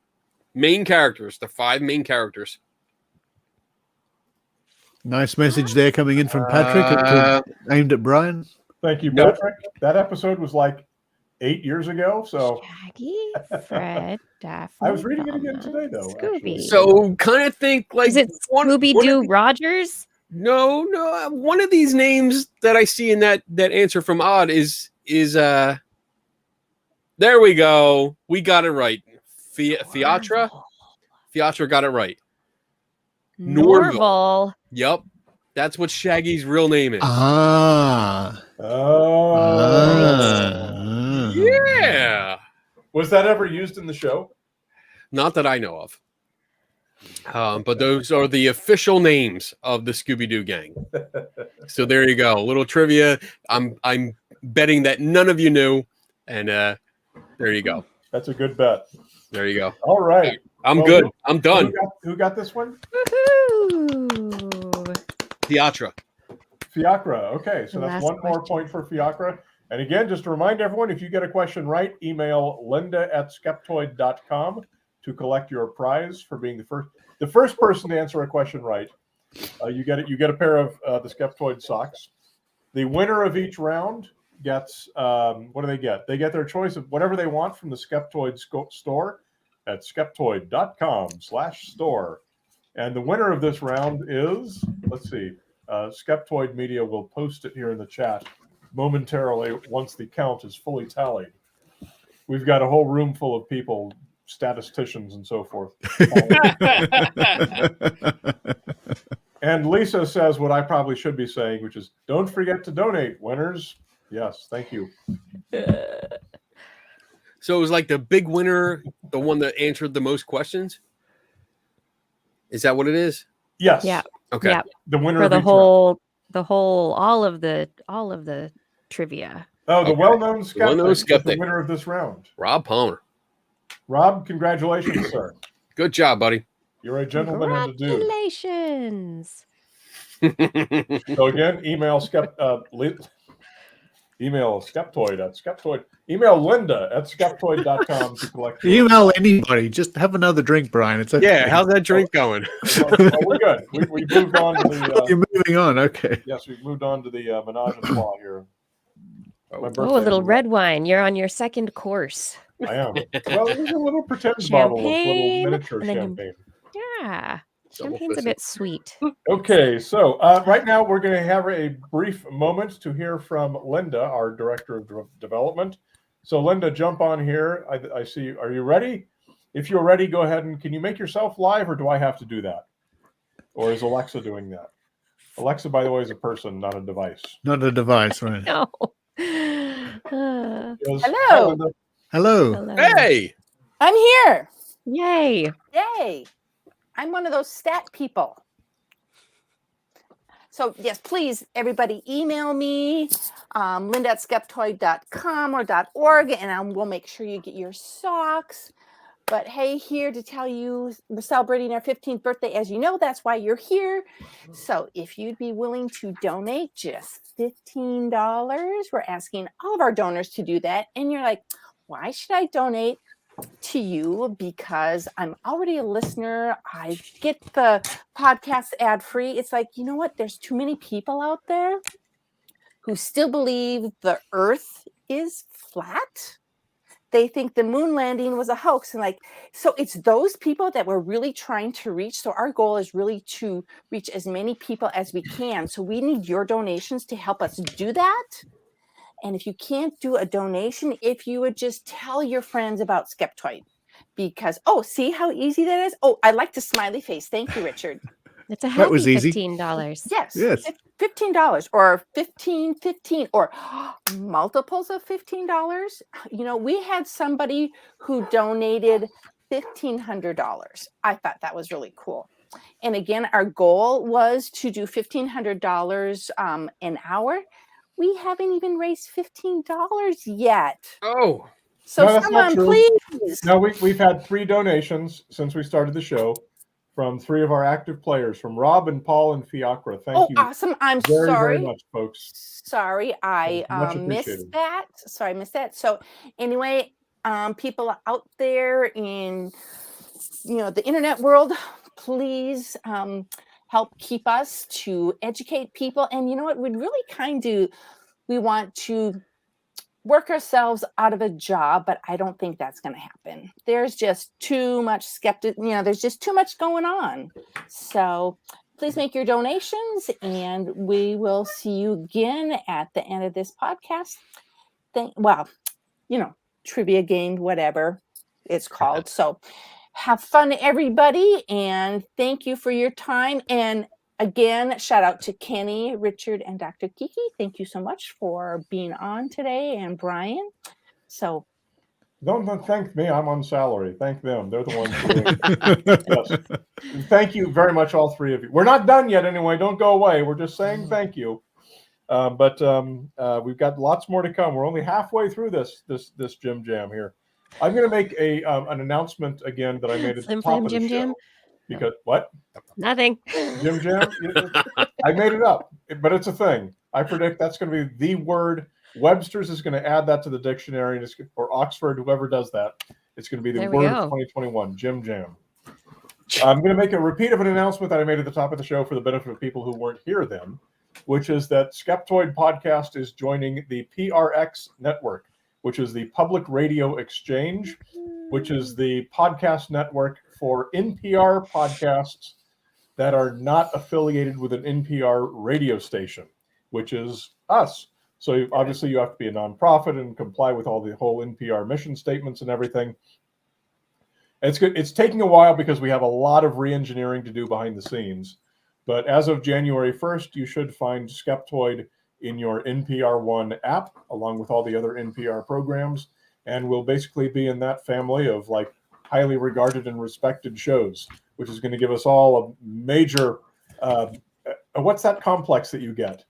S4: characters, the 5 main characters.
S2: Nice message there coming in from Patrick, aimed at Brian.
S5: Thank you,
S4: Nope.
S5: Patrick. That episode was like 8 years ago, so
S3: Shaggy, Fred, Daphne.
S5: I was reading it again
S3: Velma,
S5: today, though,
S3: Scooby.
S5: actually.
S4: So kind of think like
S3: Is it
S4: one-
S3: Scooby
S4: one
S3: Doo
S4: of the-
S3: Rogers?
S4: No. One of these names that I see in that answer from Odd is there we go. We got it right. Fiatra? Fiatra got it right.
S3: Norval.
S4: Yep. That's what Shaggy's real name is.
S2: Ah.
S5: Oh.
S4: Yeah.
S5: Was that ever used in the show?
S4: Not that I know of. But those are the official names of the Scooby-Doo gang. So there you go. A little trivia. I'm betting that none of you knew. And there you go.
S5: That's a good bet.
S4: There you go.
S5: All right.
S4: I'm good. I'm done.
S5: Who got this one?
S3: Woohoo!
S4: Fiatra.
S5: Fiacra. Okay, so that's
S3: Last
S5: one more
S3: question.
S5: point for Fiacra. And again, just to remind everyone, if you get a question right, email linda@skeptoid.com to collect your prize for being the first person to answer a question right. You get a pair of the Skeptoid socks. The winner of each round gets what do they get? They get their choice of whatever they want from the Skeptoid store at skeptoid.com/store. And the winner of this round is, let's see, Skeptoid Media will post it here in the chat momentarily once the count is fully tallied. We've got a whole room full of people, statisticians and so forth. And Lisa says what I probably should be saying, which is, don't forget to donate, winners. Yes, thank you.
S4: So it was like the big winner, the one that answered the most questions? Is that what it is?
S5: Yes.
S3: Yeah.
S4: Okay.
S3: Yeah.
S5: The winner
S3: For
S5: of
S3: the
S5: each
S3: whole, all of the trivia.
S5: round. Oh, the
S4: Okay.
S5: well-known skeptic,
S4: Well-known
S5: is the
S4: skeptic.
S5: winner of this round.
S4: Rob Palmer.
S5: Rob, congratulations, sir.
S4: Good job, buddy.
S5: You're a gentleman and a dude.
S3: Congratulations.
S5: So again, email Skeptoid at Skeptoid. Email Linda at skeptoid.com to collect.
S2: Email anybody. Just have another drink, Brian. It's okay.
S4: Yeah, how's that drink going?
S5: Oh, we're good. We moved on to the.
S2: You're moving on. Okay.
S5: Yes, we've moved on to the menage a trois here. My
S3: Oh, a
S5: birthday
S3: little
S5: is-
S3: red wine. You're on your second course.
S5: I am. Well, there's a little pretend bottle of little
S3: Champagne,
S5: miniature
S3: and then you-
S5: champagne.
S3: Yeah.
S4: Double
S3: Champagne's a
S4: fisted.
S3: bit sweet.
S5: Okay, so right now we're going to have a brief moment to hear from Linda, our Director of Development. So Linda, jump on here. I see you. Are you ready? If you're ready, go ahead and can you make yourself live, or do I have to do that? Or is Alexa doing that? Alexa, by the way, is a person, not a device.
S2: Not a device, right?
S3: No.
S5: Yes.
S6: Hello.
S5: Hi, Linda.
S2: Hello.
S3: Hello.
S4: Hey!
S6: I'm here.
S3: Yay.
S6: Yay. I'm one of those stat people. So yes, please, everybody email me, linda@skeptoid.com or .org, and we'll make sure you get your socks. But hey, here to tell you we're celebrating our 15th birthday. As you know, that's why you're here. So if you'd be willing to donate just $15, we're asking all of our donors to do that. And you're like, why should I donate to you? Because I'm already a listener. I get the podcast ad free. It's like, you know what? There's too many people out there who still believe the earth is flat. They think the moon landing was a hoax. And so it's those people that we're really trying to reach. So our goal is really to reach as many people as we can. So we need your donations to help us do that. And if you can't do a donation, if you would just tell your friends about Skeptoid, because, see how easy that is? Oh, I like the smiley face. Thank you, Richard.
S3: It's a
S2: That
S3: happy
S2: was easy.
S3: $15.
S6: Yes.
S2: Yes.
S6: $15 or 15 or multiples of $15. You know, we had somebody who donated $1,500. I thought that was really cool. And again, our goal was to do $1,500 an hour. We haven't even raised $15 yet.
S4: Oh,
S6: So
S5: No, that's not
S6: someone,
S5: true.
S6: please.
S5: No, we've had 3 donations since we started the show from 3 of our active players, from Rob and Paul and Fiacra. Thank you
S6: Awesome. I'm
S5: very,
S6: sorry.
S5: very much, folks.
S6: Sorry, I
S5: Much
S6: missed
S5: appreciated.
S6: that. Sorry, I missed that. So anyway, people out there in the internet world, please help keep us to educate people. And you know what? We'd really we want to work ourselves out of a job, but I don't think that's going to happen. There's just too much there's just too much going on. So please make your donations, and we will see you again at the end of this podcast. Trivia game, whatever it's called. So have fun, everybody, and thank you for your time. And again, shout out to Kenny, Richard, and Dr. Kiki. Thank you so much for being on today, and Brian. So
S5: don't thank me. I'm on salary. Thank them. They're the ones who yes. Thank you very much, all three of you. We're not done yet anyway. Don't go away. We're just saying thank you. But we've got lots more to come. We're only halfway through this Jim Jam here. I'm going to make an announcement again that I made at the top of the show.
S3: Jam?
S5: Because what?
S3: Nothing.
S5: Jim Jam? I made it up, but it's a thing. I predict that's going to be the word. Webster's is going to add that to the dictionary, or Oxford, whoever does that. It's going to be the word of 2021, Jim Jam. I'm going to make a repeat of an announcement that I made at the top of the show for the benefit of people who weren't here then, which is that Skeptoid Podcast is joining the PRX network, which is the Public Radio Exchange, which is the podcast network for NPR podcasts that are not affiliated with an NPR radio station, which is us. So obviously you have to be a nonprofit and comply with all the whole NPR mission statements and everything. And it's good. It's taking a while because we have a lot of re-engineering to do behind the scenes. But as of January 1st, you should find Skeptoid in your NPR One app, along with all the other NPR programs. And we'll basically be in that family of like highly regarded and respected shows, which is going to give us all a major, what's that complex that you get?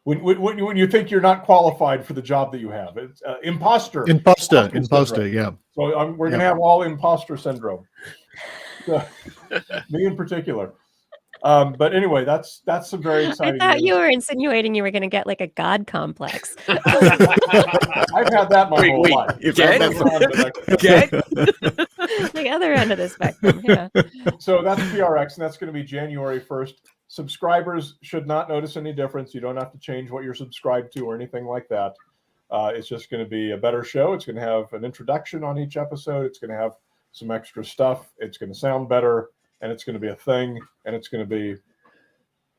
S5: When you think you're not qualified for the job that you have, it's imposter, yeah. So we're going to have all imposter syndrome. So, me in particular. But anyway, that's some very exciting.
S3: I thought
S5: news.
S3: you were insinuating you were going to get like a god complex.
S5: I've had that my whole life.
S3: The other end of the spectrum, yeah.
S5: So that's PRX, and that's going to be January 1st. Subscribers should not notice any difference. You don't have to change what you're subscribed to or anything like that. It's just going to be a better show. It's going to have an introduction on each episode. It's going to have some extra stuff. It's going to sound better. And it's going to be a thing, and it's going to be,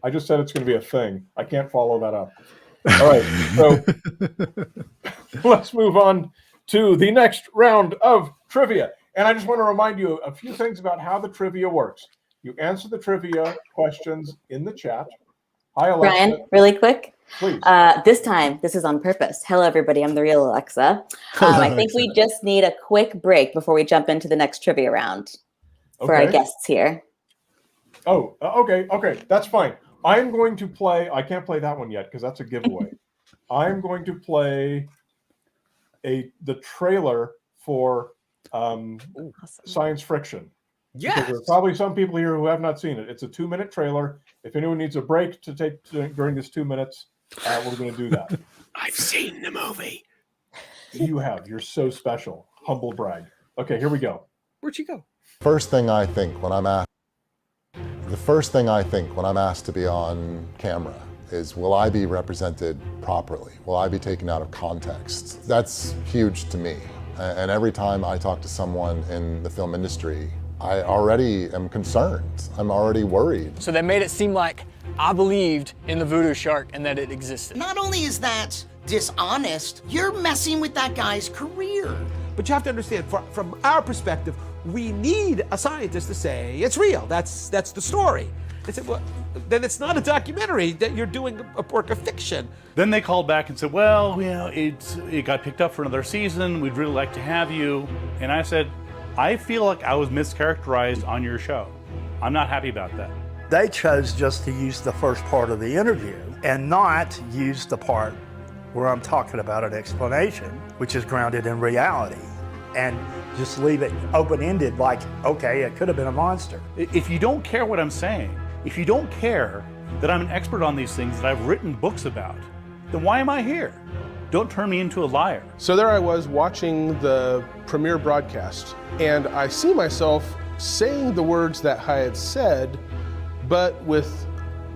S5: I just said it's going to be a thing. I can't follow that up. All right, so let's move on to the next round of trivia. And I just want to remind you a few things about how the trivia works. You answer the trivia questions in the chat. Hi, Alexa.
S7: Brian, really quick.
S5: Please.
S7: This time, this is on purpose. Hello, everybody. I'm the real Alexa. I think we just need a quick break before we jump into the next trivia round. For our guests here.
S5: Oh, okay. That's fine. I'm going to play, I can't play that one yet because that's a giveaway. I'm going to play the trailer for Science Friction.
S4: Yes.
S5: There are probably some people here who have not seen it. It's a 2-minute trailer. If anyone needs a break to take during this 2 minutes, we're going to do that.
S4: I've seen the movie.
S5: You have. You're so special. Humble brag. Okay, here we go.
S4: Where'd you go?
S8: The first thing I think when I'm asked to be on camera is, will I be represented properly? Will I be taken out of context? That's huge to me. And every time I talk to someone in the film industry, I already am concerned. I'm already worried.
S9: So they made it seem like I believed in the voodoo shark and that it existed.
S10: Not only is that dishonest, you're messing with that guy's career.
S11: But you have to understand, from our perspective, we need a scientist to say it's real. That's the story. They said, well, then it's not a documentary. That you're doing a work of fiction.
S12: Then they called back and said, well, it got picked up for another season. We'd really like to have you. And I said, I feel like I was mischaracterized on your show. I'm not happy about that.
S13: They chose just to use the first part of the interview and not use the part where I'm talking about an explanation, which is grounded in reality, and just leave it open-ended like, okay, it could have been a monster.
S12: If you don't care what I'm saying, if you don't care that I'm an expert on these things that I've written books about, then why am I here? Don't turn me into a liar.
S14: So there I was watching the premiere broadcast, and I see myself saying the words that I had said, but with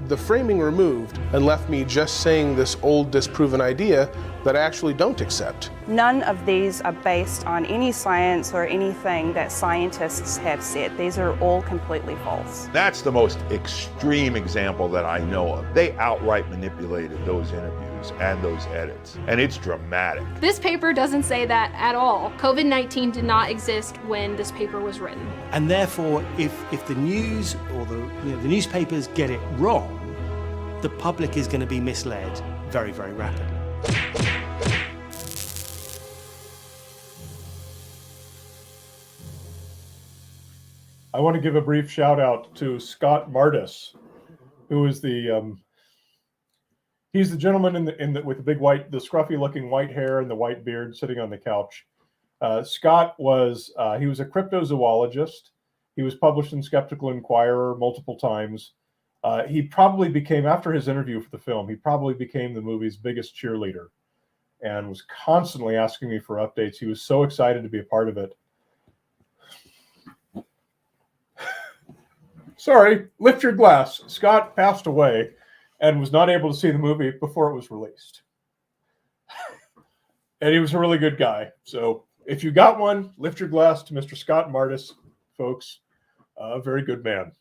S14: the framing removed, and left me just saying this old disproven idea, that I actually don't accept.
S15: None of these are based on any science or anything that scientists have said. These are all completely false.
S16: That's the most extreme example that I know of. They outright manipulated those interviews and those edits, and it's dramatic.
S17: This paper doesn't say that at all. COVID-19 did not exist when this paper was written.
S18: And therefore, if the news or the newspapers get it wrong, the public is going to be misled very, very rapidly.
S5: I want to give a brief shout out to Scott Martis, who is he's the gentleman with the big the scruffy looking white hair and the white beard sitting on the couch. Scott was he was a cryptozoologist. He was published in Skeptical Inquirer multiple times. He probably became, after his interview for the film, he probably became the movie's biggest cheerleader and was constantly asking me for updates. He was so excited to be a part of it. Sorry, lift your glass. Scott passed away and was not able to see the movie before it was released. And he was a really good guy. So if you got one, lift your glass to Mr. Scott Martis, folks. A very good man.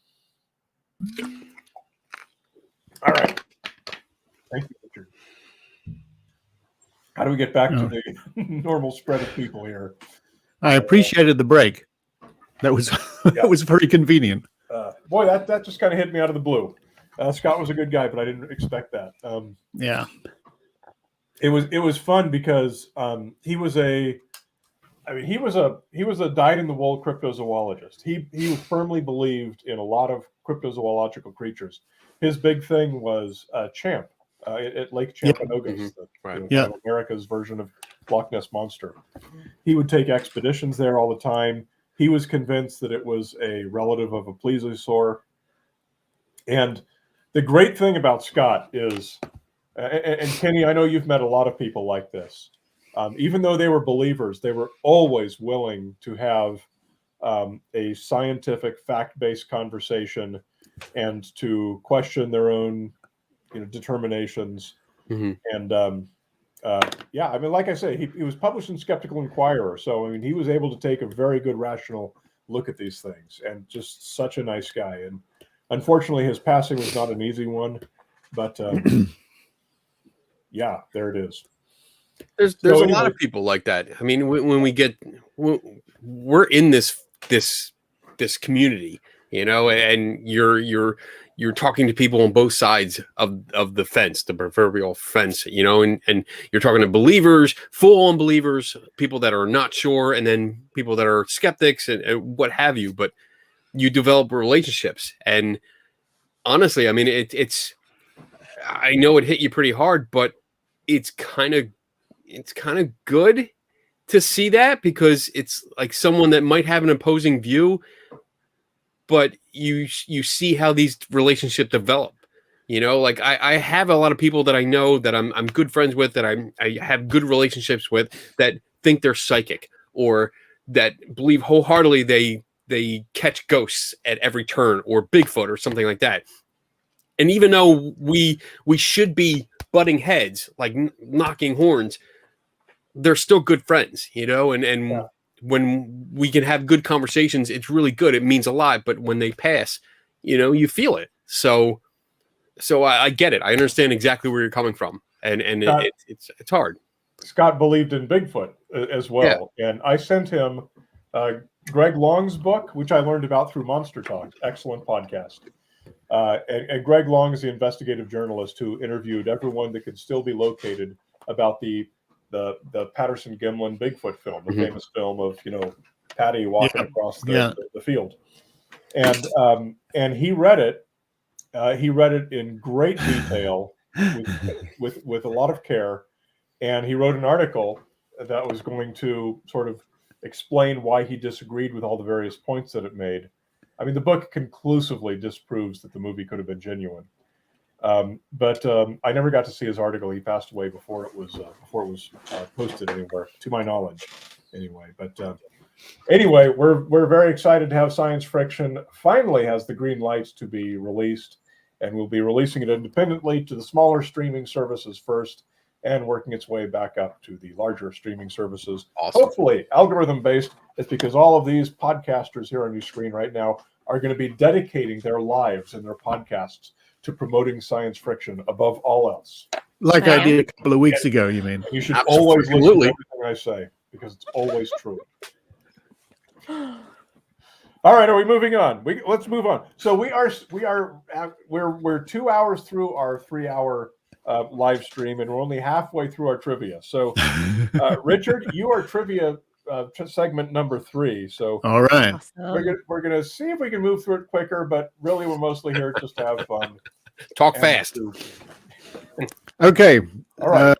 S5: All right. Thank you, Richard. How do we get back to the normal spread of people here?
S2: I appreciated the break. That was that was very convenient.
S5: Boy, that just kind of hit me out of the blue. Scott was a good guy, but I didn't expect that.
S2: Yeah,
S5: it was fun because he was a dyed-in-the-wool cryptozoologist. He firmly believed in a lot of cryptozoological creatures. His big thing was Champ at Lake Champanogas, America's version of Loch Ness Monster. He would take expeditions there all the time. He was convinced that it was a relative of a plesiosaur. And the great thing about Scott is, and Kenny, I know you've met a lot of people like this. Even though they were believers, they were always willing to have a scientific, fact-based conversation and to question their own, determinations.
S4: Mm-hmm.
S5: And like I say, he was published in Skeptical Inquirer, so he was able to take a very good, rational look at these things, and just such a nice guy. And unfortunately, his passing was not an easy one, but there it is.
S4: There's a lot of people like that. I mean, we're in this community, and you're talking to people on both sides of the fence, the proverbial fence, and you're talking to believers, full-on believers, people that are not sure, and then people that are skeptics and what have you. But you develop relationships, and honestly, I mean, it's. I know it hit you pretty hard, but it's kind of good to see that, because it's like someone that might have an opposing view, but you see how these relationships develop. Like I have a lot of people that I know that I'm good friends with, that I have good relationships with, that think they're psychic, or that believe wholeheartedly they catch ghosts at every turn, or Bigfoot or something like that. And even though we should be butting heads, like knocking horns, they're still good friends, and when we can have good conversations, it's really good. It means a lot. But when they pass, you feel it. So I get it. I understand exactly where you're coming from, and it's hard.
S5: Scott believed in Bigfoot as well, and I sent him Greg Long's book, which I learned about through Monster Talk. Excellent podcast. And Greg Long is the investigative journalist who interviewed everyone that could still be located about the Patterson Gimlin Bigfoot film, the famous film of Patty walking across the field, and he read it. He read it in great detail with a lot of care, and he wrote an article that was going to sort of explain why he disagreed with all the various points that it made. I mean, the book conclusively disproves that the movie could have been genuine. But I never got to see his article. He passed away before it was posted anywhere, to my knowledge, anyway. But anyway, we're very excited to have Science Friction finally has the green lights to be released, and we'll be releasing it independently to the smaller streaming services first, and working its way back up to the larger streaming services.
S4: Awesome.
S5: Hopefully, algorithm-based. It's because all of these podcasters here on your screen right now are going to be dedicating their lives and their podcasts to promoting science fiction above all else.
S2: Like I did a couple of weeks ago, you mean?
S5: You should always listen to everything I say because it's always true. All right, are we moving on? Let's move on. So we're 2 hours through our 3-hour live stream, and we're only halfway through our trivia. So, Richard, you are trivia segment number 3. So,
S2: all right,
S5: we're gonna see if we can move through it quicker, but really, we're mostly here just to have fun.
S4: Talk fast.
S2: Okay.
S5: All right.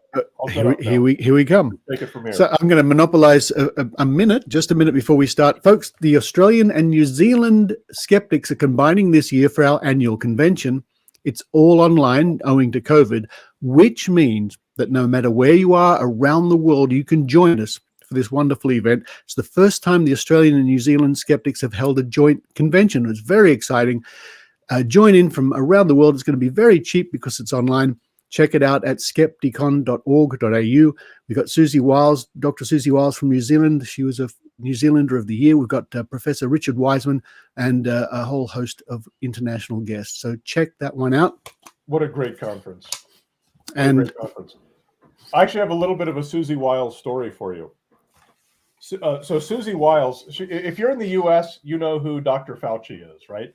S2: Here we come.
S5: Take it from here.
S2: So I'm going to monopolize a minute, just a minute before we start. Folks, the Australian and New Zealand skeptics are combining this year for our annual convention. It's all online owing to COVID, which means that no matter where you are around the world, you can join us for this wonderful event. It's the first time the Australian and New Zealand skeptics have held a joint convention. It's very exciting. Join in from around the world. It's going to be very cheap because it's online. Check it out at skepticon.org.au. We've got Susie Wiles, Dr. Susie Wiles from New Zealand. She was a New Zealander of the Year. We've got Professor Richard Wiseman and a whole host of international guests. So check that one out.
S5: What a great conference.
S2: And
S5: I actually have a little bit of a Susie Wiles story for you. So Susie Wiles, if you're in the U.S., you know who Dr. Fauci is, right?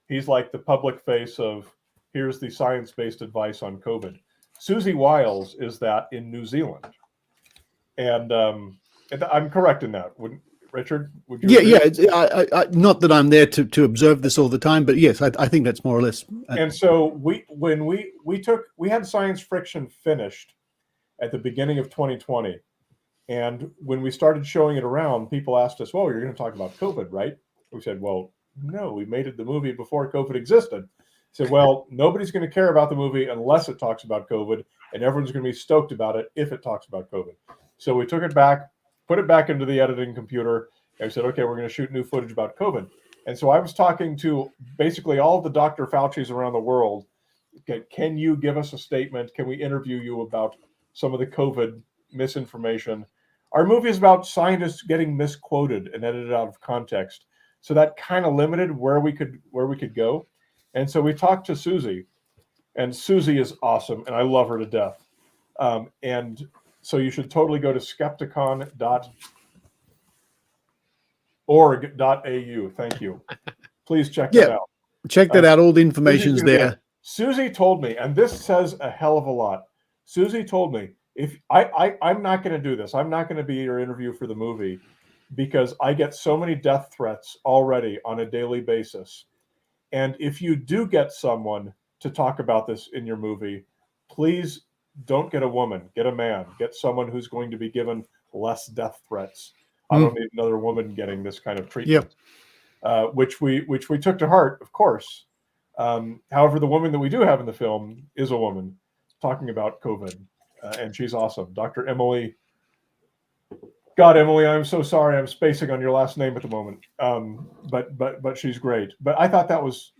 S5: He's like the public face of, here's the science-based advice on COVID. Susie Wiles is that in New Zealand. And I'm correct in that. Richard, would you agree?
S2: I, not that I'm there to observe this all the time, but yes, I think that's more or less.
S5: And so we had science fiction finished at the beginning of 2020. And when we started showing it around, people asked us, well, you're going to talk about COVID, right? We said, well, no, we made the movie before COVID existed. Said, well, nobody's going to care about the movie unless it talks about COVID, and everyone's going to be stoked about it if it talks about COVID. So we took it back, put it back into the editing computer, and we said, okay, we're going to shoot new footage about COVID. And so I was talking to basically all of the Dr. Fauci's around the world. Can you give us a statement? Can we interview you about some of the COVID misinformation? Our movie is about scientists getting misquoted and edited out of context. So that kind of limited where we could go. And so we talked to Susie, and Susie is awesome, and I love her to death. And so you should totally go to skepticon.org.au. Thank you. Please check that out.
S2: Check that out. All the information's there.
S5: Susie told me, and this says a hell of a lot. Susie told me, if I'm not going to do this, I'm not going to be your interview for the movie because I get so many death threats already on a daily basis. And if you do get someone to talk about this in your movie, please don't get a woman, get a man, get someone who's going to be given less death threats. I don't need another woman getting this kind of treatment, which we took to heart, of course. However, the woman that we do have in the film is a woman talking about COVID, and she's awesome. Dr. Emily. God, Emily, I'm so sorry. I'm spacing on your last name at the moment. But she's great. But I thought that was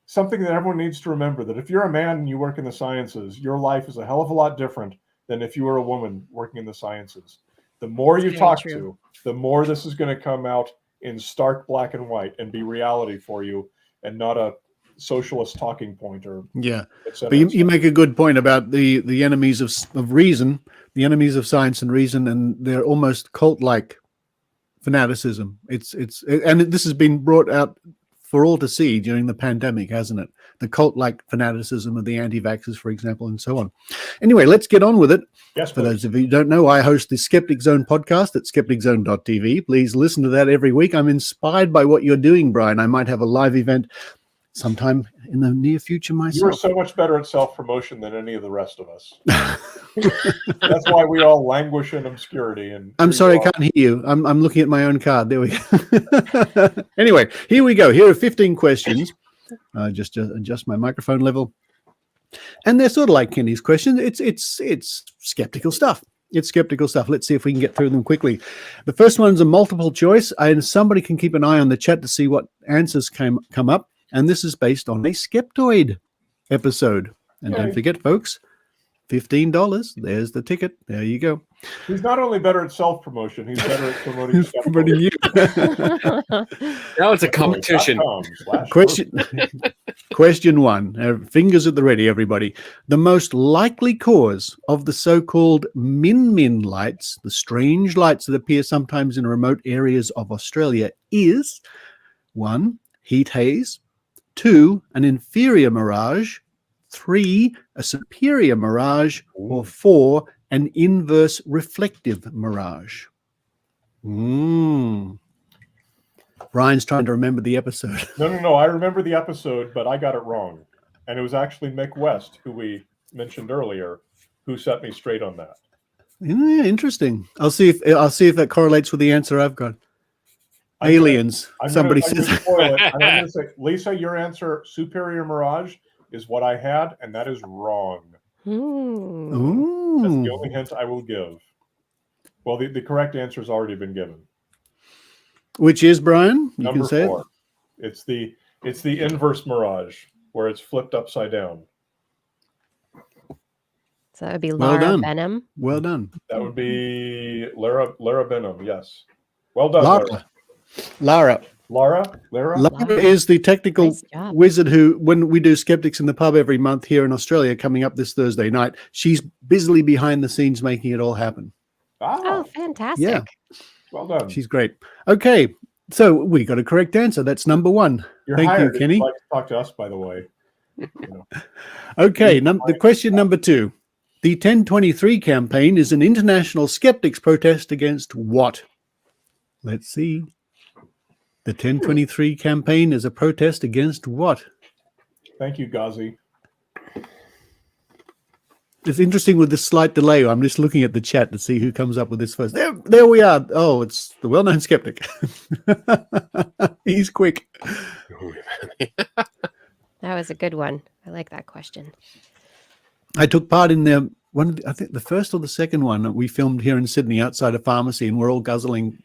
S5: something that everyone needs to remember, that if you're a man and you work in the sciences, your life is a hell of a lot different than if you were a woman working in the sciences. The more you talk to, the more this is going to come out in stark black and white and be reality for you and not a socialist talking point or
S2: but you make a good point about the enemies of reason, the enemies of science and reason, and they're almost cult-like fanaticism. And this has been brought out for all to see during the pandemic, hasn't it? The cult-like fanaticism of the anti-vaxxers, for example, and so on. Anyway, let's get on with it.
S5: Yes,
S2: for those of you who don't know, I host the Skeptic Zone podcast at skepticzone.tv. Please listen to that every week. I'm inspired by what you're doing, Brian. I might have a live event sometime in the near future myself.
S5: You are so much better at self-promotion than any of the rest of us. That's why we all languish in obscurity. And
S2: I'm sorry, I can't hear you. I'm looking at my own card. There we go. Anyway, here we go. Here are 15 questions. Just adjust my microphone level. And they're sort of like Kenny's question. It's skeptical stuff. It's skeptical stuff. Let's see if we can get through them quickly. The first one's a multiple choice, and somebody can keep an eye on the chat to see what answers come up. And this is based on a Skeptoid episode. And don't forget, folks, $15. There's the ticket. There you go.
S5: He's not only better at self-promotion, he's better at promoting stuff.
S2: Promoting you.
S4: Now it's a competition.
S2: Question 1. Fingers at the ready, everybody. The most likely cause of the so-called min-min lights, the strange lights that appear sometimes in remote areas of Australia, is 1. Heat haze, 2. An inferior mirage, 3. A superior mirage, or 4. An inverse reflective mirage. Brian's trying to remember the episode.
S5: No. I remember the episode, but I got it wrong. And it was actually Mick West, who we mentioned earlier, who set me straight on that.
S2: Yeah, interesting. I'll see if that correlates with the answer I've got. Aliens. Somebody says.
S5: I'm going to say, Lisa, your answer, superior mirage, is what I had, and that is wrong.
S2: Ooh.
S5: That's the only hint I will give. Well, the correct answer has already been given.
S2: Which is, Brian? You
S5: Number
S2: can say
S5: 4. It's the inverse mirage, where it's flipped upside down.
S3: So that would be
S2: Well
S3: Lara
S2: done.
S3: Benham.
S2: Well done.
S5: That would be Lara Benham, yes. Well done,
S2: Lara.
S5: Lara
S2: is the technical wizard who, when we do Skeptics in the Pub every month here in Australia, coming up this Thursday night, she's busily behind the scenes making it all happen.
S3: Oh, fantastic.
S2: Yeah.
S5: Well done.
S2: She's great. Okay, so we got a correct answer. That's number 1.
S5: You're
S2: Thank
S5: hired
S2: you, Kenny.
S5: if you'd like to talk to us, by the way.
S2: Okay, the question number 2. The 1023 campaign is an international skeptics protest against what? Let's see. The 1023 campaign is a protest against what?
S5: Thank you, Ghazi.
S2: It's interesting with this slight delay. I'm just looking at the chat to see who comes up with this first. There we are. Oh, it's the well-known skeptic. He's quick.
S3: That was a good one. I like that question.
S2: I took part in I think the first or the second one that we filmed here in Sydney outside a pharmacy, and we're all guzzling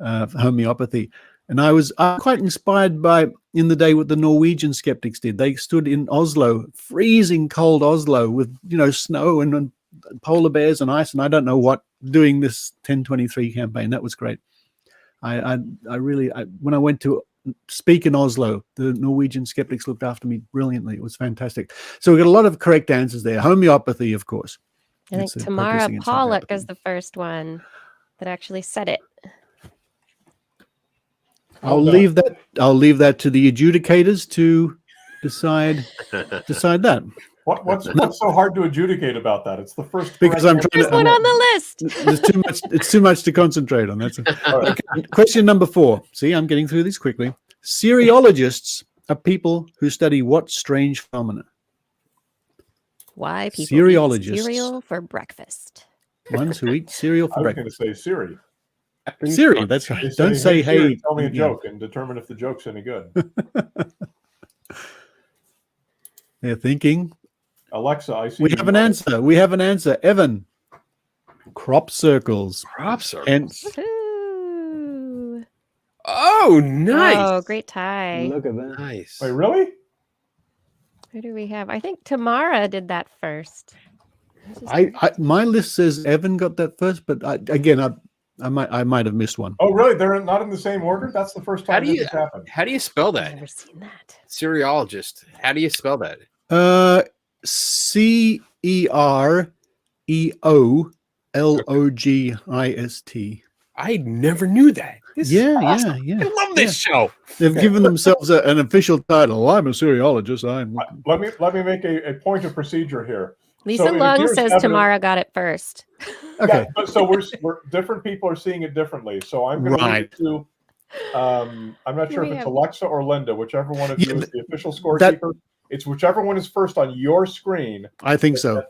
S2: homeopathy. And I was quite inspired by, in the day, what the Norwegian skeptics did. They stood in Oslo, freezing cold Oslo, with snow and polar bears and ice and I don't know what, doing this 1023 campaign. That was great. I really when I went to speak in Oslo, the Norwegian skeptics looked after me brilliantly. It was fantastic. So we got a lot of correct answers there. Homeopathy, of course.
S3: I think Tamara Pollock is the first one that actually said it.
S2: I'll leave that to the adjudicators to decide that.
S5: What's so hard to adjudicate about that? It's the first.
S2: Because I'm trying
S3: There's one on the list.
S2: There's too much. It's too much to concentrate on. That's okay. Question number 4. See, I'm getting through these quickly. Seriologists are people who study what strange phenomena?
S3: Why people eat cereal for breakfast?
S2: Ones who eat cereal for breakfast.
S5: I was going to say Siri.
S2: Siri, that's right. Don't say, hey.
S5: Tell me a joke and determine if the joke's any good.
S2: They're thinking.
S5: Alexa, I see.
S2: We have an answer. Evan. Crop circles.
S4: Crop circles.
S3: Woohoo.
S4: Oh, nice.
S3: Oh, great tie.
S12: Look at that.
S4: Nice.
S5: Wait, really?
S3: Who do we have? I think Tamara did that first.
S2: My list says Evan got that first, but I might have missed one.
S5: Oh, really? They're not in the same order? That's the first time this happened.
S4: How do you spell that?
S3: I've never seen that.
S4: Seriologist. How do you spell that?
S2: CEREOLOGIST.
S4: I never knew that.
S2: Yeah.
S4: I love this show.
S2: They've given themselves an official title. I'm a seriologist.
S5: Let me make a point of procedure here.
S3: Lisa Lung says Tamara got it first.
S2: Okay.
S5: Yeah, so we're different people are seeing it differently. So I'm going to leave it to I'm not sure if it's Alexa or Linda, whichever one of you is the official scorekeeper. It's whichever one is first on your screen.
S2: I think so.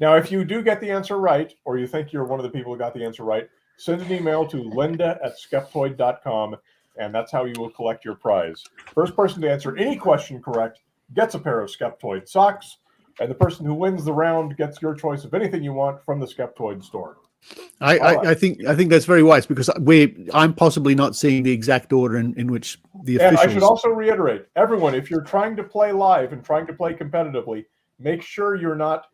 S5: Now, if you do get the answer right, or you think you're one of the people who got the answer right, send an email to linda@skeptoid.com, and that's how you will collect your prize. First person to answer any question correct gets a pair of Skeptoid socks, and the person who wins the round gets your choice of anything you want from the Skeptoid store.
S2: I think that's very wise, because I'm possibly not seeing the exact order in which the officials.
S5: And I should also reiterate, everyone, if you're trying to play live and trying to play competitively, make sure you're not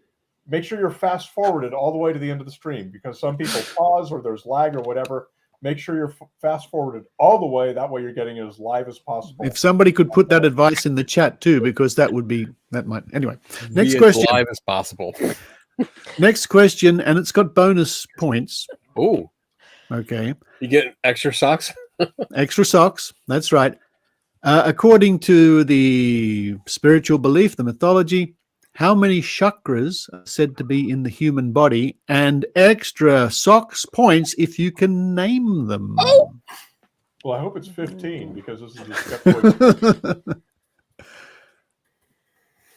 S5: make sure you're fast forwarded all the way to the end of the stream, because some people pause or there's lag or whatever. Make sure you're fast forwarded all the way. That way you're getting it as live as possible.
S2: If somebody could put that advice in the chat too, because that might. Anyway, next
S4: Be
S2: question.
S4: as live as possible.
S2: Next question, and it's got bonus points.
S4: Oh,
S2: okay.
S4: You get extra socks.
S2: Extra socks. That's right. According to the spiritual belief, the mythology, how many chakras are said to be in the human body? And extra socks points if you can name them.
S5: Oh! Well, I hope it's 15, because this is the Skeptoid.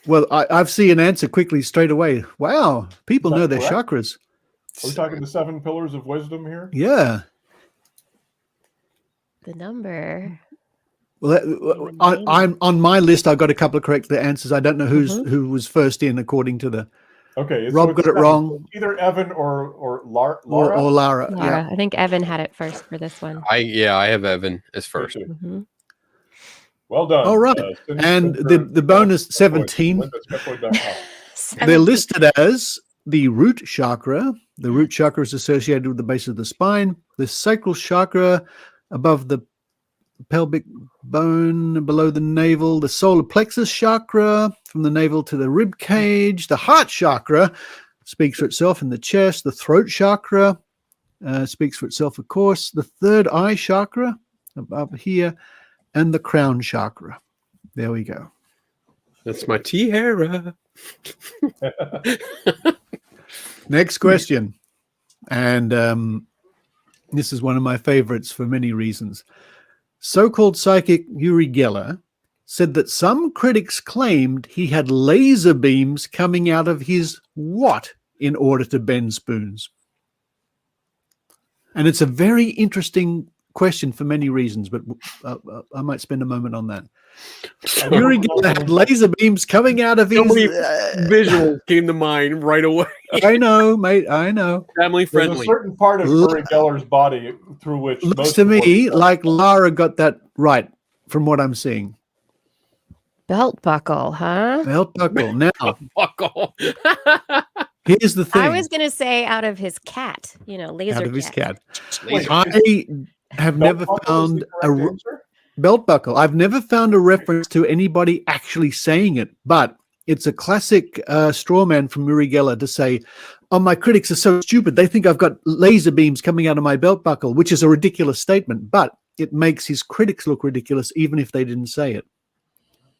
S2: Well, I've seen an answer quickly straight away. Wow, people know their
S5: correct?
S2: chakras.
S5: Are we talking the 7 pillars of wisdom here?
S2: Yeah.
S3: The number.
S2: Well, I'm on my list. I've got a couple of correct answers. I don't know who was first in according to the.
S5: Okay,
S2: Rob got it wrong.
S5: Either Evan or Lara.
S2: Or Lara.
S3: Lara.
S2: Yeah.
S3: I think Evan had it first for this one.
S4: I have Evan as first.
S5: Well done.
S2: All right, and the bonus 17. They're listed as the root chakra. The root chakra is associated with the base of the spine. The sacral chakra above the pelvic bone, below the navel. The solar plexus chakra from the navel to the rib cage. The heart chakra speaks for itself in the chest. The throat chakra speaks for itself, of course. The third eye chakra above here, and the crown chakra. There we go.
S4: That's my tiara.
S2: Next question. And this is one of my favorites for many reasons. So-called psychic Uri Geller said that some critics claimed he had laser beams coming out of his what in order to bend spoons? And it's a very interesting question for many reasons, but I might spend a moment on that. Uri Geller had laser beams coming out of his...
S4: visual came to mind right away.
S2: I know, mate, I know.
S4: Family friendly.
S5: There's a certain part of Uri Geller's body through which...
S2: Looks to me like Lara got that right from what I'm seeing.
S3: Belt buckle, huh?
S2: Belt buckle. Now,
S4: buckle.
S2: Here's the thing.
S3: I was going to say out of his cat, laser
S2: out of his cat.
S3: Laser
S2: I have never found a belt buckle. I've never found a reference to anybody actually saying it, but it's a classic straw man from Uri Geller to say, "Oh, my critics are so stupid. They think I've got laser beams coming out of my belt buckle," which is a ridiculous statement, but it makes his critics look ridiculous even if they didn't say it.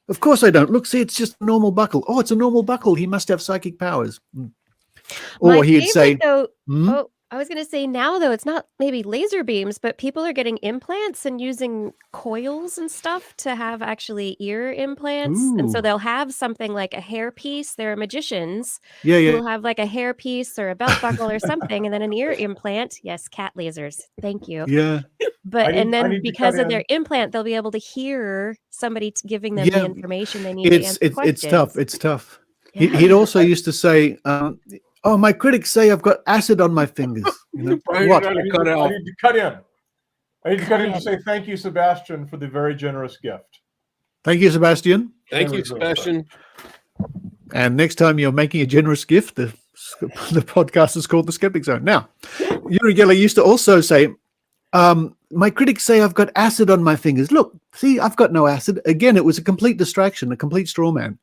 S2: Of course I don't. Look, see, it's just a normal buckle. Oh, it's a normal buckle. He must have psychic powers. Or he'd say,
S3: I was going to say now, though, it's not maybe laser beams, but people are getting implants and using coils and stuff to have actually ear implants. And so they'll have something like a hair piece. There are magicians who will have like a hair piece or a belt buckle or something, and then an ear implant. Yes, cat lasers. Thank you.
S2: Yeah.
S3: But and then because of their implant, they'll be able to hear somebody giving them the information they need to answer questions.
S2: It's tough. It's tough. Yeah. He'd also used to say, "Oh, my critics say I've got acid on my fingers." What?
S5: I need to cut in. I need to cut in to say thank you, Sebastian, for the very generous gift.
S2: Thank you, Sebastian.
S4: Thank you, Sebastian.
S2: And next time you're making a generous gift, the podcast is called The Skeptic Zone. Now, Uri Geller used to also say, "My critics say I've got acid on my fingers. Look, see, I've got no acid." Again, it was a complete distraction, a complete straw man.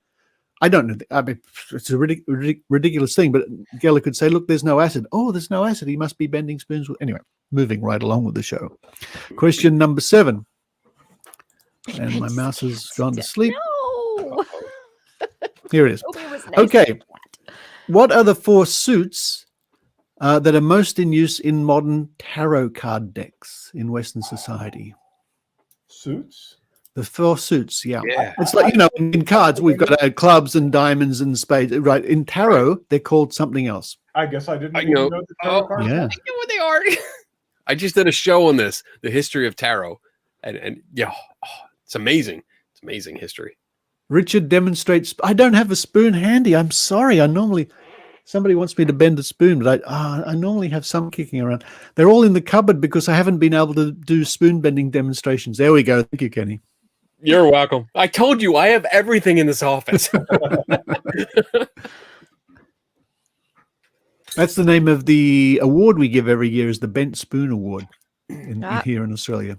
S2: I don't know. I mean, it's a ridiculous thing, but Geller could say, "Look, there's no acid." Oh, there's no acid. He must be bending spoons. Anyway, moving right along with the show. Question number 7. And my mouse has gone to sleep.
S3: No.
S2: Here it is. Okay. What are the 4 suits that are most in use in modern tarot card decks in Western society?
S5: Suits?
S2: The 4 suits, yeah. It's like, in cards, we've got clubs and diamonds and spades. Right. In tarot, they're called something else.
S5: I guess I didn't even know the tarot cards.
S2: Yeah.
S4: I know what they are. I just did a show on this, the history of tarot. And it's amazing. It's amazing history.
S2: Richard demonstrates. I don't have a spoon handy. I'm sorry. Somebody wants me to bend a spoon, but I normally have some kicking around. They're all in the cupboard because I haven't been able to do spoon bending demonstrations. There we go. Thank you, Kenny.
S4: You're welcome. I told you I have everything in this office.
S2: That's the name of the award we give every year, is the Bent Spoon Award here in Australia.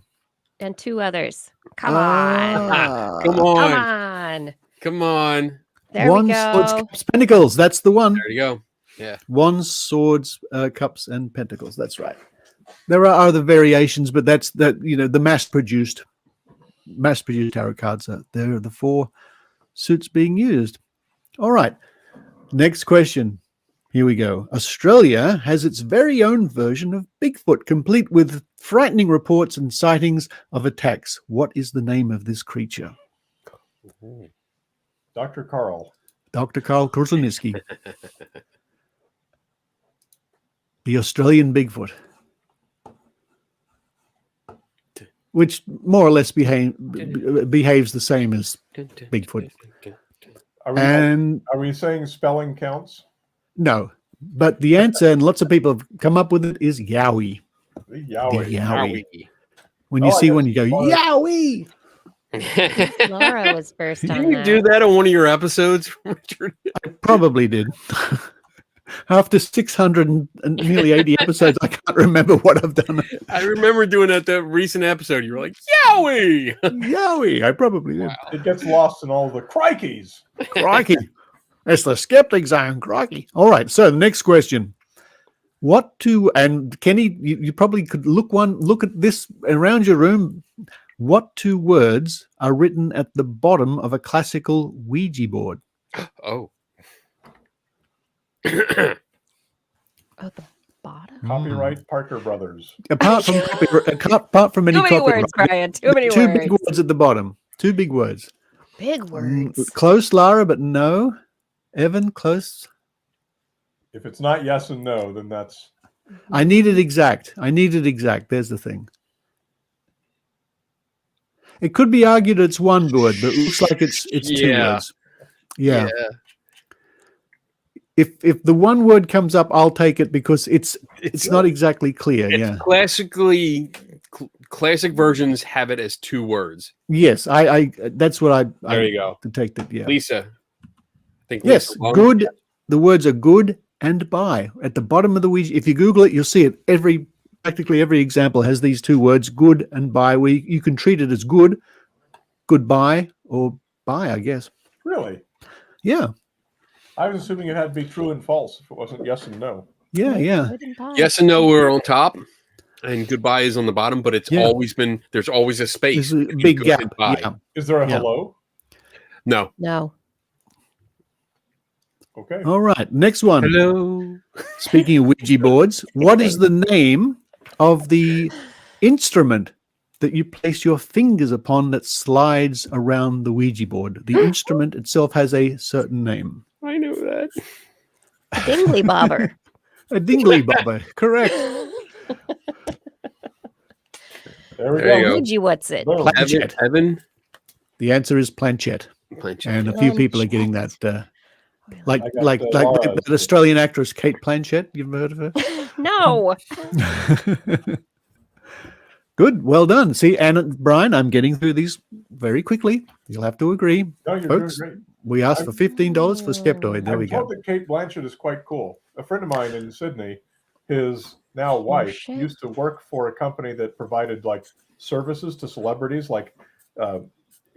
S3: And 2 others. Come on.
S4: Come on.
S3: Come on.
S4: Come on.
S3: There we
S2: Swords,
S3: go.
S2: Cups, Pentacles. That's the one.
S4: There you go. Yeah.
S2: Wands, Swords, Cups, and Pentacles. That's right. There are other variations, but that's the mass-produced tarot cards. There are the 4 suits being used. All right. Next question. Here we go. Australia has its very own version of Bigfoot, complete with frightening reports and sightings of attacks. What is the name of this creature?
S5: Dr. Carl.
S2: Dr. Carl Kruszelnicki. The Australian Bigfoot. Which more or less behaves the same as Bigfoot.
S5: Are we saying spelling counts?
S2: No, but the answer, and lots of people have come up with it, is Yowie.
S5: Yowie.
S2: When you see one, you go, Yowie!
S3: Laura was first on
S4: Didn't you do that on one of your episodes, Richard?
S2: I probably did. After 600 and nearly 80 episodes, I can't remember what I've done.
S4: I remember doing that recent episode. You were like, Yowie!
S2: Yowie! I probably did.
S5: It gets lost in all the crikeys.
S2: Crikey. It's the skeptic zone, crikey. All right, so the next question. And Kenny, you probably could look at this around your room. What 2 words are written at the bottom of a classical Ouija board?
S4: Oh.
S3: Oh, the bottom.
S5: Copyright Parker Brothers.
S2: Apart from any
S3: Too many
S2: copyright.
S3: words, Brian. Too many
S2: 2
S3: words.
S2: big words at the bottom. 2 big words.
S3: Big words.
S2: Close, Lara, but no. Evan, close.
S5: If it's not yes and no, then that's...
S2: I need it exact. There's the thing. It could be argued it's 1 word, but it looks like it's 2 words. Yeah. If the 1 word comes up, I'll take it because it's not exactly clear.
S4: Classic versions have it as 2 words.
S2: Yes, I that's what
S4: There you go.
S2: To take that. Yeah.
S4: Lisa.
S2: Yes, good. The words are good and bye at the bottom of the Ouija. If you Google it, you'll see it. Practically every example has these 2 words, good and bye. Where you can treat it as good, goodbye, or bye, I guess.
S5: Really?
S2: Yeah.
S5: I was assuming it had to be true and false if it wasn't yes and no.
S2: Yeah.
S4: Yes and no were on top, and goodbye is on the bottom, but it's always been, there's always a space.
S2: There's a big gap. Yeah.
S5: Is there a hello?
S4: No.
S3: No.
S5: Okay.
S2: All right. Next one.
S4: Hello.
S2: Speaking of Ouija boards, what is the name of the instrument that you place your fingers upon that slides around the Ouija board? The instrument itself has a certain name.
S4: I knew that.
S3: A dingly bobber.
S2: A dingly bobber. Correct.
S5: There we
S4: There you
S5: go.
S4: go.
S3: Ouija, what's it?
S2: Planchette.
S4: Evan?
S2: The answer is planchette. And a few people are getting that. Like that Australian actress Kate Blanchett. You've heard of her?
S3: No.
S2: Good. Well done. See, and Brian, I'm getting through these very quickly. You'll have to agree.
S5: No, you're
S2: folks.
S5: doing great.
S2: We asked for $15 for Skeptoid. There we
S5: I'm
S2: go.
S5: told that Kate Blanchett is quite cool. A friend of mine in Sydney, his now wife, used to work for a company that provided like services to celebrities, like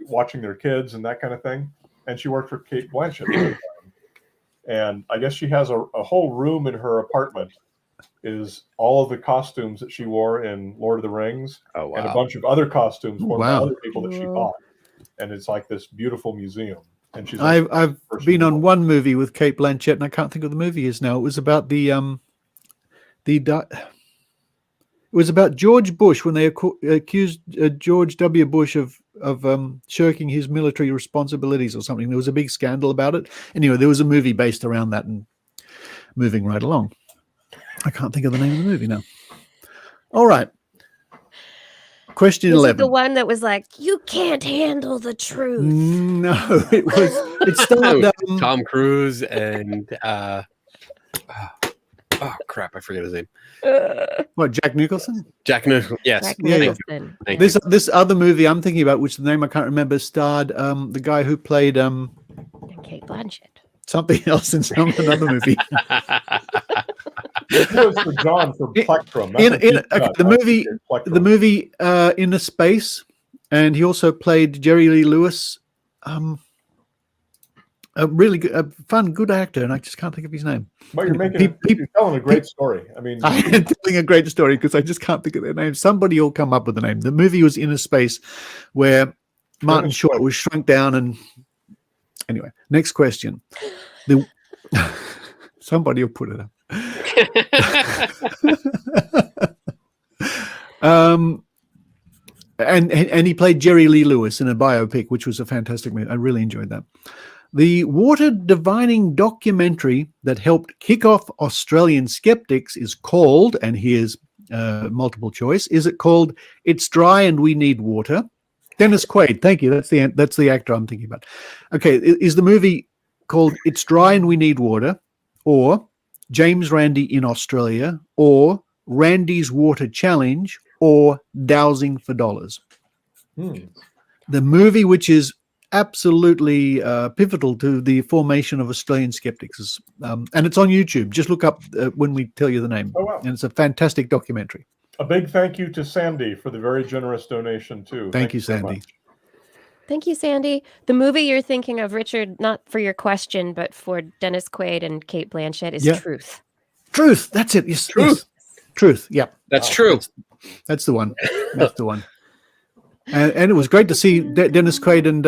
S5: watching their kids and that kind of thing. And she worked for Kate Blanchett. And I guess she has a whole room in her apartment is all of the costumes that she wore in Lord of the Rings and a bunch of other costumes worn by other people that she bought. And it's like this beautiful museum. And she's like
S2: I've been on one movie with Kate Blanchett, and I can't think of the movie is now. It was about it was about George Bush when they accused George W. Bush of shirking his military responsibilities or something. There was a big scandal about it. Anyway, there was a movie based around that, and moving right along. I can't think of the name of the movie now. All right. Question
S3: Was
S2: 11.
S3: it the one that was like, you can't handle the truth?
S2: No, it started
S4: Tom Cruise and oh crap, I forget his name.
S2: What, Jack Nicholson?
S4: Jack Nicholson. Yes.
S3: Jack
S2: Yeah,
S3: Nicholson.
S4: Thank you.
S2: This other movie I'm thinking about, which the name I can't remember, starred the guy who played
S3: And Kate Blanchett.
S2: something else in another movie.
S5: Kudos for John for Plectrum. That's
S2: The movie Inner Space, and he also played Jerry Lee Lewis. A really good, fun, good actor, and I just can't think of his name.
S5: But you're telling a great story. I mean,
S2: I'm telling a great story because I just can't think of their name. Somebody will come up with the name. The movie was Inner Space, where Martin Short was shrunk down. And anyway, next question. Somebody will put it up. And he played Jerry Lee Lewis in a biopic, which was a fantastic movie. I really enjoyed that. The water divining documentary that helped kick off Australian skeptics is called, and here's multiple choice, is it called It's Dry and We Need Water? Dennis Quaid, thank you. That's the actor I'm thinking about. Okay, is the movie called It's Dry and We Need Water, or James Randi in Australia, or Randy's Water Challenge, or Dowsing for Dollars? The movie, which is absolutely pivotal to the formation of Australian skeptics, and it's on YouTube. Just look up when we tell you the name.
S5: Oh, wow.
S2: And it's a fantastic documentary.
S5: A big thank you to Sandy for the very generous donation too.
S2: Thank you, Sandy.
S3: Thank you, Sandy. The movie you're thinking of, Richard, not for your question, but for Dennis Quaid and Cate Blanchett, is Truth.
S2: Truth. That's it. Yes, Truth. Yes. Truth. Yeah.
S4: That's true.
S2: That's the one. That's the one. And it was great to see Dennis Quaid and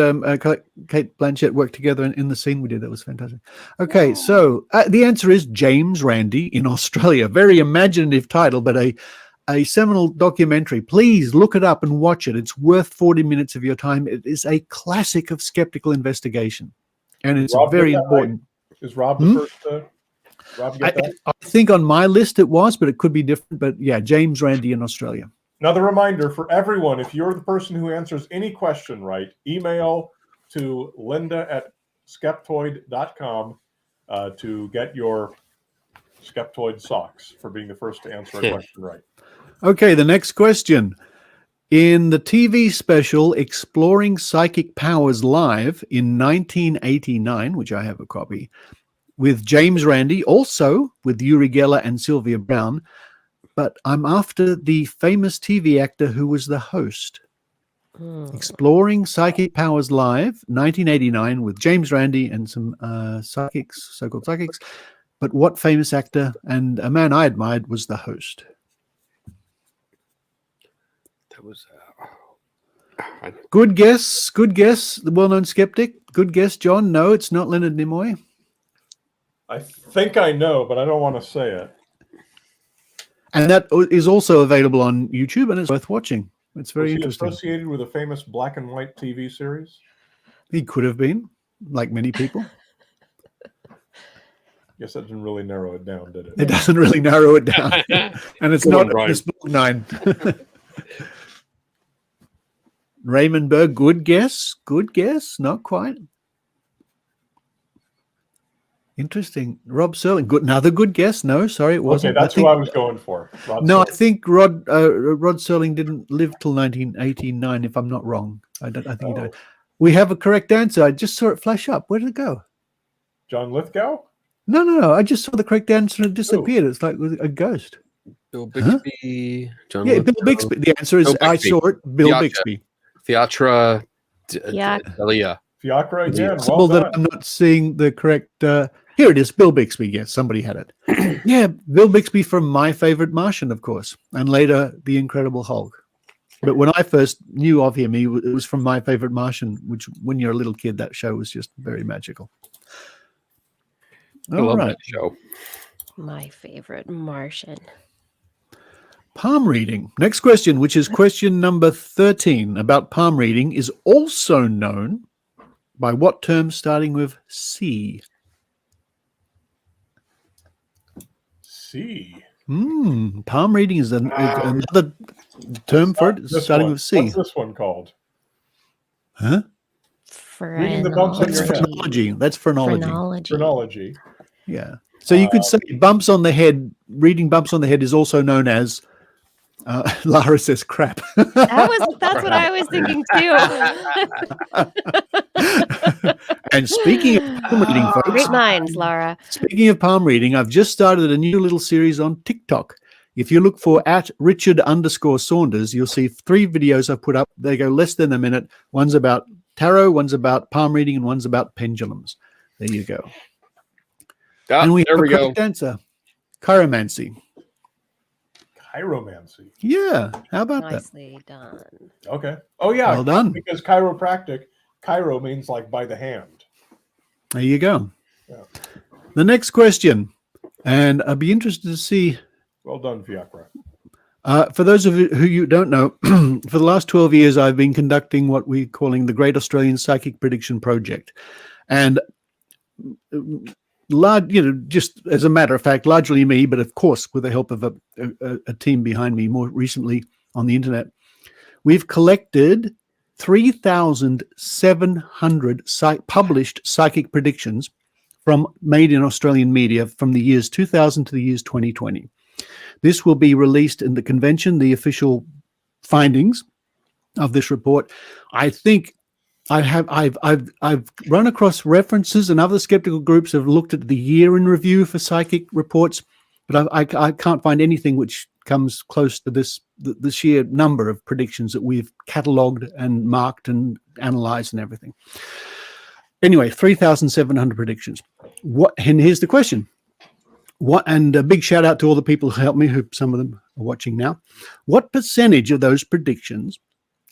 S2: Cate Blanchett work together in the scene we did. That was fantastic. Okay, so the answer is James Randi in Australia. Very imaginative title, but a seminal documentary. Please look it up and watch it. It's worth 40 minutes of your time. It is a classic of skeptical investigation, and it's very important.
S5: Right? Is Rob the first? Rob, get that?
S2: I think on my list it was, but it could be different. But yeah, James Randi in Australia.
S5: Another reminder for everyone, if you're the person who answers any question right, email to linda@skeptoid.com to get your Skeptoid socks for being the first to answer a question right.
S2: Okay, the next question. In the TV special Exploring Psychic Powers Live in 1989, which I have a copy, with James Randi, also with Uri Geller and Sylvia Brown, but I'm after the famous TV actor who was the host. Exploring Psychic Powers Live, 1989, with James Randi and some psychics, so-called psychics. But what famous actor and a man I admired was the host?
S4: That was...
S2: Good guess. Good guess. The well-known skeptic. Good guess, John. No, it's not Leonard Nimoy.
S5: I think I know, but I don't want to say it.
S2: And that is also available on YouTube, and it's worth watching. It's very interesting.
S5: Associated with a famous black and white TV series?
S2: He could have been, like many people.
S5: Guess that didn't really narrow it down, did it?
S2: It doesn't really narrow it down. And it's not Miss Nine. Raymond Berg, good guess. Good guess. Not quite. Interesting. Rob Serling, good. Another good guess. No, sorry, it wasn't.
S5: Okay, that's who I was going for.
S2: I think Rod Serling didn't live till 1989, if I'm not wrong. I think he died. We have a correct answer. I just saw it flash up. Where did it go?
S5: John Lithgow?
S2: No. I just saw the correct answer and it disappeared. It's like a ghost.
S4: Bill Bixby. John
S2: Bill Bixby. The answer is I saw it. Bill Bixby.
S4: Theatra.
S5: Fiacra again.
S2: Well done. That I'm not seeing the correct. Here it is, Bill Bixby. Yes, somebody had it. Yeah, Bill Bixby from My Favorite Martian, of course, and later The Incredible Hulk. But when I first knew of him, it was from My Favorite Martian, which, when you're a little kid, that show was just very magical.
S4: I love that show.
S3: My Favorite Martian.
S2: Palm reading. Next question, which is question number 13, about palm reading, is also known by what term starting with C?
S5: C.
S2: Palm reading is another term for it, starting with C.
S5: What's this one called?
S2: Huh?
S5: Reading the bumps on your head.
S2: Phrenology. That's phrenology.
S5: Phrenology.
S2: Yeah. So you could say bumps on the head, reading bumps on the head is also known as Lara says crap.
S3: That's what I was thinking too.
S2: And speaking of palm reading, folks.
S3: Great minds, Lara.
S2: Speaking of palm reading, I've just started a new little series on TikTok. If you look for @Richard_Saunders, you'll see 3 videos I've put up. They go less than a minute. One's about tarot, one's about palm reading, and one's about pendulums. There you go. And we have a correct answer. Chiromancy.
S5: Chiromancy.
S2: Yeah. How about
S3: Nicely done.
S5: Okay. Oh, yeah.
S2: Well done.
S5: Because chiropractic, chiro means like by the hand.
S2: There you go.
S5: Yeah.
S2: The next question, and I'd be interested to see.
S5: Well done, Fiacra.
S2: For those of you who don't know, for the last 12 years, I've been conducting what we're calling the Great Australian Psychic Prediction Project. And just as a matter of fact, largely me, but of course, with the help of a team behind me more recently on the internet, we've collected 3,700 published psychic predictions made in Australian media from the years 2000 to the years 2020. This will be released in the convention, the official findings of this report. I think I've run across references, and other skeptical groups have looked at the year in review for psychic reports, but I can't find anything which comes close to the sheer number of predictions that we've catalogued and marked and analyzed and everything. Anyway, 3,700 predictions. And here's the question. And a big shout out to all the people who helped me, who some of them are watching now. What percentage of those predictions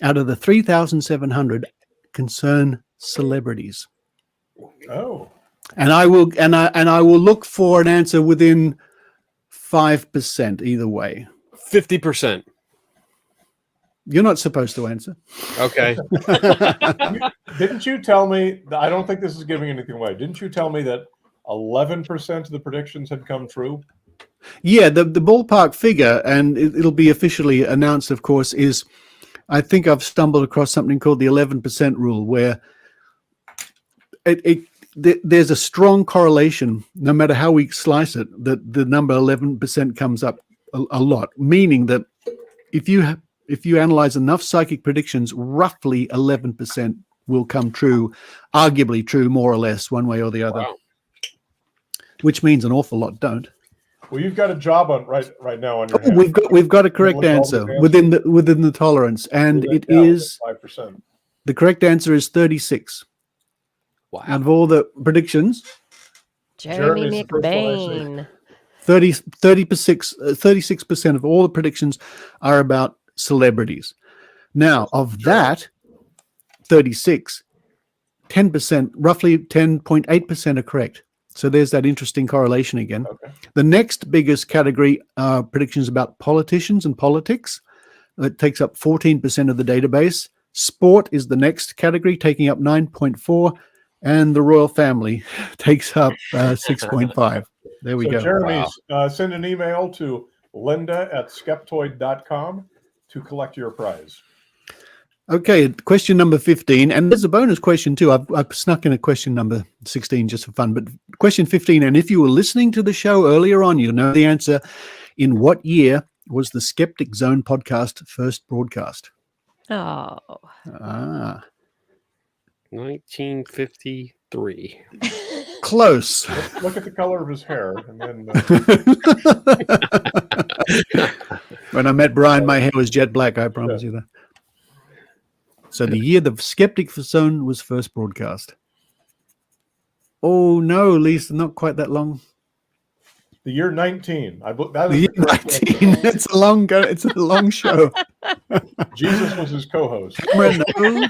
S2: out of the 3,700 concern celebrities?
S5: Oh.
S2: And I will look for an answer within 5% either way.
S4: 50%.
S2: You're not supposed to answer.
S4: Okay.
S5: Didn't you tell me, I don't think this is giving anything away. Didn't you tell me that 11% of the predictions had come true?
S2: Yeah, the ballpark figure, and it'll be officially announced, of course, is, I think I've stumbled across something called the 11% rule, where there's a strong correlation, no matter how we slice it, that the number 11% comes up a lot, meaning that if you analyze enough psychic predictions, roughly 11% will come true, arguably true, more or less, one way or the other.
S5: Wow.
S2: Which means an awful lot don't.
S5: Well, you've got a job on right now on your hands.
S2: We've got a correct answer within the tolerance, and it is
S5: 5%.
S2: The correct answer is 36.
S4: Wow!
S2: Out of all the predictions,
S3: Jeremy McBain.
S2: 36% of all the predictions are about celebrities. Now, of that 36, 10%, roughly 10.8% are correct. So there's that interesting correlation again.
S5: Okay.
S2: The next biggest category are predictions about politicians and politics. That takes up 14% of the database. Sport is the next category, taking up 9.4%, and the royal family takes up 6.5%. There we go.
S5: Jeremy, send an email to linda@skeptoid.com to collect your prize.
S2: Okay, question number 15, and there's a bonus question too. I've snuck in a question number 16 just for fun, but question 15, and if you were listening to the show earlier on, you'll know the answer. In what year was the Skeptic Zone podcast first broadcast?
S3: Oh.
S4: 1953.
S2: Close.
S5: Look at the color of his hair, and then.
S2: When I met Brian, my hair was jet black. I promise you that. So the year the Skeptic Zone was first broadcast. Oh no, Lisa, not quite that long.
S5: The year 19.
S2: The year 19. It's a long go. It's a long show.
S5: Jesus was his co-host.
S2: Cameron, no.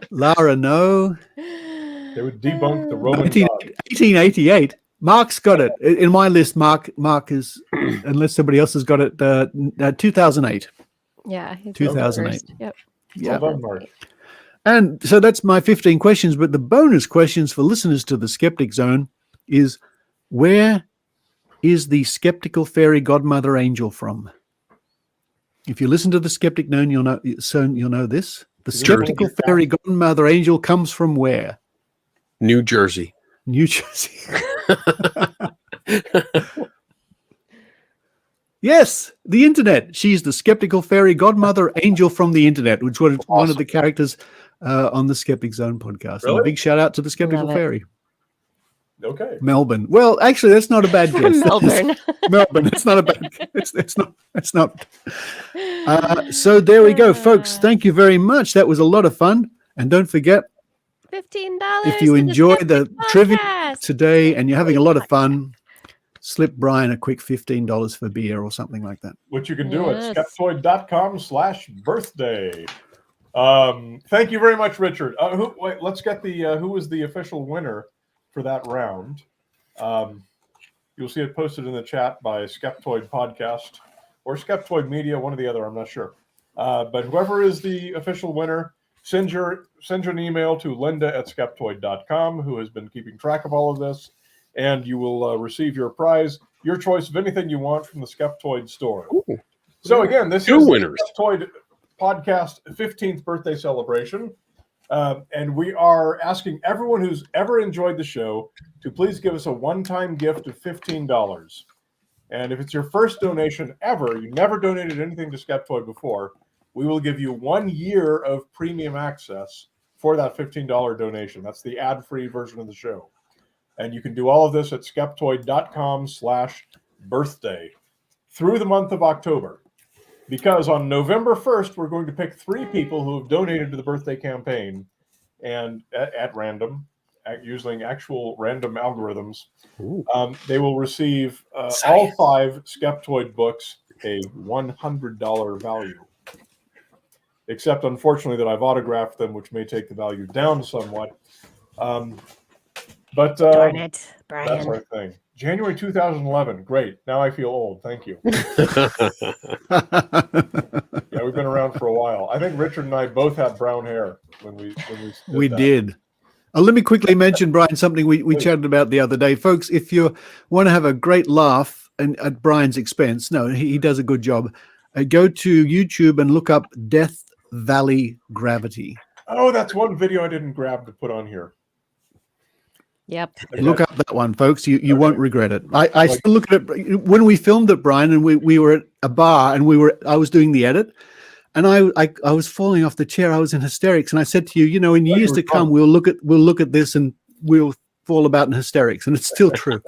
S2: Lara, no.
S5: They would debunk the Roman
S2: 1888. Mark's got it. In my list, Mark is, unless somebody else has got it, 2008.
S3: Yeah.
S2: 2008.
S3: Yep.
S2: Yeah.
S5: Well done, Mark.
S2: And so that's my 15 questions, but the bonus questions for listeners to the Skeptic Zone is, where is the skeptical fairy godmother angel from? If you listen to the Skeptic Zone, you'll know this. The skeptical fairy godmother angel comes from where?
S4: New Jersey.
S2: New Jersey. Yes, the internet. She's the skeptical fairy godmother angel from the internet, which was one of the characters on the Skeptic Zone podcast.
S5: Really?
S2: And a big shout out to the skeptical
S3: Love it.
S2: fairy.
S5: Okay.
S2: Melbourne. Well, actually, that's not a bad
S3: From
S2: guess.
S3: Melbourne.
S2: Melbourne. It's not a bad. It's not. So there we go, folks. Thank you very much. That was a lot of fun. And don't forget,
S3: $15.
S2: if you
S3: to
S2: enjoy the
S3: Skeptic
S2: trivia
S3: Podcast.
S2: today and you're having a lot of fun, slip Brian a quick $15 for beer or something like that.
S5: Which you can do
S3: Yes.
S5: at skeptoid.com/birthday. Thank you very much, Richard. Let's get the who was the official winner for that round. You'll see it posted in the chat by Skeptoid Podcast or Skeptoid Media, one or the other, I'm not sure. But whoever is the official winner, send you an email to linda@skeptoid.com, who has been keeping track of all of this, and you will receive your prize, your choice of anything you want from the Skeptoid store.
S4: Ooh.
S5: So again, this
S4: Two
S5: is
S4: winners.
S5: the Skeptoid Podcast 15th birthday celebration. And we are asking everyone who's ever enjoyed the show to please give us a one-time gift of $15. And if it's your first donation ever, you never donated anything to Skeptoid before, we will give you 1 year of premium access for that $15 donation. That's the ad-free version of the show. And you can do all of this at skeptoid.com/birthday through the month of October. Because on November 1st, we're going to pick 3 people who have donated to the birthday campaign, and at random, using actual random algorithms, they will receive all 5 Skeptoid books a $100 value. Except, unfortunately, that I've autographed them, which may take the value down somewhat. But
S3: Darn it, Brian.
S5: that's our thing. January 2011. Great. Now I feel old. Thank you. Yeah, we've been around for a while. I think Richard and I both had brown hair when we
S2: did. Let me quickly mention, Brian, something we chatted about the other day. Folks, if you want to have a great laugh and at Brian's expense, no, he does a good job, go to YouTube and look up Death Valley Gravity.
S5: Oh, that's one video I didn't grab to put on here.
S3: Yep.
S2: Look up that one, folks. You won't regret it. I still look at it when we filmed it, Brian, and we were at a bar and I was doing the edit, and I was falling off the chair. I was in hysterics, and I said to you, in years to come, we'll look at this and we'll fall about in hysterics, and it's still true.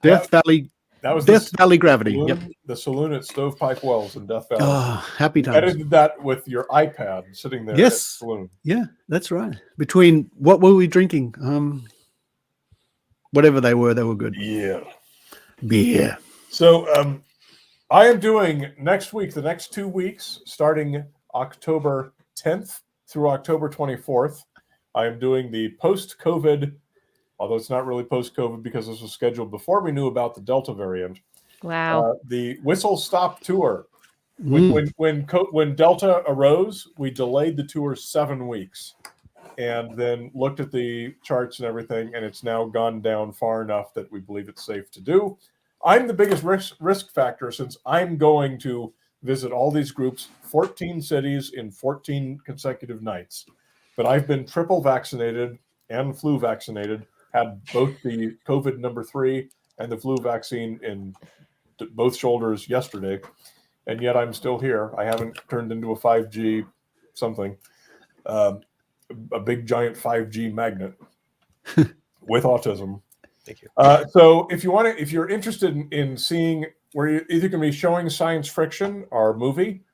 S2: Death Valley.
S5: That was
S2: Death Valley Gravity.
S5: Saloon,
S2: Yep.
S5: The saloon at Stovepipe Wells in Death Valley.
S2: Oh, happy times.
S5: Edited that with your iPad sitting there.
S2: Yes.
S5: At the saloon.
S2: Yeah, that's right. Between what were we drinking? Whatever they were good.
S5: Yeah.
S2: Beer.
S5: So I am doing next week, the next 2 weeks, starting October 10th through October 24th. I am doing the post-COVID, although it's not really post-COVID because this was scheduled before we knew about the Delta variant.
S3: Wow.
S5: The Whistle Stop Tour. When Delta arose, we delayed the tour 7 weeks. And then looked at the charts and everything, and it's now gone down far enough that we believe it's safe to do. I'm the biggest risk factor since I'm going to visit all these groups, 14 cities in 14 consecutive nights. But I've been triple vaccinated and flu vaccinated, had both the COVID #3 and the flu vaccine in both shoulders yesterday, and yet I'm still here. I haven't turned into a 5G something. A big giant 5G magnet with autism.
S4: Thank you.
S5: So if you're interested in seeing where you're either going to be showing Science Friction, our movie,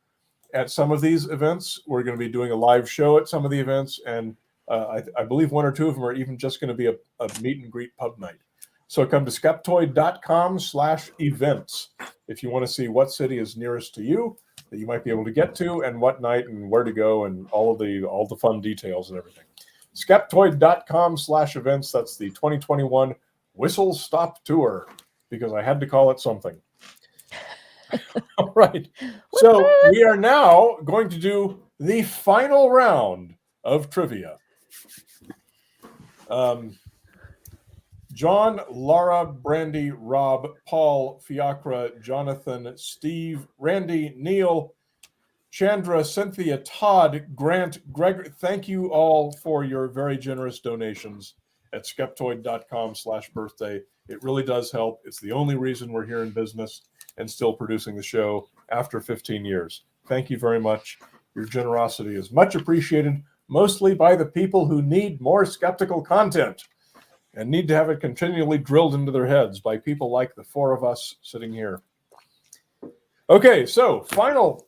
S5: at some of these events, we're going to be doing a live show at some of the events, and I believe 1 or 2 of them are even just going to be a meet and greet pub night. So come to skeptoid.com/events if you want to see what city is nearest to you that you might be able to get to, and what night and where to go, and all the fun details and everything. Skeptoid.com/events. That's the 2021 Whistle Stop Tour, because I had to call it something. All right. So we are now going to do the final round of trivia. John, Laura, Brandy, Rob, Paul, Fiacra, Jonathan, Steve, Randy, Neil, Chandra, Cynthia, Todd, Grant, Greg, thank you all for your very generous donations at skeptoid.com/birthday. It really does help. It's the only reason we're here in business, and still producing the show after 15 years. Thank you very much. Your generosity is much appreciated, mostly by the people who need more skeptical content and need to have it continually drilled into their heads by people like the four of us sitting here. Okay, so final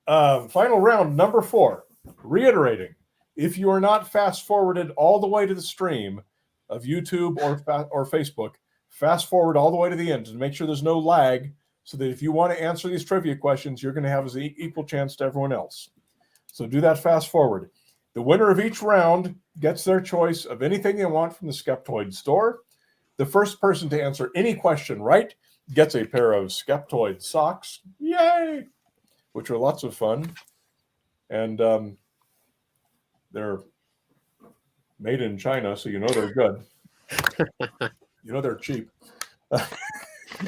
S5: round, number 4. Reiterating, if you are not fast-forwarded all the way to the stream of YouTube or Facebook, fast-forward all the way to the end to make sure there's no lag, so that if you want to answer these trivia questions, you're going to have an equal chance to everyone else. So do that fast-forward. The winner of each round gets their choice of anything they want from the Skeptoid store. The first person to answer any question right gets a pair of Skeptoid socks. Yay! Which are lots of fun. And they're made in China, so you know they're good. You know they're cheap.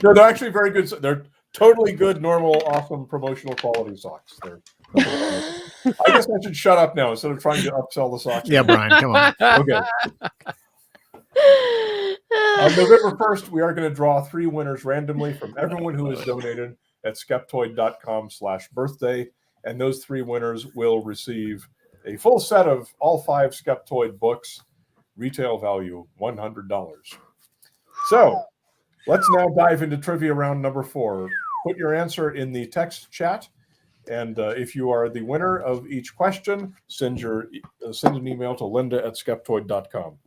S5: No, they're actually very good. They're totally good, normal, awesome, promotional quality socks. I guess I should shut up now instead of trying to upsell the socks.
S2: Yeah, Brian, come on.
S5: Okay. On November 1st, we are going to draw 3 winners randomly from everyone who has donated at skeptoid.com/birthday. And those 3 winners will receive a full set of all 5 Skeptoid books, retail value $100. So let's now dive into trivia round number 4. Put your answer in the text chat. And if you are the winner of each question, send an email to linda@skeptoid.com.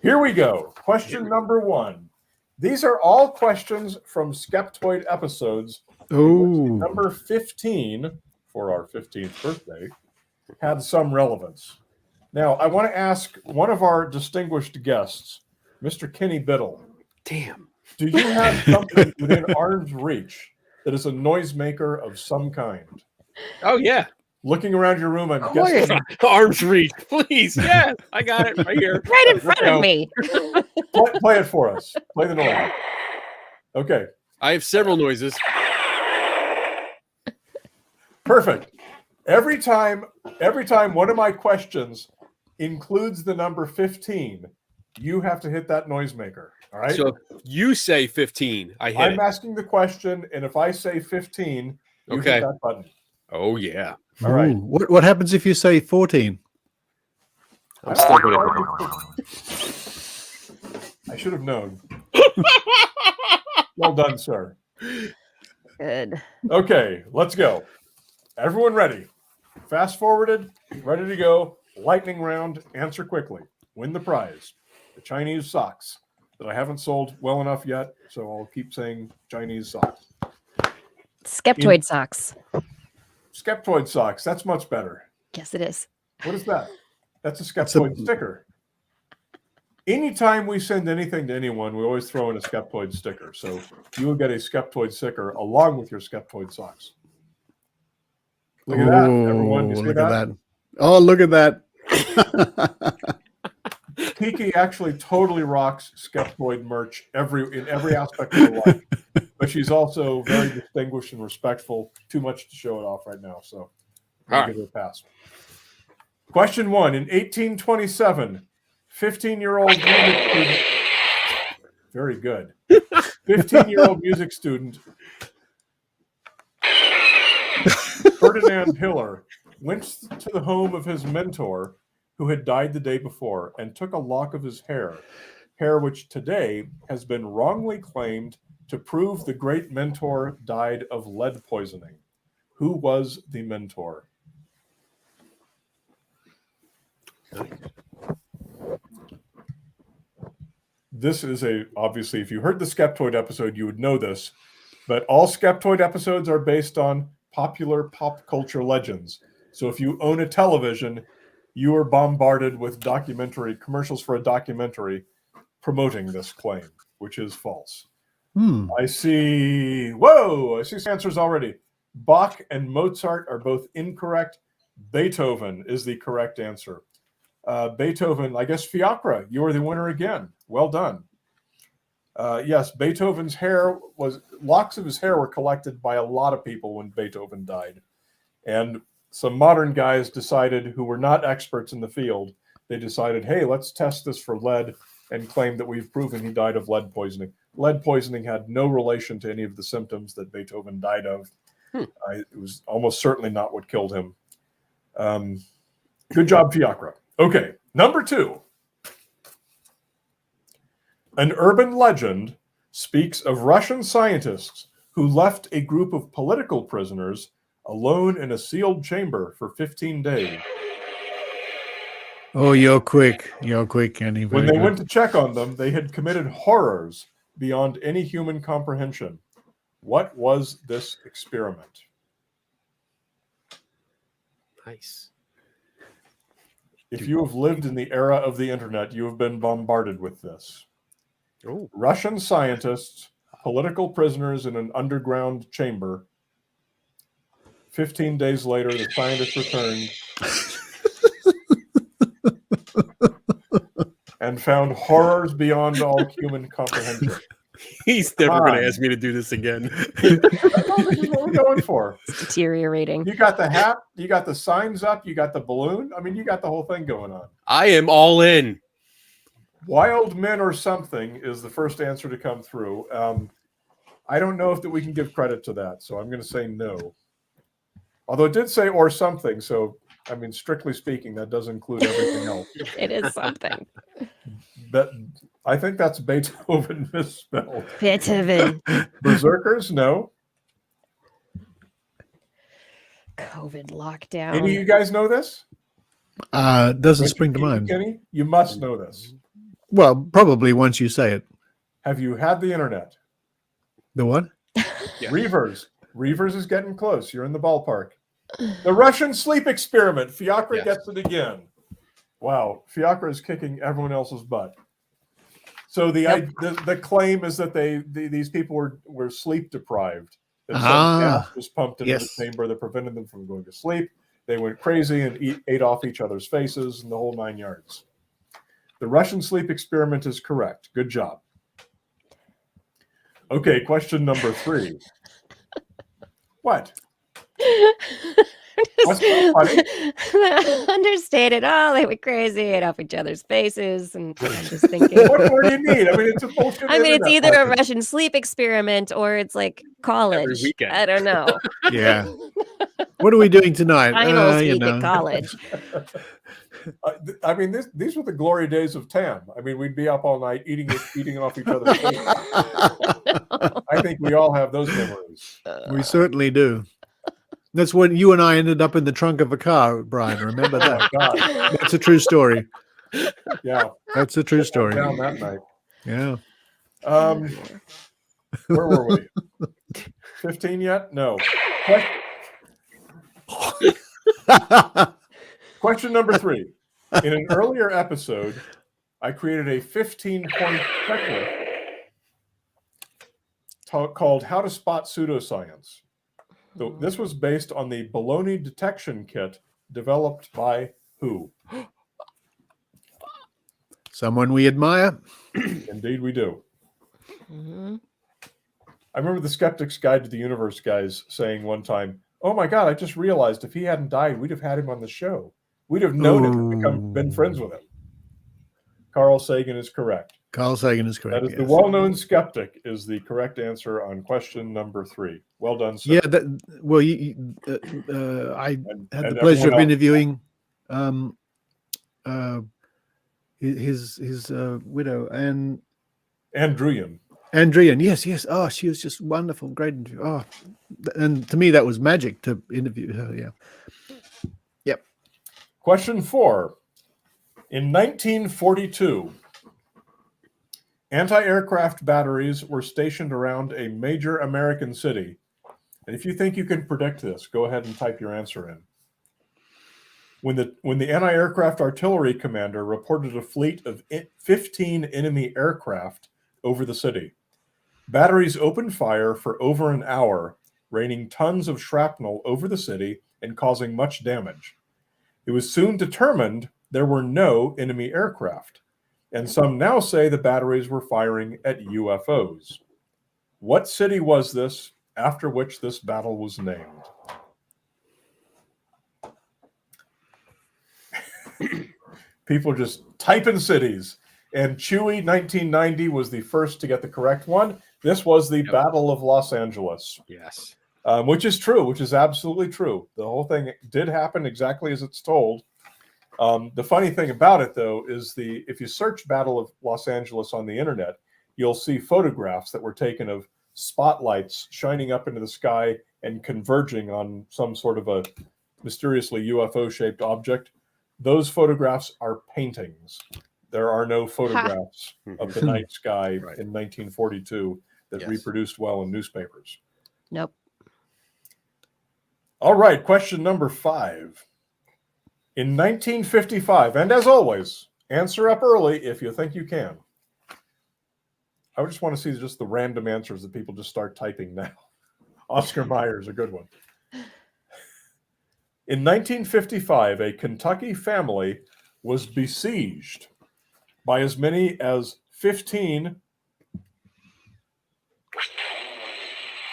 S5: Here we go. Question number 1. These are all questions from Skeptoid episodes. Number 15 for our 15th birthday had some relevance. Now, I want to ask one of our distinguished guests, Mr. Kenny Biddle.
S4: Damn.
S5: Do you have something within arm's reach that is a noisemaker of some kind?
S4: Oh, yeah.
S5: Looking around your room, I'm guessing.
S4: Yeah. Arm's reach, please. Yes, I got it right here.
S3: Right in front of me.
S5: Play it for us. Play the noise. Okay.
S4: I have several noises.
S5: Perfect. Every time one of my questions includes the number 15, you have to hit that noisemaker. All right.
S4: So if you say 15, I hit
S5: I'm
S4: it.
S5: asking the question, and if I say 15, you
S4: Okay.
S5: hit that button.
S4: Oh, yeah.
S5: All right.
S2: Ooh, what happens if you say 14?
S4: I'm still going
S5: I should have known. Well done, sir.
S3: Good.
S5: Okay, let's go. Everyone ready? Fast forwarded, ready to go. Lightning round, answer quickly. Win the prize. The Chinese socks that I haven't sold well enough yet, so I'll keep saying Chinese socks.
S3: Skeptoid socks.
S5: Skeptoid socks, that's much better.
S3: Yes, it is.
S5: What is that? That's a Skeptoid sticker. Anytime we send anything to anyone, we always throw in a Skeptoid sticker. So you will get a Skeptoid sticker along with your Skeptoid socks. Look at that, everyone. You see
S2: Look
S5: that?
S2: at that. Oh, look at that.
S5: Kiki actually totally rocks Skeptoid merch in every aspect of her life. But she's also very distinguished and respectful. Too much to show it off right now. So I'll give her a pass. Question 1. In 1827, 15-year-old music student. Very good. 15-year-old music student Ferdinand Hiller went to the home of his mentor, who had died the day before, and took a lock of his hair which today has been wrongly claimed to prove the great mentor died of lead poisoning. Who was the mentor? This is obviously, if you heard the Skeptoid episode, you would know this, but all Skeptoid episodes are based on popular pop culture legends. So if you own a television, you are bombarded with commercials for a documentary promoting this claim, which is false. I see answers already. Bach and Mozart are both incorrect. Beethoven is the correct answer. Beethoven, I guess Fiacra, you are the winner again. Well done. Yes, Beethoven's locks of his hair were collected by a lot of people when Beethoven died. And some modern guys who were not experts in the field, they decided, hey, let's test this for lead and claim that we've proven he died of lead poisoning. lead poisoning had no relation to any of the symptoms that Beethoven died of. It was almost certainly not what killed him. Good job, Fiacre. Okay, number 2. An urban legend speaks of Russian scientists who left a group of political prisoners alone in a sealed chamber for 15 days.
S2: Oh, you're quick. You're quick, Kenny.
S5: When
S2: Very
S5: they
S2: good.
S5: went to check on them, they had committed horrors beyond any human comprehension. What was this experiment?
S4: Nice.
S5: If you have lived in the era of the internet, you have been bombarded with this.
S4: Oh.
S5: Russian scientists, political prisoners in an underground chamber. 15 days later, the scientists returned and found horrors beyond all human comprehension.
S4: He's never going to ask me to do this again.
S5: This is what we're going for.
S3: It's deteriorating.
S5: You got the hat, you got the signs up, you got the balloon. I mean, you got the whole thing going on.
S4: I am all in.
S5: Wild men or something is the first answer to come through. I don't know if that we can give credit to that, so I'm going to say no. Although it did say or something, so I mean, strictly speaking, that does include everything else.
S3: It is something.
S5: But I think that's Beethoven misspelled.
S3: Beethoven.
S5: Berserkers, no.
S3: COVID lockdown.
S5: Any of you guys know this?
S2: Doesn't spring to mind.
S5: Kenny, you must know this.
S2: Well, probably once you say it.
S5: Have you had the internet?
S2: The what?
S5: Reavers. Reavers is getting close. You're in the ballpark. The Russian sleep experiment. Fiacre gets it again. Wow. Fiacre is kicking everyone else's butt. So the claim is that these people were sleep deprived. That some gas was pumped into the chamber that prevented them from going to sleep. They went crazy and ate off each other's faces and the whole 9 yards. The Russian sleep experiment is correct. Good job. Okay, question number 3. What? What's so funny?
S3: Understated. Oh, they went crazy, ate off each other's faces, and I'm just thinking.
S5: What more do you need? I mean, it's a bullshit.
S3: I mean, it's either a
S5: question.
S3: Russian sleep experiment or it's like college.
S4: weekend.
S3: I don't know.
S2: Yeah. What are we doing tonight?
S3: Finals week at college.
S5: I mean, these were the glory days of TAM. I mean, we'd be up all night eating off each other's faces. I think we all have those memories.
S2: We certainly do. That's when you and I ended up in the trunk of a car, Brian. Remember that?
S5: Oh, God.
S2: That's a true story.
S5: Yeah.
S2: That's a true story.
S5: Down that night.
S2: Yeah.
S5: Where were we? 15 yet? No. Question number 3. In an earlier episode, I created a 15-point checklist called How to Spot Pseudoscience. So this was based on the baloney detection kit developed by who?
S2: Someone we admire.
S5: Indeed we do.
S3: Mm-hmm.
S5: I remember the Skeptic's Guide to the Universe guys saying one time, "Oh my God, I just realized if he hadn't died, we'd have had him on the show. We'd have known him and been friends with him." Carl Sagan is correct.
S2: Carl Sagan is correct.
S5: That is the well-known skeptic is the correct answer on question number 3. Well done, sir.
S2: Yeah. I had the pleasure of interviewing his widow and
S5: Andrian.
S2: Yes. Oh, she was just wonderful, great interview. Oh, and to me that was magic to interview her. Yeah. Yep.
S5: Question 4. In 1942, anti-aircraft batteries were stationed around a major American city. And if you think you can predict this, go ahead and type your answer in. When the anti-aircraft artillery commander reported a fleet of 15 enemy aircraft over the city, batteries opened fire for over an hour, raining tons of shrapnel over the city and causing much damage. It was soon determined there were no enemy aircraft, and some now say the batteries were firing at UFOs. What city was this after which this battle was named? People just type in cities. And Chewy 1990 was the first to get the correct one. This was the Battle of Los Angeles.
S4: Yes.
S5: Which is true, which is absolutely true. The whole thing did happen exactly as it's told. The funny thing about it, though, is if you search Battle of Los Angeles on the internet, you'll see photographs that were taken of spotlights shining up into the sky and converging on some sort of a mysteriously UFO-shaped object. Those photographs are paintings. There are no photographs of the night sky in 1942 that reproduced well in newspapers.
S3: Nope.
S5: All right, question number 5. In 1955, and as always, answer up early if you think you can. I just want to see just the random answers that people just start typing now. Oscar Mayer is a good one. In 1955, a Kentucky family was besieged by as many as 15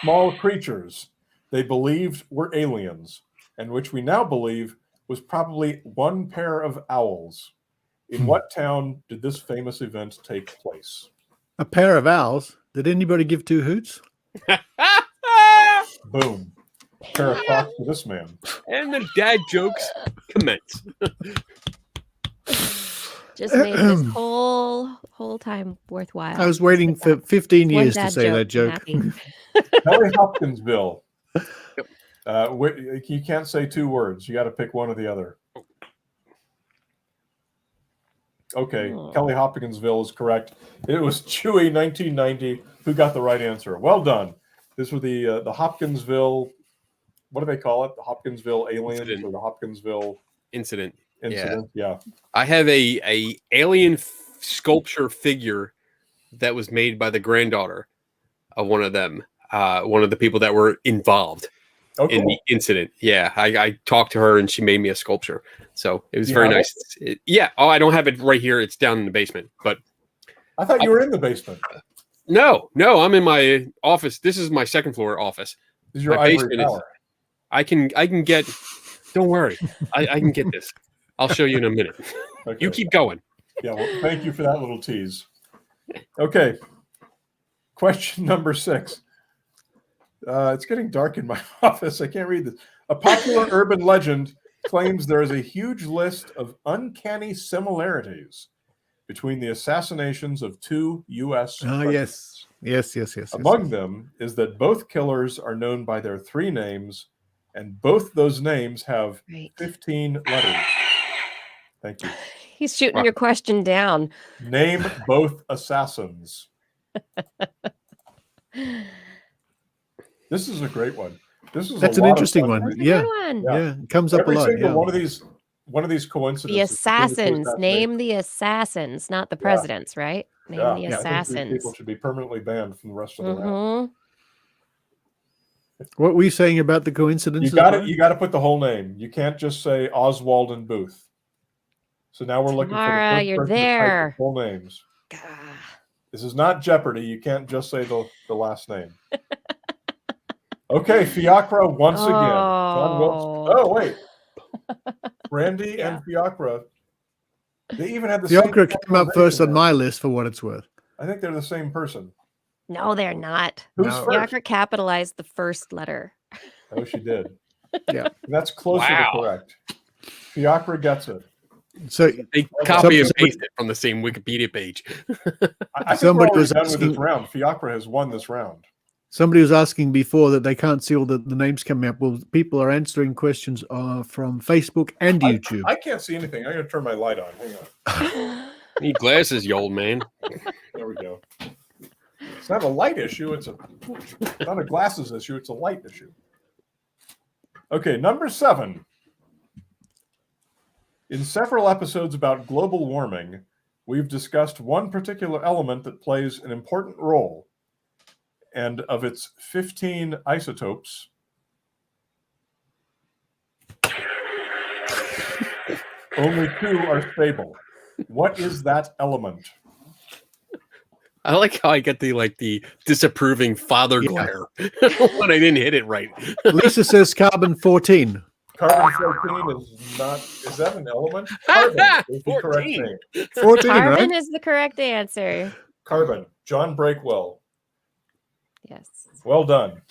S5: small creatures they believed were aliens, and which we now believe was probably one pair of owls. In what town did this famous event take place?
S2: A pair of owls? Did anybody give 2 hoots?
S5: Boom. Pair of thoughts for this man.
S4: And the dad jokes commence.
S3: Just made this whole time worthwhile.
S2: I was waiting for 15 years to say that joke.
S5: Kelly Hopkinsville. You can't say 2 words. You got to pick one or the other. Okay, Kelly Hopkinsville is correct. It was Chewy 1990 who got the right answer. Well done. This was the Hopkinsville. What do they call it? The Hopkinsville aliens or the Hopkinsville
S4: incident?
S5: Yeah.
S4: I have a alien sculpture figure that was made by the granddaughter of one of them, one of the people that were involved in the incident. Yeah, I talked to her and she made me a sculpture. So it was very nice. Oh, I don't have it right here. It's down in the basement. But
S5: I thought you were in the basement.
S4: No, I'm in my office. This is my second floor office.
S5: This is your
S4: my
S5: ivory tower.
S4: I can get. Don't worry, I can get this. I'll show you in a minute. Okay. You keep going.
S5: Yeah, well, thank you for that little tease. Okay. Question number 6. It's getting dark in my office. I can't read this. A popular urban legend claims there is a huge list of uncanny similarities between the assassinations of 2 U.S. presidents.
S2: Yes.
S5: Among them is that both killers are known by their 3 names, and both those names have 15 letters. Thank you.
S3: He's shooting your question down.
S5: Name both assassins. This is a great one.
S2: That's an interesting one. Yeah. It comes up
S5: Every
S2: a lot.
S5: single one of these coincidences.
S3: The assassins. Name the assassins, not the presidents, right? Name the assassins.
S5: I think these people should be permanently banned from the rest of the round.
S2: What were you saying about the coincidences?
S5: You got to put the whole name. You can't just say Oswald and Booth. So now we're looking for the first
S3: you're
S5: person to type
S3: there.
S5: the full names. This is not Jeopardy. You can't just say the last name. Okay, Fiacra once again. John Wilkes. Oh, wait. Randy and Fiacra. They even had the
S2: Fiacra
S5: same
S2: came up first on my list for what it's worth.
S5: I think they're the same person.
S3: No, they're not.
S5: Who's first?
S3: Fiacra capitalized the first letter.
S5: Oh, she did.
S2: Yeah.
S5: That's closer to correct. Fiacra gets it.
S2: So
S4: they copy and paste it from the same Wikipedia page.
S5: I think we're already done with this round. Fiacra has won this round.
S2: Somebody was asking before that they can't see all the names coming up. Well, people are answering questions from Facebook and YouTube.
S5: I can't see anything. I'm going to turn my light on. Hang on.
S4: Need glasses, you old man.
S5: There we go. It's not a light issue. It's not a glasses issue. It's a light issue. Okay, number 7. In several episodes about global warming, we've discussed one particular element that plays an important role. And of its 15 isotopes, only 2 are stable. What is that element?
S4: I like how I get the disapproving father glare when I didn't hit it right.
S2: Lisa says carbon 14.
S5: Carbon-14 is not. Is that an element? Carbon is the correct name.
S2: 14,
S3: Carbon
S2: right?
S3: is the correct answer.
S5: Carbon. John Breakwell.
S3: Yes.
S5: Well done.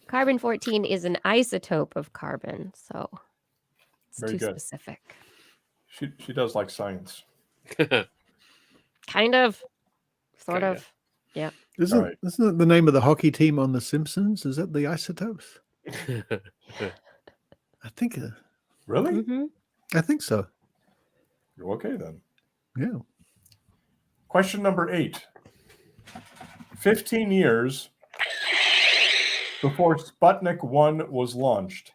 S3: Carbon-14 is an isotope of carbon, so it's
S5: Very
S3: too
S5: good.
S3: specific.
S5: She does like science.
S3: Kind of. Sort
S4: Kinda.
S3: of. Yeah.
S2: Isn't it the name of the hockey team on The Simpsons? Is that the Isotopes? I think.
S5: Really?
S3: Mm-hmm.
S2: I think so.
S5: You're okay then.
S2: Yeah.
S5: Question number 8. 15 years before Sputnik 1 was launched,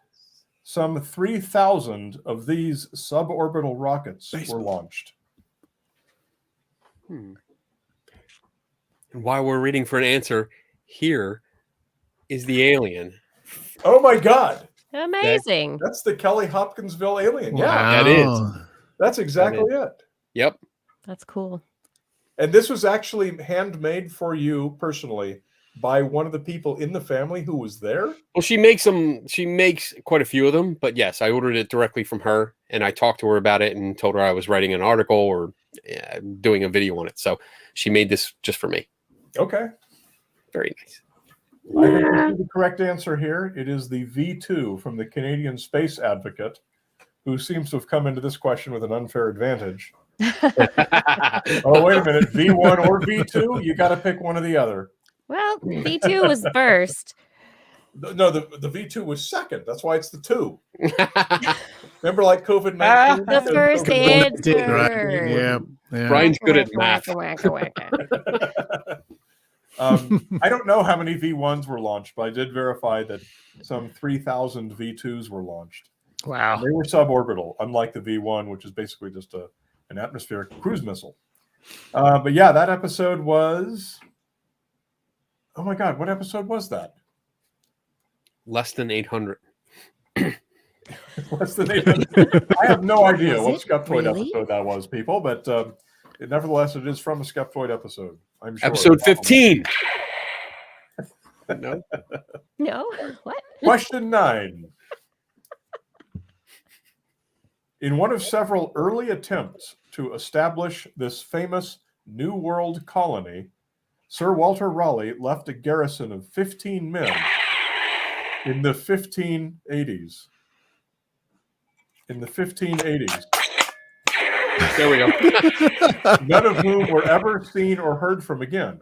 S5: some 3,000 of these suborbital rockets were launched.
S4: And while we're reading for an answer, here is the alien.
S5: Oh my God.
S3: Amazing.
S5: That's the Kelly Hopkinsville alien.
S2: Wow.
S5: Yeah,
S4: That is.
S5: that's exactly
S4: That
S5: it.
S4: Yep.
S3: That's cool.
S5: And this was actually handmade for you personally by one of the people in the family who was there.
S4: Well, she makes them. She makes quite a few of them, but yes, I ordered it directly from her, and I talked to her about it and told her I was writing an article or doing a video on it. So she made this just for me.
S5: Okay.
S4: Very nice.
S5: I think this is the correct answer here. It is the V2 from the Canadian Space Advocate, who seems to have come into this question with an unfair advantage. Oh, wait a minute. V1 or V2? You got to pick one or the other.
S3: Well, V2 was first.
S5: No, the V2 was second. That's why it's the 2. Remember, like COVID-19?
S3: The first answer.
S2: Right. Yeah.
S4: Brian's good at math.
S5: I don't know how many V1s were launched, but I did verify that some 3,000 V2s were launched.
S2: Wow.
S5: They were suborbital, unlike the V1, which is basically just an atmospheric cruise missile. But yeah, that episode was... Oh my God, what episode was that?
S4: Less than 800.
S5: Less than 800. I have no idea what
S3: Was it
S5: Skeptoid
S3: really?
S5: episode that was, people, but nevertheless, it is from a Skeptoid episode. I'm sure.
S4: Episode 15. No.
S3: No? What?
S5: Question 9. In one of several early attempts to establish this famous New World colony, Sir Walter Raleigh left a garrison of 15 men in the 1580s. In the 1580s.
S4: There we go.
S5: None of whom were ever seen or heard from again.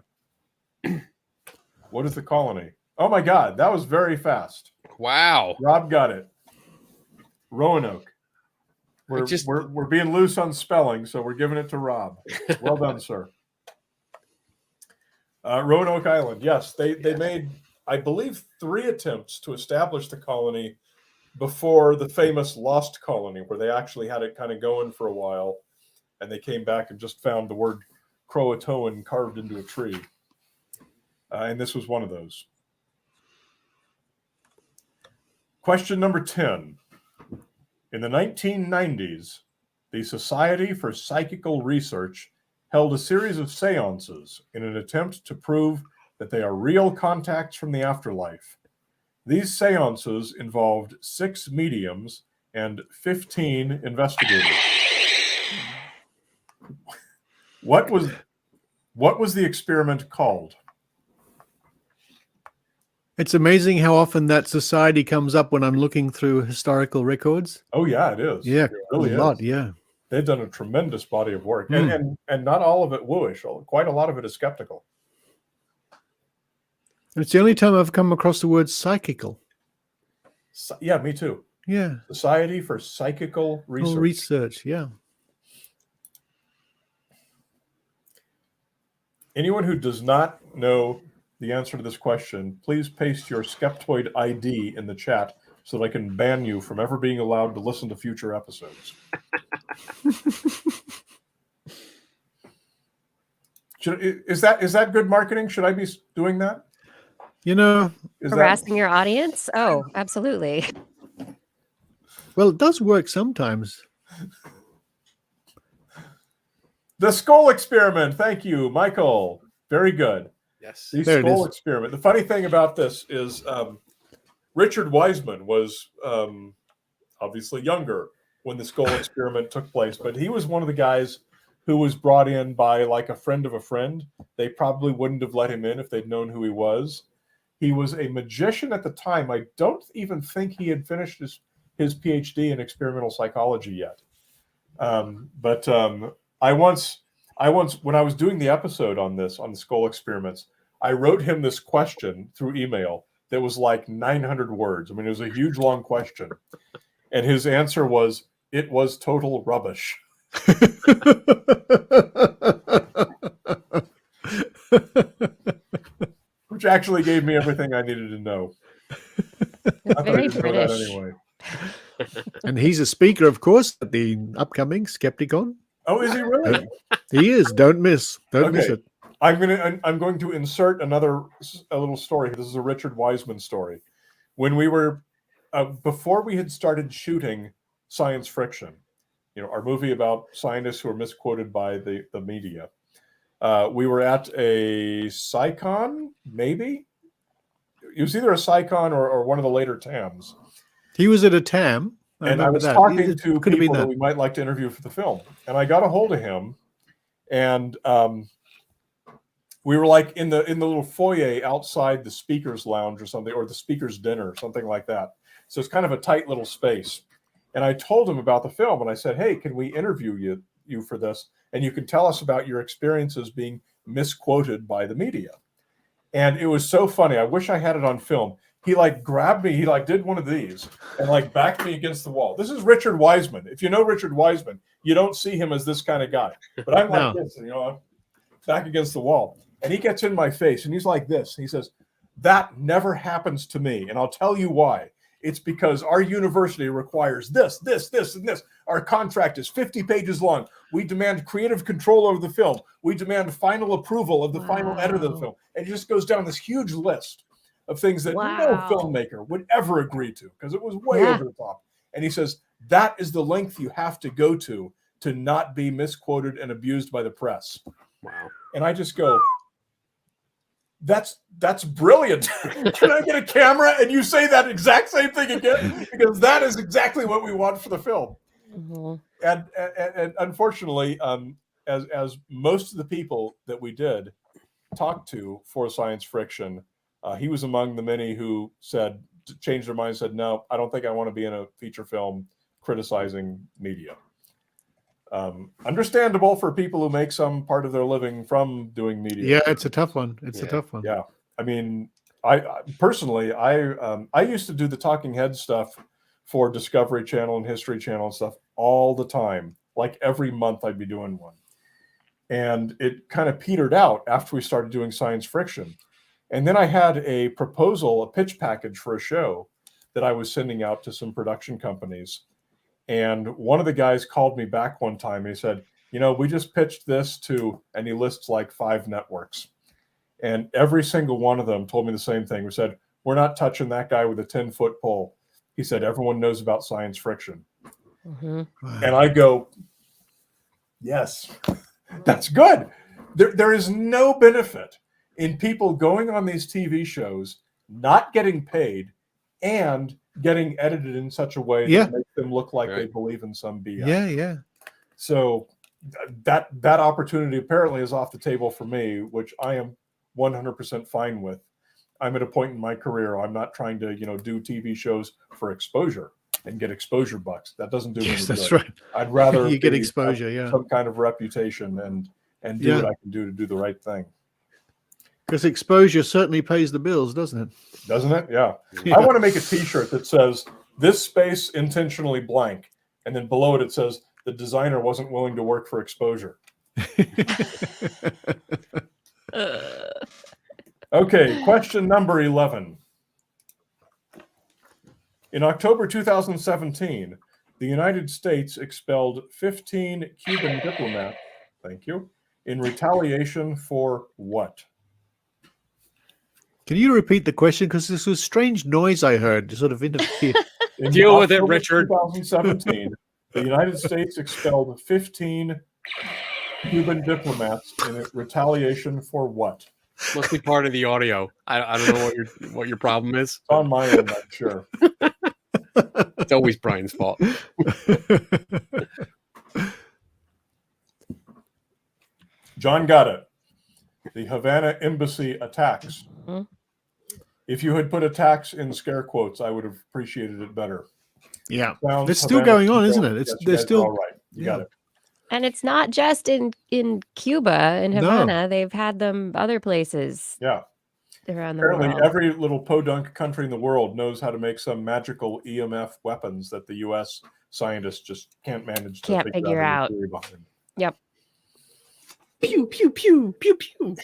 S5: What is the colony? Oh my God, that was very fast.
S4: Wow.
S5: Rob got it. Roanoke. We're being loose on spelling, so we're giving it to Rob. Well done, sir. Roanoke Island. Yes, they made, I believe, 3 attempts to establish the colony before the famous Lost Colony, where they actually had it kind of going for a while, and they came back and just found the word Croatoan carved into a tree. And this was one of those. Question number 10. In the 1990s, the Society for Psychical Research held a series of seances in an attempt to prove that they are real contacts from the afterlife. These seances involved 6 mediums and 15 investigators. What was the experiment called?
S2: It's amazing how often that society comes up when I'm looking through historical records.
S5: Oh yeah, it is.
S2: Yeah,
S5: it really
S2: a lot.
S5: is.
S2: Yeah,
S5: they've done a tremendous body of work, and not all of it wooish. Quite a lot of it is skeptical.
S2: and it's the only time I've come across the word psychical.
S5: Yeah, me too.
S2: Yeah,
S5: Society for Psychical Research.
S2: research. Yeah.
S5: Anyone who does not know the answer to this question, please paste your Skeptoid ID in the chat so that I can ban you from ever being allowed to listen to future episodes. Is that good marketing? Should I be doing that?
S2: You know,
S3: Harassing your audience? Oh, absolutely.
S2: well, it does work sometimes.
S5: The skull experiment. Thank you, Michael. Very good.
S4: Yes.
S5: The
S2: There it
S5: skull
S2: is.
S5: experiment. The funny thing about this is Richard Wiseman was obviously younger when the skull experiment took place, but he was one of the guys who was brought in by like a friend of a friend. They probably wouldn't have let him in if they'd known who he was. He was a magician at the time. I don't even think he had finished his PhD in experimental psychology yet. But I once, when I was doing the episode on the skull experiments, I wrote him this question through email that was like 900 words. I mean, it was a huge, long question. And his answer was, it was total rubbish. Which actually gave me everything I needed to know.
S3: Very British.
S5: Anyway.
S2: And he's a speaker, of course, at the upcoming Skepticon.
S5: Oh, is he really?
S2: He is. Don't miss. Don't miss it.
S5: I'm going to insert a little story. This is a Richard Wiseman story. When we were before we had started shooting Science Friction, our movie about scientists who are misquoted by the media, we were at a SciCon, maybe. It was either a SciCon or one of the later TAMs.
S2: He was at a TAM.
S5: I was talking to people that we might like to interview for the film. And I got a hold of him, and we were like in the little foyer outside the speaker's lounge or something, or the speaker's dinner, something like that. So it's kind of a tight little space. And I told him about the film, and I said, hey, can we interview you for this? And you can tell us about your experiences being misquoted by the media. And it was so funny. I wish I had it on film. He grabbed me. He did one of these and backed me against the wall. This is Richard Wiseman. If you know Richard Wiseman, you don't see him as this kind of guy. But I'm like this, I'm back against the wall. And he gets in my face and he's like this. He says, that never happens to me. And I'll tell you why. It's because our university requires this, this, this, and this. Our contract is 50 pages long. We demand creative control over the film. We demand final approval of the final edit of the film. And it just goes down this huge list of things that no filmmaker would ever agree to because it was way over the top. And he says, that is the length you have to go to not be misquoted and abused by the press.
S4: Wow.
S5: And I just go, that's brilliant. Can I get a camera and you say that exact same thing again? Because that is exactly what we want for the film. Mm-hmm. And unfortunately, as most of the people that we did talk to for Science Friction, he was among the many who changed their mind, said, no, I don't think I want to be in a feature film criticizing media. Understandable for people who make some part of their living from doing media.
S2: Yeah, it's a tough one. It's a tough one.
S5: Yeah. I mean, I personally used to do the talking head stuff for Discovery Channel and History Channel and stuff all the time. Like every month I'd be doing one. And it kind of petered out after we started doing Science Friction. And then I had a proposal, a pitch package for a show that I was sending out to some production companies. And one of the guys called me back one time and he said, we just pitched this to, and he lists like 5 networks. And every single one of them told me the same thing. We said, we're not touching that guy with a 10-foot pole. He said, everyone knows about Science Friction. Mm-hmm. And I go, yes, that's good. There is no benefit in people going on these TV shows, not getting paid and getting edited in such a way that makes them look like they believe in some BS.
S2: Yeah.
S5: So that opportunity apparently is off the table for me, which I am 100% fine with. I'm at a point in my career. I'm not trying to, do TV shows for exposure and get exposure bucks. That doesn't do me any
S2: that's
S5: good.
S2: right.
S5: I'd rather
S2: you get exposure,
S5: some kind of reputation and do what I can do to do the right thing.
S2: Because exposure certainly pays the bills, doesn't it?
S5: Doesn't it? Yeah. I want to make a T-shirt that says, this space intentionally blank. And then below it says, the designer wasn't willing to work for exposure. Okay, question number 11. In October 2017, the United States expelled 15 Cuban diplomats, in retaliation for what?
S2: Can you repeat the question? Because this was strange noise I heard sort of interfere.
S4: Deal with it, Richard.
S5: 2017, the United States expelled 15 Cuban diplomats in retaliation for what?
S4: Must be part of the audio. I don't know what your problem is.
S5: It's on my end, I'm sure.
S4: It's always Brian's fault.
S5: John got it. The Havana Embassy attacks.
S3: Mm-hmm.
S5: If you had put attacks in scare quotes, I would have appreciated it better.
S2: Yeah.
S5: Sounds
S2: It's still
S5: Havana
S2: going on,
S5: control.
S2: isn't it? It's
S5: Yes, you
S2: they're
S5: guys are
S2: still
S5: all right. You got it.
S3: And it's not just in Cuba and Havana. They've had them other places.
S5: Yeah.
S3: Around the
S5: Apparently,
S3: world.
S5: every little podunk country in the world knows how to make some magical EMF weapons that the U.S. scientists just can't manage to
S3: Can't figure out.
S5: the theory behind.
S3: Yep.
S4: Pew, pew, pew, pew, pew.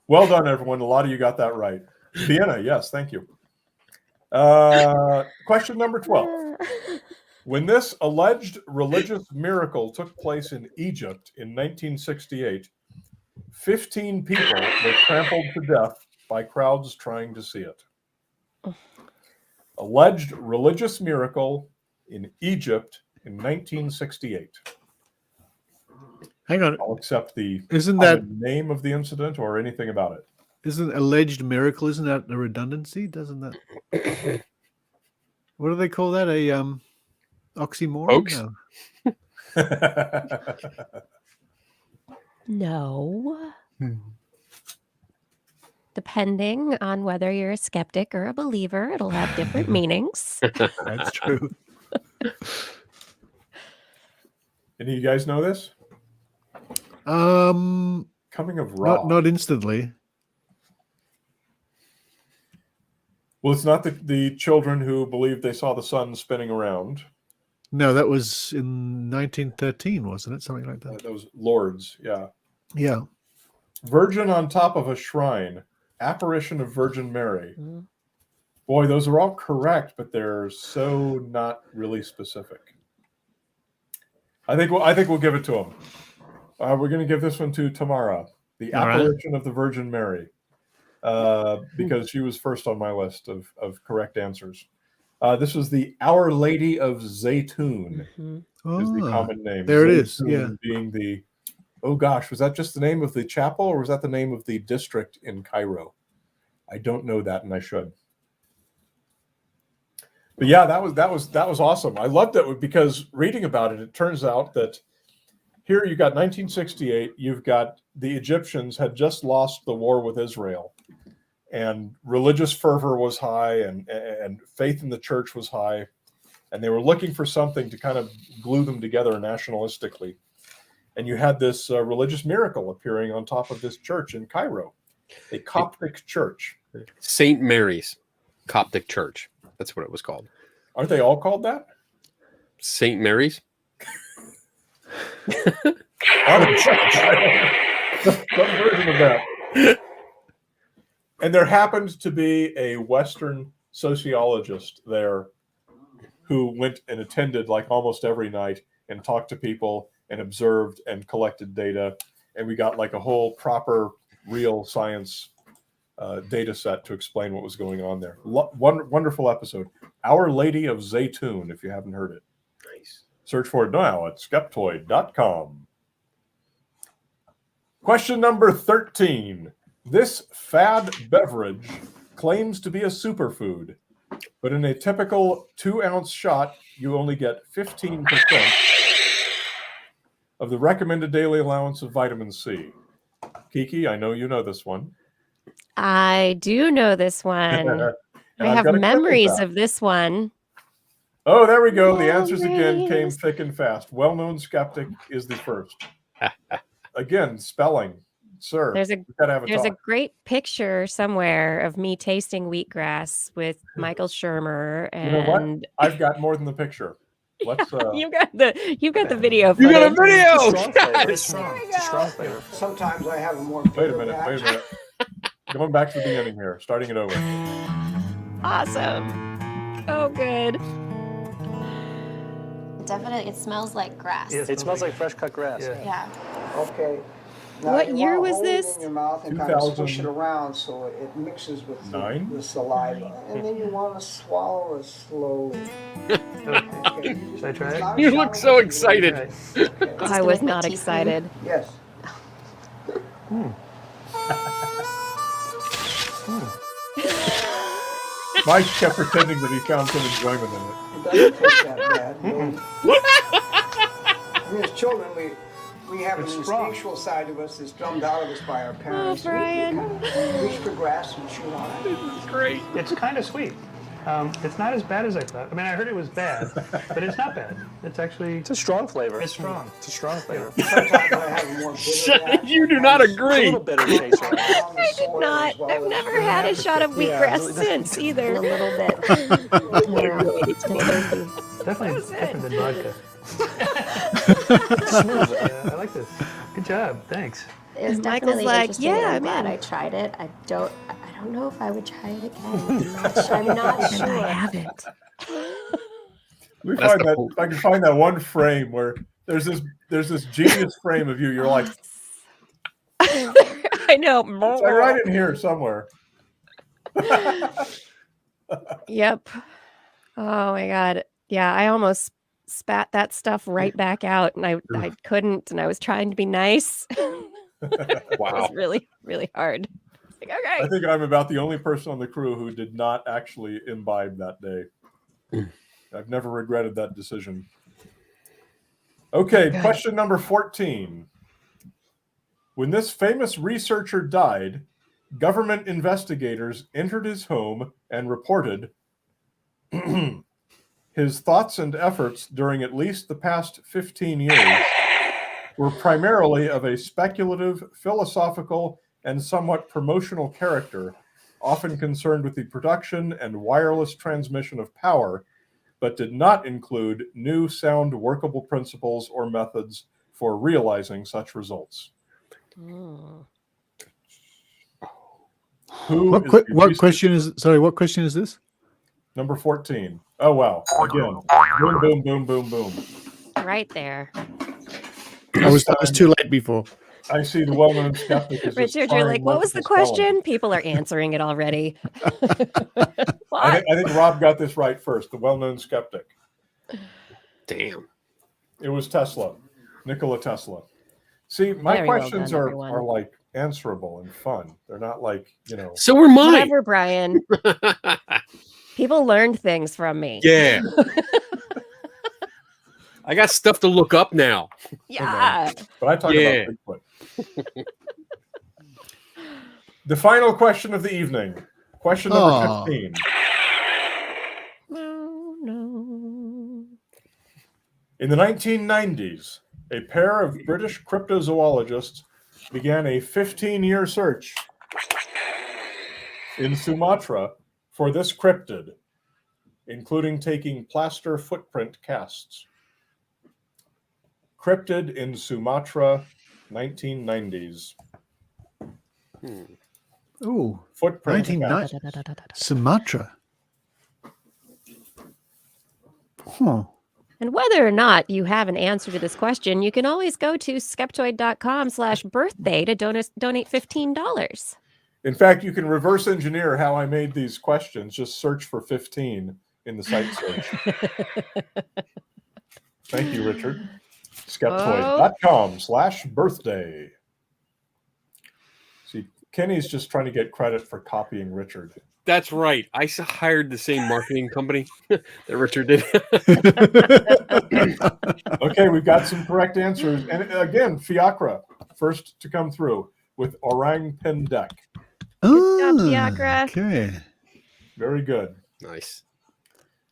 S5: Well done, everyone. A lot of you got that right. Vienna, yes, thank you. Question number 12. When this alleged religious miracle took place in Egypt in 1968, 15 people were trampled to death by crowds trying to see it. Alleged religious miracle in Egypt in 1968.
S2: Hang on.
S5: I'll accept the
S2: Isn't that
S5: name of the incident or anything about it.
S2: Isn't alleged miracle? Isn't that a redundancy? Doesn't that? What do they call that? A oxymoron?
S4: Hoax?
S3: No. Depending on whether you're a skeptic or a believer, it'll have different meanings.
S2: That's true.
S5: Any of you guys know this? Coming of Ra.
S2: Not instantly.
S5: Well, it's not the children who believed they saw the sun spinning around.
S2: No, that was in 1913, wasn't it? Something like that.
S5: That was Lourdes, yeah.
S2: Yeah.
S5: Virgin on top of a shrine. Apparition of Virgin Mary. Boy, those are all correct, but they're so not really specific. I think we'll give it to them. We're going to give this one to Tamara. The
S2: All right.
S5: apparition of the Virgin Mary. Because she was first on my list of correct answers. This was the Our Lady of Zaytun, is the common name.
S2: There it is,
S5: Zaytun
S2: yeah.
S5: being the, oh gosh, was that just the name of the chapel or was that the name of the district in Cairo? I don't know that, and I should. But yeah, that was awesome. I loved it because reading about it, it turns out that here you got 1968, you've got the Egyptians had just lost the war with Israel, and religious fervor was high, and faith in the church was high, and they were looking for something to kind of glue them together nationalistically. And you had this religious miracle appearing on top of this church in Cairo, a Coptic church.
S4: St. Mary's Coptic Church. That's what it was called.
S5: Aren't they all called that?
S4: St. Mary's?
S5: Some version of that. And there happened to be a Western sociologist there who went and attended like almost every night and talked to people and observed and collected data. And we got like a whole proper real science data set to explain what was going on there. Wonderful episode. Our Lady of Zaytun, if you haven't heard it.
S4: Nice.
S5: Search for it now at skeptoid.com. Question number 13. This fad beverage claims to be a superfood, but in a typical 2-ounce shot, you only get 15% of the recommended daily allowance of vitamin C. Kiki, I know you know this one.
S3: I do know this one. I
S5: I've
S3: have
S5: got a clip
S3: memories
S5: that.
S3: of this one.
S5: Oh, there we go. The answers again came thick and fast. Well-known skeptic is the first. Again, spelling. Sir,
S3: There's
S5: we've got to have a
S3: a
S5: talk.
S3: great picture somewhere of me tasting wheatgrass with Michael Shermer,
S5: You know what?
S3: and
S5: I've got more than the picture. Let's.
S3: you've got the video.
S4: You got a
S3: footage.
S4: video!
S13: It's strong flavor. Sometimes I have a more.
S5: Wait a minute. Going back to the beginning here, starting it over.
S3: Awesome. Oh, good.
S19: Definitely, it smells like grass.
S9: It smells like fresh cut grass.
S19: Yeah.
S13: Okay.
S3: What
S19: you
S3: year
S19: wanna
S3: was
S19: hold
S3: this?
S19: it in your mouth and kind of squish it around so it mixes with the saliva. And then you want to swallow it slowly. Okay.
S9: Should I try it?
S4: You look so excited.
S19: Okay.
S3: I was not excited.
S19: Yes.
S5: Mike kept pretending that he found some enjoyment in it.
S19: It doesn't taste that bad. I mean, as children, we have an instinctual side of us that's drummed out of us by our parents.
S3: Brian.
S19: We kind of reach for grass and chew on it.
S4: This is great.
S9: It's kind of sweet. It's not as bad as I thought. I mean, I heard it was bad, but it's not bad. It's actually...
S20: It's a strong flavor.
S9: It's strong.
S20: It's a strong flavor.
S19: Sometimes I have more bitter
S4: You do not agree.
S20: A little bitter taste.
S3: I did not. I've never had a shot of wheatgrass since either.
S7: A little bit.
S9: Definitely different than vodka. I like this. Good job. Thanks.
S7: It was
S3: Michael's
S7: definitely
S3: like,
S7: interesting.
S3: yeah,
S7: I'm
S3: I'm
S7: glad
S3: in.
S7: I tried it. I don't know if I would try it again. I'm not sure.
S3: I haven't.
S5: We find that if I can find that one frame where there's this genius frame of you. You're like,
S3: I know.
S5: it's like right in here somewhere.
S3: Yep. Oh my God. Yeah, I almost spat that stuff right back out, and I couldn't, and I was trying to be nice. It was really, really hard. Like, okay.
S5: I think I'm about the only person on the crew who did not actually imbibe that day. I've never regretted that decision. Okay, question number 14. When this famous researcher died, government investigators entered his home and reported his thoughts and efforts during at least the past 15 years were primarily of a speculative, philosophical, and somewhat promotional character, often concerned with the production and wireless transmission of power, but did not include new sound workable principles or methods for realizing such results.
S2: What question is? Sorry, what question is this?
S5: Number 14. Oh wow! Again, boom, boom, boom, boom, boom.
S3: Right there.
S2: I was too late before.
S5: I see the well-known skeptic. Is
S3: Richard, you're like, what was the question? People are answering it already.
S5: I think Rob got this right first. The well-known skeptic.
S4: Damn.
S5: It was Tesla, Nikola Tesla. See, my
S3: Very well
S5: questions
S3: done,
S5: are
S3: everyone.
S5: like answerable and fun. They're not like,
S4: So were mine.
S3: Whatever, Brian. People learned things from me.
S4: Yeah. I got stuff to look up now.
S3: Yeah.
S5: But I talk about Bigfoot. The final question of the evening. Question number 15.
S3: No.
S5: In the 1990s, a pair of British cryptozoologists began a 15-year search in Sumatra for this cryptid, including taking plaster footprint casts. Cryptid in Sumatra, 1990s.
S2: Ooh,
S5: Footprint
S2: 1990s. Sumatra. Huh.
S3: And whether or not you have an answer to this question, you can always go to skeptoid.com/birthday to donate $15.
S5: In fact, you can reverse engineer how I made these questions. Just search for 15 in the site search. Thank you, Richard. Skeptoid.com/birthday. See, Kenny's just trying to get credit for copying Richard.
S4: That's right. I hired the same marketing company that Richard did.
S5: Okay, we've got some correct answers. And again, Fiacra, first to come through with Orang Pendek.
S3: Good job, Fiacra.
S2: Okay.
S5: Very good.
S4: Nice.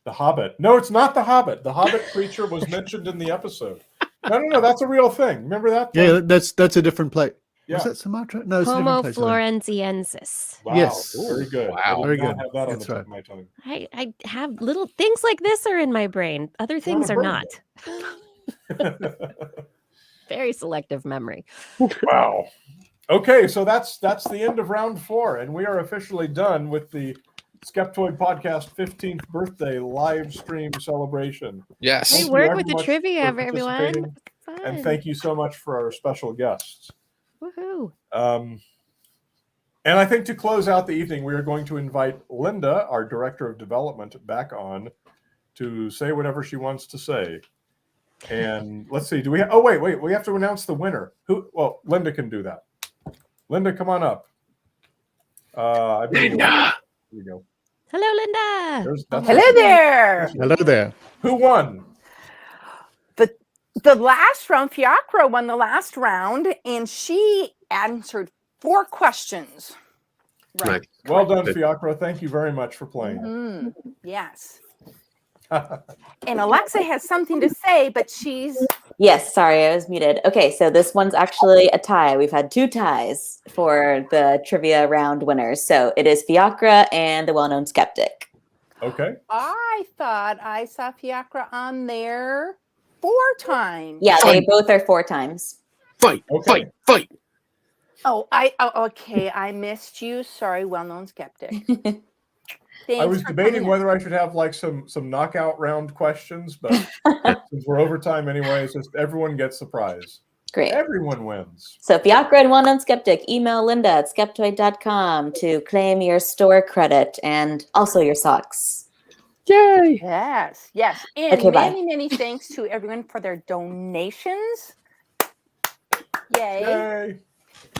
S5: The Hobbit. No, it's not the Hobbit. The Hobbit creature was mentioned in the episode. No, that's a real thing. Remember that?
S2: Yeah, that's a different place.
S5: Yeah.
S2: Was that Sumatra? No, it's a
S3: Homo
S2: different place.
S3: florenziensis.
S5: Wow,
S2: Yes.
S5: very good.
S4: Wow.
S5: I
S2: Very
S5: did not
S2: good.
S5: have that on
S2: That's
S5: the tip
S2: right.
S5: of my tongue.
S3: I have little things like this are in my brain. Other things
S5: a
S3: are
S5: brain.
S3: not. Very selective memory.
S5: Wow. Okay, so that's the end of round 4, and we are officially done with the Skeptoid Podcast 15th birthday live stream celebration.
S4: Yes.
S5: Thank
S3: Great
S5: you
S3: work
S5: very
S3: with the
S5: much
S3: trivia,
S5: for
S3: everyone.
S5: participating,
S3: Fun.
S5: and thank you so much for our special guests.
S3: Woohoo!
S5: And I think to close out the evening, we are going to invite Linda, our Director of Development, back on to say whatever she wants to say. And let's see, do we? Oh, wait, we have to announce the winner. Who? Well, Linda can do that. Linda, come on up.
S4: Linda.
S5: Here we go.
S3: Hello, Linda.
S6: Hello there.
S2: Hello there.
S5: Who won?
S6: The last round, Fiacra won the last round, and she answered 4 questions.
S5: Right. Well done, Fiacra. Thank you very much for playing.
S6: Yes. And Alexa has something to say, but she's...
S7: Yes, sorry, I was muted. Okay, so this one's actually a tie. We've had 2 ties for the trivia round winners. So it is Fiacra and the well-known skeptic.
S5: Okay.
S6: I thought I saw Fiacra on there 4 times.
S7: Yeah, they both are 4 times.
S4: Fight, fight.
S6: Oh, okay. I missed you. Sorry, well-known skeptic.
S5: I was debating whether I should have like some knockout round questions, but since we're overtime anyway, it's just everyone gets the prize.
S7: Great.
S5: Everyone wins.
S7: So Fiacra and well-known skeptic, email Linda at skeptoid.com to claim your store credit and also your socks.
S6: Yay! Yes. And
S7: Okay, bye.
S6: many thanks to everyone for their donations. Yay.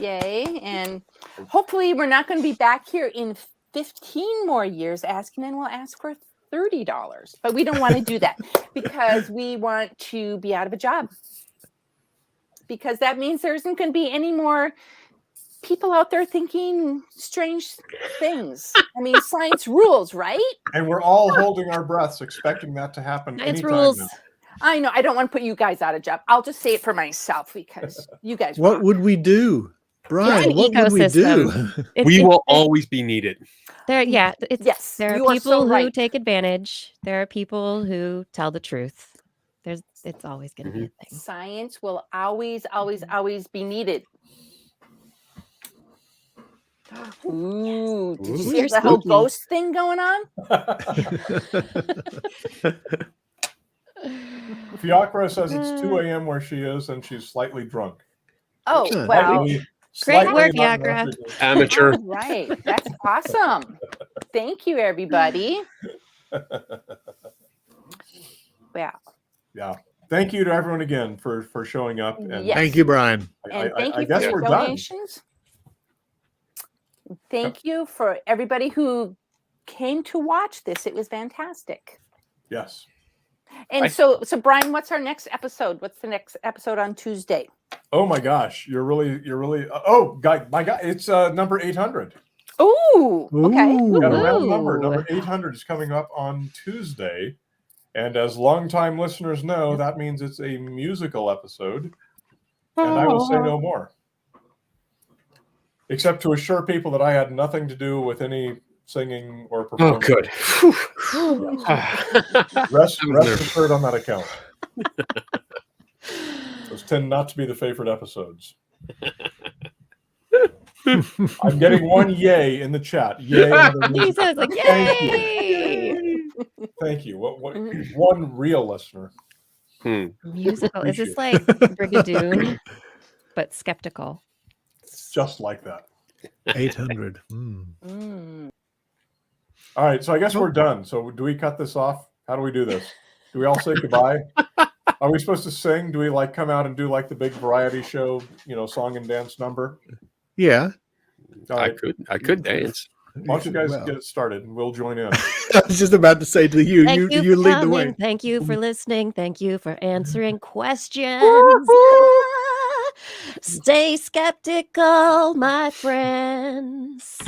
S6: And hopefully we're not going to be back here in 15 more years asking, and we'll ask for $30. But we don't want to do that because we want to be out of a job. Because that means there isn't going to be any more people out there thinking strange things. I mean, science rules, right?
S5: And we're all holding our breaths, expecting that to happen.
S6: Science
S5: anytime
S6: rules.
S5: now.
S6: I know. I don't want to put you guys out of job. I'll just say it for myself because you guys.
S2: What would we do, Brian?
S3: It's
S2: What
S3: an
S2: would we do?
S3: ecosystem.
S4: We will always be needed.
S3: There, yeah.
S6: Yes,
S3: there
S6: you
S3: are
S6: are
S3: people
S6: so
S3: who
S6: right.
S3: take advantage. There are people who tell the truth. It's always going to be a thing.
S6: Science will always be needed. Ooh, did you see
S3: You're
S6: the whole
S3: spooky.
S6: ghost thing going on?
S5: Fiacra says it's 2 a.m. where she is, and she's slightly drunk.
S6: Oh,
S2: Good.
S6: well.
S3: Great work,
S5: not
S3: Fiacra.
S5: drunk.
S4: Amateur.
S6: All right. That's awesome. Thank you, everybody. Well,
S5: Yeah. Thank you to everyone again for showing up. And
S6: Yes.
S2: Thank you, Brian.
S6: and thank
S5: I
S6: you for
S5: guess
S6: your
S5: we're done.
S6: donations. Thank you for everybody who came to watch this. It was fantastic.
S5: Yes.
S6: And so Brian, what's our next episode? What's the next episode on Tuesday?
S5: Oh my gosh, you're really. Oh, my God, it's number 800.
S6: Ooh, okay.
S5: Got a round
S3: Ooh.
S5: number. Number 800 is coming up on Tuesday, and as longtime listeners know, that means it's a musical episode. And I will say no more, except to assure people that I had nothing to do with any singing or
S4: Oh,
S5: performing.
S4: good.
S5: Rest assured on that account. Those tend not to be the favorite episodes. I'm getting 1 yay in the chat. Yay!
S3: He says like, yay!
S5: Thank you. What? One real listener.
S3: Musical. Is this
S5: Appreciate
S3: like Brigadoon, but skeptical?
S5: Just like that.
S2: 800.
S5: All right, so I guess we're done. So do we cut this off? How do we do this? Do we all say goodbye? Are we supposed to sing? Do we like come out and do like the big variety show, song and dance number?
S2: Yeah.
S5: All
S4: I
S5: right.
S4: could dance.
S5: Why don't you guys
S2: Well.
S5: get it started and we'll join in.
S2: I was just about to say to you,
S3: Thank you
S2: you
S3: for
S2: lead the
S3: coming.
S2: way.
S3: Thank you for listening. Thank you for answering questions. Stay skeptical, my friends.